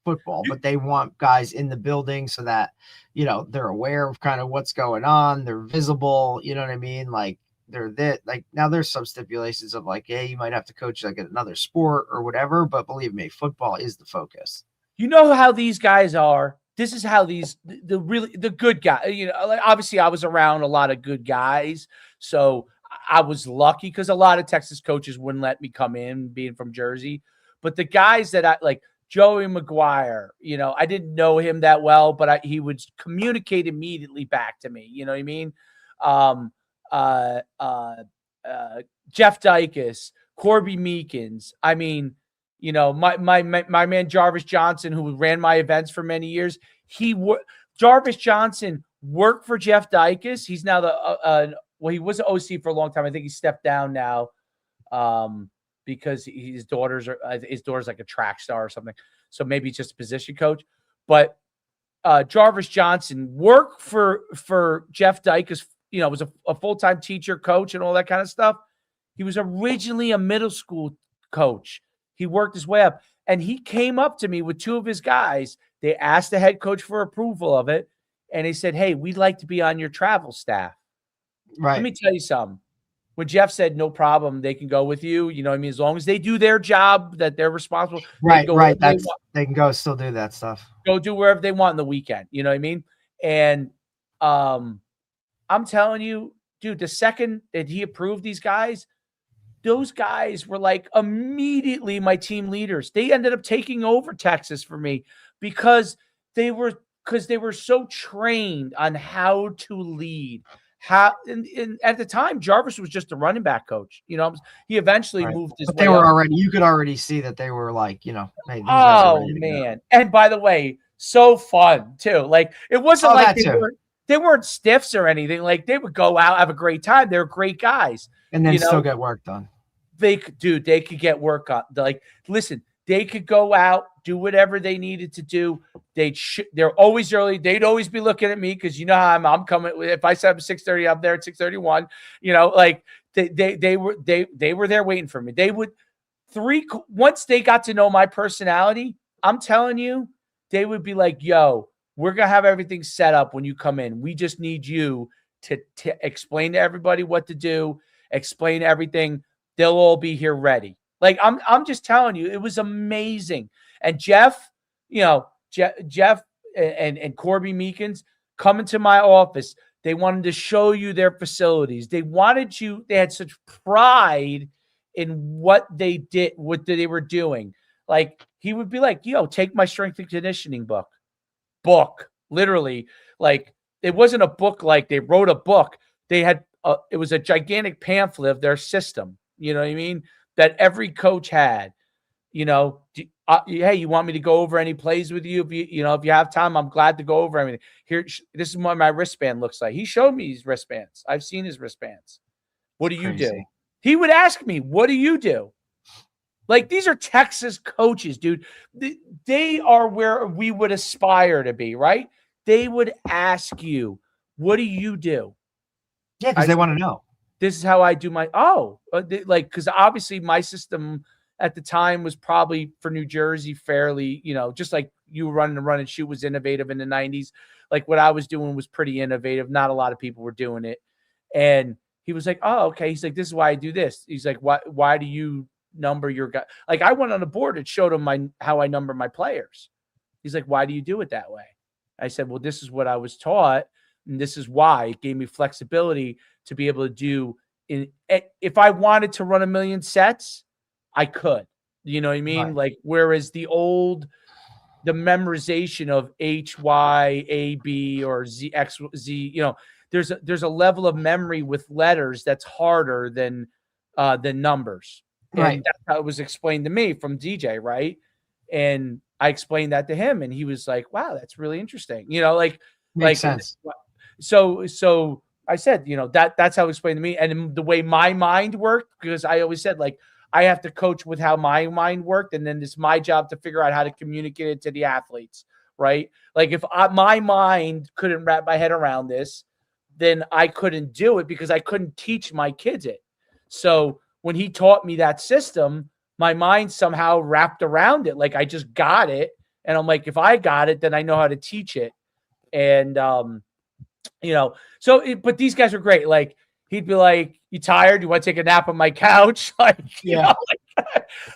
[SPEAKER 3] football. But they want guys in the building so that, they're aware of kind of what's going on. They're visible. You know what I mean? Like they're that. Like now there's some stipulations of like, hey, you might have to coach like another sport or whatever. But believe me, football is the focus.
[SPEAKER 1] You know how these guys are. This is how the good guys, obviously I was around a lot of good guys. So I was lucky because a lot of Texas coaches wouldn't let me come in being from Jersey. But the guys that I like, Joey McGuire, I didn't know him that well, but he would communicate immediately back to me. You know what I mean? Jeff Dykes, Corby Meekins. I mean, my man Jarvis Johnson, who ran my events for many years, Jarvis Johnson worked for Jeff Dykes. He's now he was an OC for a long time. I think he stepped down now because his daughter's like a track star or something. So maybe he's just a position coach. But Jarvis Johnson worked for Jeff Dykes. Was a full-time teacher, coach, and all that kind of stuff. He was originally a middle school coach. He worked his way up, and he came up to me with 2 of his guys. They asked the head coach for approval of it, and they said, hey, we'd like to be on your travel staff.
[SPEAKER 3] Right.
[SPEAKER 1] Let me tell you something. When Jeff said, no problem, they can go with you, I mean, as long as they do their job that they're responsible.
[SPEAKER 3] Right. They can go still do that stuff.
[SPEAKER 1] Go do wherever they want in the weekend. You know what I mean? And I'm telling you, dude, the second that he approved these guys, those guys were like immediately my team leaders. They ended up taking over Texas for me because they were so trained on how to lead. And at the time, Jarvis was just a running back coach. He eventually moved his way.
[SPEAKER 3] They were already. You could already see that they were like, hey, these
[SPEAKER 1] guys are ready to man! Go. And by the way, so fun too. Like it wasn't like they weren't stiffs or anything. Like they would go out, have a great time. They were great guys,
[SPEAKER 3] and then still get work done.
[SPEAKER 1] They could get work on. Like, listen, they could go out, do whatever they needed to do. They're always early. They'd always be looking at me because how I'm coming. If I said 6:30, I'm there at 6:31. Like they were there waiting for me. They would once they got to know my personality. I'm telling you, they would be like, "Yo, we're gonna have everything set up when you come in. We just need you to explain to everybody what to do, explain everything. They'll all be here ready." Like I'm just telling you, it was amazing. And Jeff, Jeff and Corby Meekins come into my office. They wanted to show you their facilities. They had such pride in what they did, what they were doing. Like, he would be like, yo, take my strength and conditioning book, literally. Like, it wasn't a book, like they wrote a book. They had, it was a gigantic pamphlet of their system. You know what I mean? That every coach had. You know, hey, you want me to go over any plays with you? If you have time, I'm glad to go over everything. Here, this is what my wristband looks like. He showed me his wristbands. I've seen his wristbands. What do you do? He would ask me, what do you do? Like, these are Texas coaches, dude. They are where we would aspire to be, right? They would ask you, what do you do?
[SPEAKER 3] Yeah, because they want to know.
[SPEAKER 1] This is how I do my, because obviously my system at the time was probably for New Jersey fairly, just like you running the run and shoot was innovative in the 90s. Like, what I was doing was pretty innovative. Not a lot of people were doing it. And he was like, oh, okay. He's like, this is why I do this. He's like, why do you number your guy? Like, I went on the board and showed him how I number my players. He's like, why do you do it that way? I said, well, this is what I was taught. And this is why it gave me flexibility to be able to do if I wanted to run 1 million sets, I could, you know what I mean? Right. Like, whereas the memorization of H, Y, A, B, or Z, X, Z, there's a level of memory with letters that's harder than numbers. Right. And that's how it was explained to me from DJ, right? And I explained that to him, and he was like, wow, that's really interesting. Makes sense. So I said, that's how it explained to me. And the way my mind worked, because I always said, like, I have to coach with how my mind worked, and then it's my job to figure out how to communicate it to the athletes, right? Like, if my mind couldn't wrap my head around this, then I couldn't do it because I couldn't teach my kids it. So when he taught me that system, my mind somehow wrapped around it. Like, I just got it. And I'm like, if I got it, then I know how to teach it. And, but these guys were great. Like, he'd be like, you tired? You want to take a nap on my couch? Like,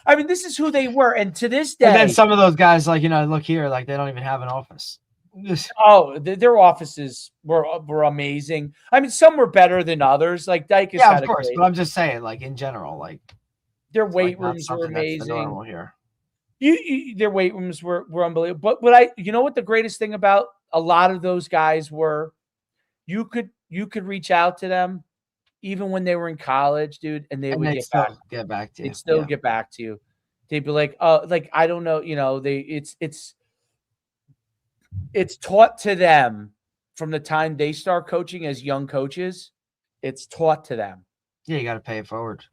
[SPEAKER 1] I mean, this is who they were. And to this day.
[SPEAKER 3] And then some of those guys, like, look here, like, they don't even have an office.
[SPEAKER 1] Oh, their offices were amazing. I mean, some were better than others. Like, Dykus had
[SPEAKER 3] of course, but I'm just saying, like, in general, like,
[SPEAKER 1] their weight rooms were amazing. Normal here. Their weight rooms were unbelievable. But you know what the greatest thing about a lot of those guys were? You could reach out to them even when they were in college, dude, and they would
[SPEAKER 3] get back to you.
[SPEAKER 1] They'd still get back to you. They'd be like, oh, like, I don't know, it's taught to them from the time they start coaching as young coaches. It's taught to them.
[SPEAKER 3] Yeah, you got to pay it forward.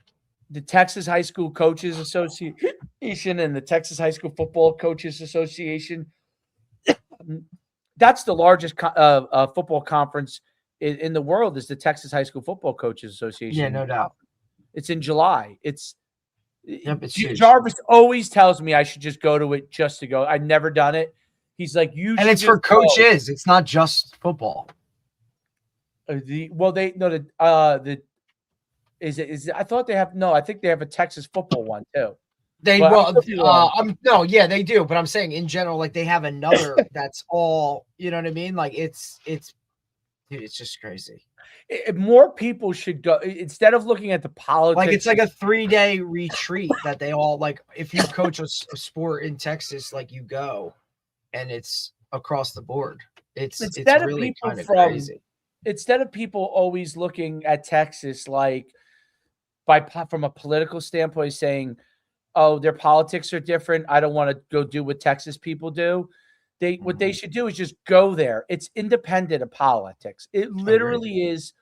[SPEAKER 1] The Texas High School Coaches Association and the Texas High School Football Coaches Association, that's the largest football conference in the world, is the Texas High School Football Coaches Association.
[SPEAKER 3] Yeah, no doubt.
[SPEAKER 1] It's in July. It's
[SPEAKER 3] huge.
[SPEAKER 1] Jarvis always tells me I should just go to it just to go. I've never done it. He's like,
[SPEAKER 3] and it's for coaches. It's not just football.
[SPEAKER 1] I thought they have, I think they have a Texas football one too.
[SPEAKER 3] They do. But I'm saying in general, like, they have another that's all, you know what I mean? Like, it's just crazy.
[SPEAKER 1] More people should go instead of looking at the politics.
[SPEAKER 3] Like, it's like a 3-day retreat that they all, like, if you coach a sport in Texas, like, you go, and it's across the board. It's really kind of crazy.
[SPEAKER 1] Instead of people always looking at Texas like from a political standpoint, saying, oh, their politics are different, I don't want to go do what Texas people do. What they should do is just go there. It's independent of politics. It literally is,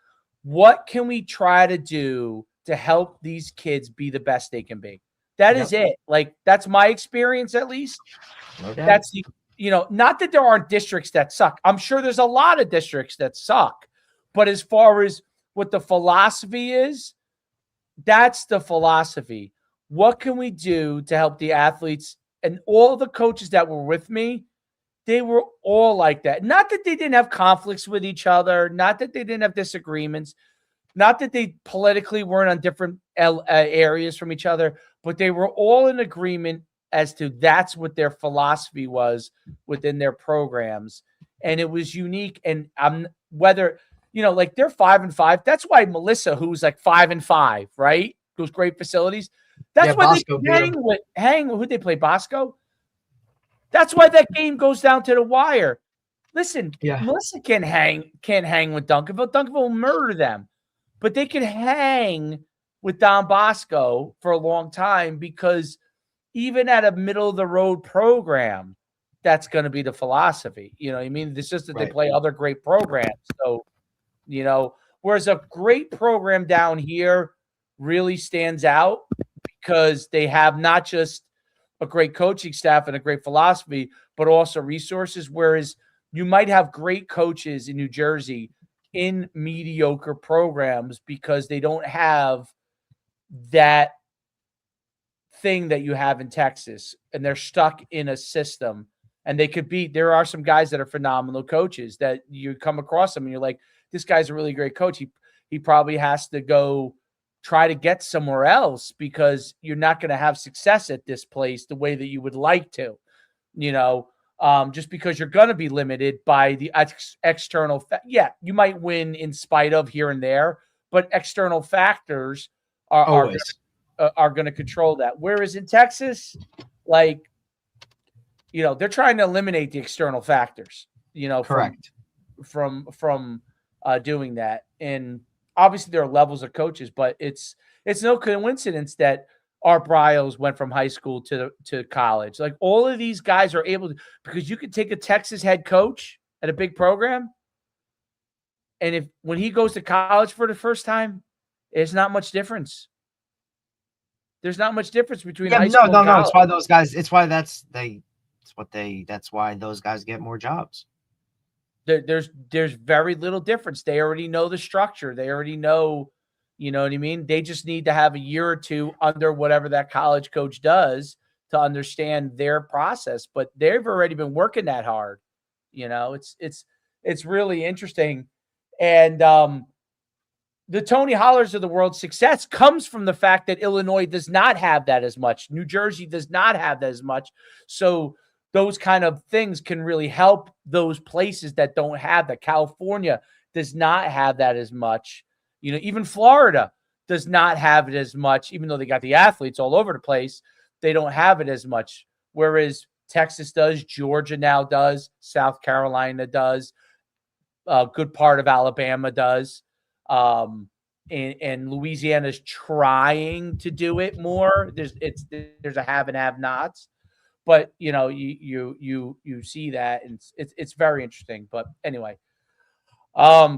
[SPEAKER 1] what can we try to do to help these kids be the best they can be? That is it. Like, that's my experience, at least. Okay. That's the, not that there aren't districts that suck. I'm sure there's a lot of districts that suck. But as far as what the philosophy is, that's the philosophy. What can we do to help the athletes? And all the coaches that were with me, they were all like that. Not that they didn't have conflicts with each other, not that they didn't have disagreements, not that they politically weren't on different areas from each other, but they were all in agreement as to that's what their philosophy was within their programs. And it was unique. And whether like they're 5-5. That's why Melissa, who's like 5-5, right? Those great facilities. That's why
[SPEAKER 3] Bosco
[SPEAKER 1] they hang with who they play, Bosco. That's why that game goes down to the wire. Listen, Melissa can't hang with Duncanville. Duncanville will murder them. But they can hang with Don Bosco for a long time because even at a middle-of-the-road program, that's going to be the philosophy. You know what I mean? It's just that they play other great programs. So, whereas a great program down here really stands out because they have not just a great coaching staff and a great philosophy, but also resources. Whereas you might have great coaches in New Jersey in mediocre programs because they don't have that thing that you have in Texas, and they're stuck in a system. And there are some guys that are phenomenal coaches that you come across them and you're like, this guy's a really great coach. He probably has to go try to get somewhere else because you're not going to have success at this place the way that you would like to, just because you're going to be limited by the external. You might win in spite of here and there, but external factors are going to control that. Whereas in Texas, they're trying to eliminate the external factors,
[SPEAKER 3] correct.
[SPEAKER 1] From doing that. And obviously there are levels of coaches, but it's no coincidence that Art Briles went from high school to college. Like all of these guys are able to, because you could take a Texas head coach at a big program, and when he goes to college for the first time, there's not much difference. There's not much difference between high school and college.
[SPEAKER 3] It's why those guys. It's why that's why those guys get more jobs.
[SPEAKER 1] There's very little difference. They already know the structure. They already know, you know what I mean? They just need to have a year or two under whatever that college coach does to understand their process. But they've already been working that hard. It's really interesting. And the Tony Hollers of the world's success comes from the fact that Illinois does not have that as much. New Jersey does not have that as much. So those kind of things can really help those places that don't have that. California does not have that as much. Even Florida does not have it as much, even though they got the athletes all over the place. They don't have it as much. Whereas Texas does, Georgia now does, South Carolina does, a good part of Alabama does. And Louisiana's trying to do it more. There's a have and have nots. But you see that, and it's very interesting. But anyway,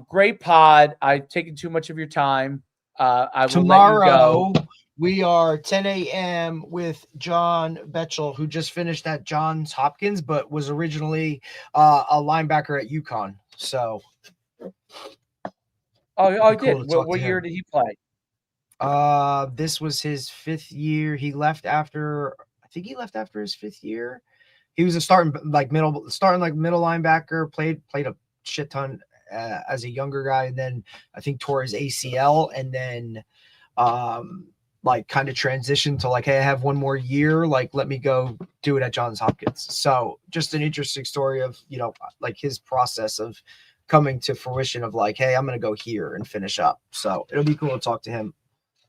[SPEAKER 1] great pod. I've taken too much of your time. I will
[SPEAKER 3] tomorrow
[SPEAKER 1] let you go.
[SPEAKER 3] We are 10 a.m. with John Betchel, who just finished at Johns Hopkins, but was originally a linebacker at UConn. So,
[SPEAKER 1] I did. What year did he play?
[SPEAKER 3] This was his 5th year. He left after. I think he left after his 5th year. He was a starting middle linebacker, played a shit ton as a younger guy, and then I think tore his ACL, and then kind of transitioned to hey, I have one more year, let me go do it at Johns Hopkins. So just an interesting story of his process of coming to fruition of hey, I'm gonna go here and finish up. So it'll be cool to talk to him.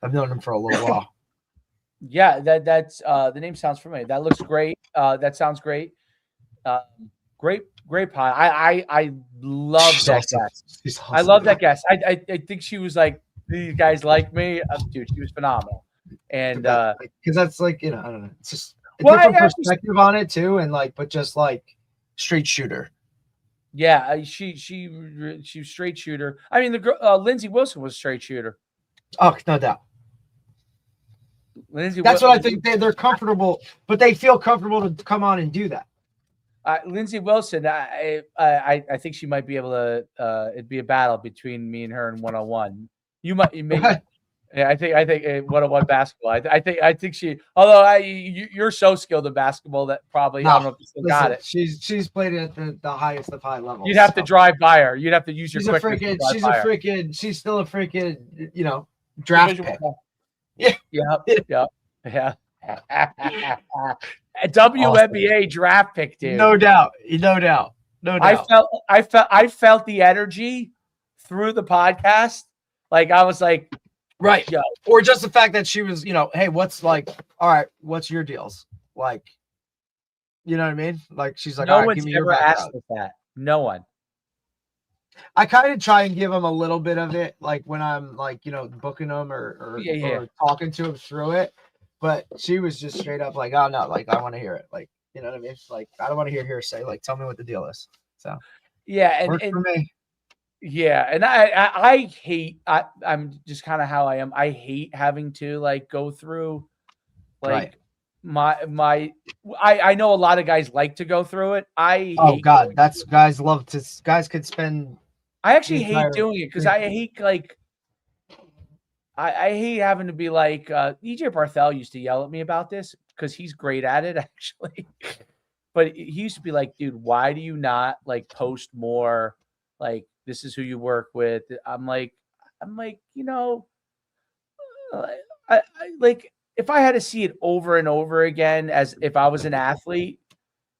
[SPEAKER 3] I've known him for a little while.
[SPEAKER 1] Yeah, that's the name sounds familiar. That looks great. That sounds great. Great pod. I love
[SPEAKER 3] She's
[SPEAKER 1] that
[SPEAKER 3] awesome.
[SPEAKER 1] guest.
[SPEAKER 3] She's awesome.
[SPEAKER 1] I love that guest. I think she was like, these guys like me. Dude, she was phenomenal. And
[SPEAKER 3] because that's I don't know. It's just a different perspective on it too, and but just straight shooter.
[SPEAKER 1] Yeah, she was straight shooter. I mean, the girl Lindsey Wilson was a straight shooter.
[SPEAKER 3] Oh, no doubt. That's what I think. They're comfortable, but they feel comfortable to come on and do that.
[SPEAKER 1] Lindsey Wilson, I think she might be able to. It'd be a battle between me and her in 1-on-1. You may. Yeah, I think 1-on-1 basketball. I think she. Although you're so skilled in basketball that probably I don't know if you still got it.
[SPEAKER 3] She's played at the highest of high levels.
[SPEAKER 1] You'd have to drive by her. You'd have to use your quickness.
[SPEAKER 3] She's still a freaking draft pick.
[SPEAKER 1] Yeah. A WNBA draft pick, dude.
[SPEAKER 3] No doubt.
[SPEAKER 1] I felt the energy through the podcast, like I was like,
[SPEAKER 3] right. Yeah. Or just the fact that she was, hey, what's like, all right, what's your deals? Like, you know what I mean? Like, she's like,
[SPEAKER 1] no
[SPEAKER 3] all right,
[SPEAKER 1] one's
[SPEAKER 3] give me your
[SPEAKER 1] ever asked
[SPEAKER 3] background.
[SPEAKER 1] us that. No one.
[SPEAKER 3] I kind of try and give them a little bit of it, like when I'm like, booking them or talking to them through it. But she was just straight up like, oh no, like I want to hear it. Like, you know what I mean? Like, I don't want to hear hearsay. Like, tell me what the deal is. So
[SPEAKER 1] yeah,
[SPEAKER 3] works for me.
[SPEAKER 1] Yeah, and I hate. I'm just kind of how I am. I hate having to like go through, like my. I know a lot of guys like to go through it. I hate
[SPEAKER 3] guys love to. Guys could spend.
[SPEAKER 1] I actually hate doing it because I hate like. I hate having to be like EJ Barthel used to yell at me about this because he's great at it actually, but he used to be like, dude, why do you not like post more like? This is who you work with. I'm like, I like if I had to see it over and over again, as if I was an athlete,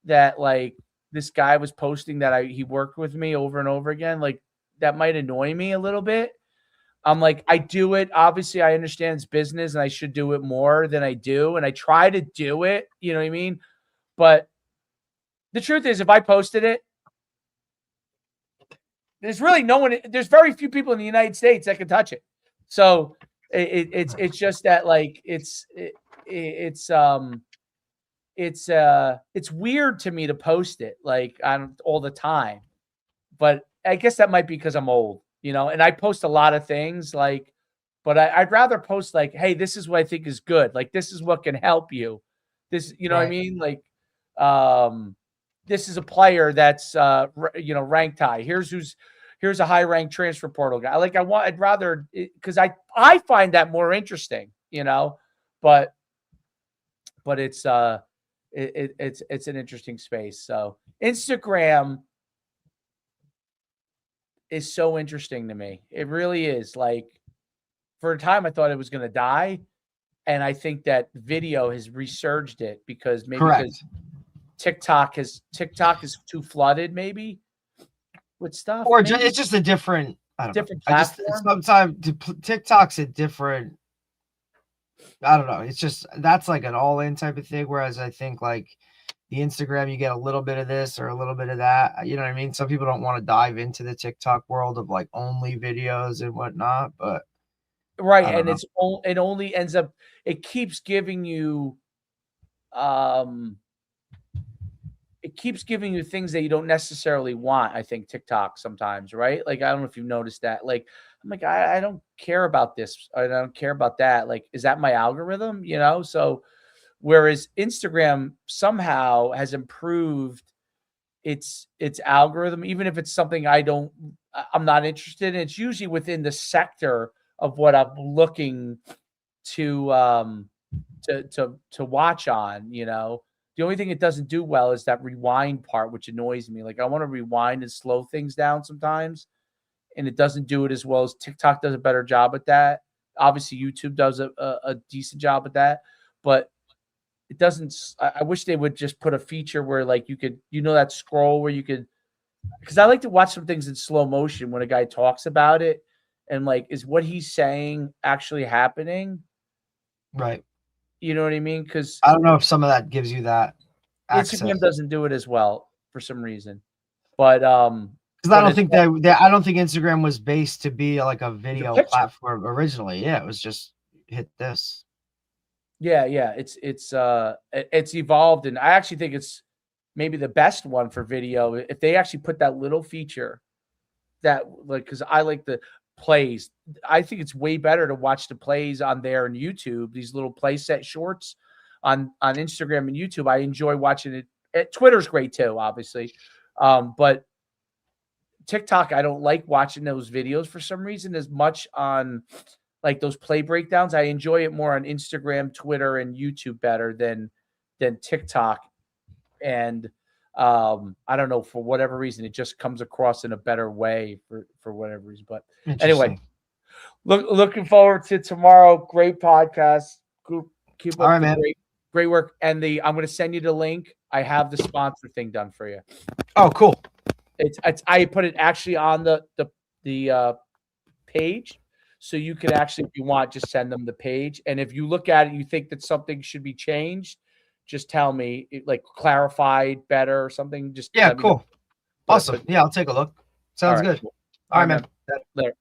[SPEAKER 1] that like this guy was posting that he worked with me over and over again, like that might annoy me a little bit. I'm like, I do it. Obviously, I understand it's business and I should do it more than I do. And I try to do it, you know what I mean? But the truth is, if I posted it, there's really no one. There's very few people in the United States that can touch it. So it's just that like it's weird to me to post it like all the time. But I guess that might be because I'm old, and I post a lot of things like, but I'd rather post like, hey, this is what I think is good. Like this is what can help you. This, what I mean? Like, this is a player that's ranked high. Here's a high ranked transfer portal guy. Like I'd rather because I find that more interesting, but it's it's an interesting space. So Instagram is so interesting to me. It really is. Like for a time I thought it was going to die, and I think that video has resurged it because maybe because TikTok is too flooded, maybe with stuff,
[SPEAKER 3] or it's just a different
[SPEAKER 1] platform.
[SPEAKER 3] Sometimes TikTok's a different. I don't know. It's just that's like an all-in type of thing. Whereas I think like the Instagram, you get a little bit of this or a little bit of that. You know what I mean? Some people don't want to dive into the TikTok world of like only videos and whatnot, but
[SPEAKER 1] and it only ends up. It keeps giving you things that you don't necessarily want. I think TikTok sometimes, right? Like, I don't know if you've noticed that. Like, I'm like, I don't care about this. I don't care about that. Like, is that my algorithm? So whereas Instagram somehow has improved its algorithm, even if it's something I'm not interested in, it's usually within the sector of what I'm looking to watch on, The only thing it doesn't do well is that rewind part, which annoys me. Like I want to rewind and slow things down sometimes, and it doesn't do it as well as TikTok does a better job at that. Obviously, YouTube does a decent job at that, but it doesn't. I wish they would just put a feature where like you could, that scroll where you could, because I like to watch some things in slow motion when a guy talks about it, and like, is what he's saying actually happening?
[SPEAKER 3] Right.
[SPEAKER 1] You know what I mean? Because
[SPEAKER 3] I don't know if some of that gives you that access.
[SPEAKER 1] Instagram doesn't do it as well for some reason, but
[SPEAKER 3] because I don't think I don't think Instagram was based to be like a video platform originally. Yeah, it was just hit this.
[SPEAKER 1] Yeah, it's evolved, and I actually think it's maybe the best one for video. If they actually put that little feature, that like, because I like the plays. I think it's way better to watch the plays on there on YouTube. These little play set shorts on Instagram and YouTube. I enjoy watching it. Twitter's great too, obviously, but TikTok, I don't like watching those videos for some reason as much on like those play breakdowns. I enjoy it more on Instagram, Twitter, and YouTube better than TikTok. And I don't know, for whatever reason, it just comes across in a better way for whatever reason. But anyway, looking forward to tomorrow. Great podcast. Keep up the great work. And I'm going to send you the link. I have the sponsor thing done for you.
[SPEAKER 3] Oh, cool.
[SPEAKER 1] I put it actually on the the page. So you can actually, if you want, just send them the page. And if you look at it, you think that something should be changed, just tell me, like clarified better or something. Just
[SPEAKER 3] cool. Awesome. Yeah, I'll take a look. Sounds good.
[SPEAKER 1] Cool.
[SPEAKER 3] All right, man.
[SPEAKER 1] Later.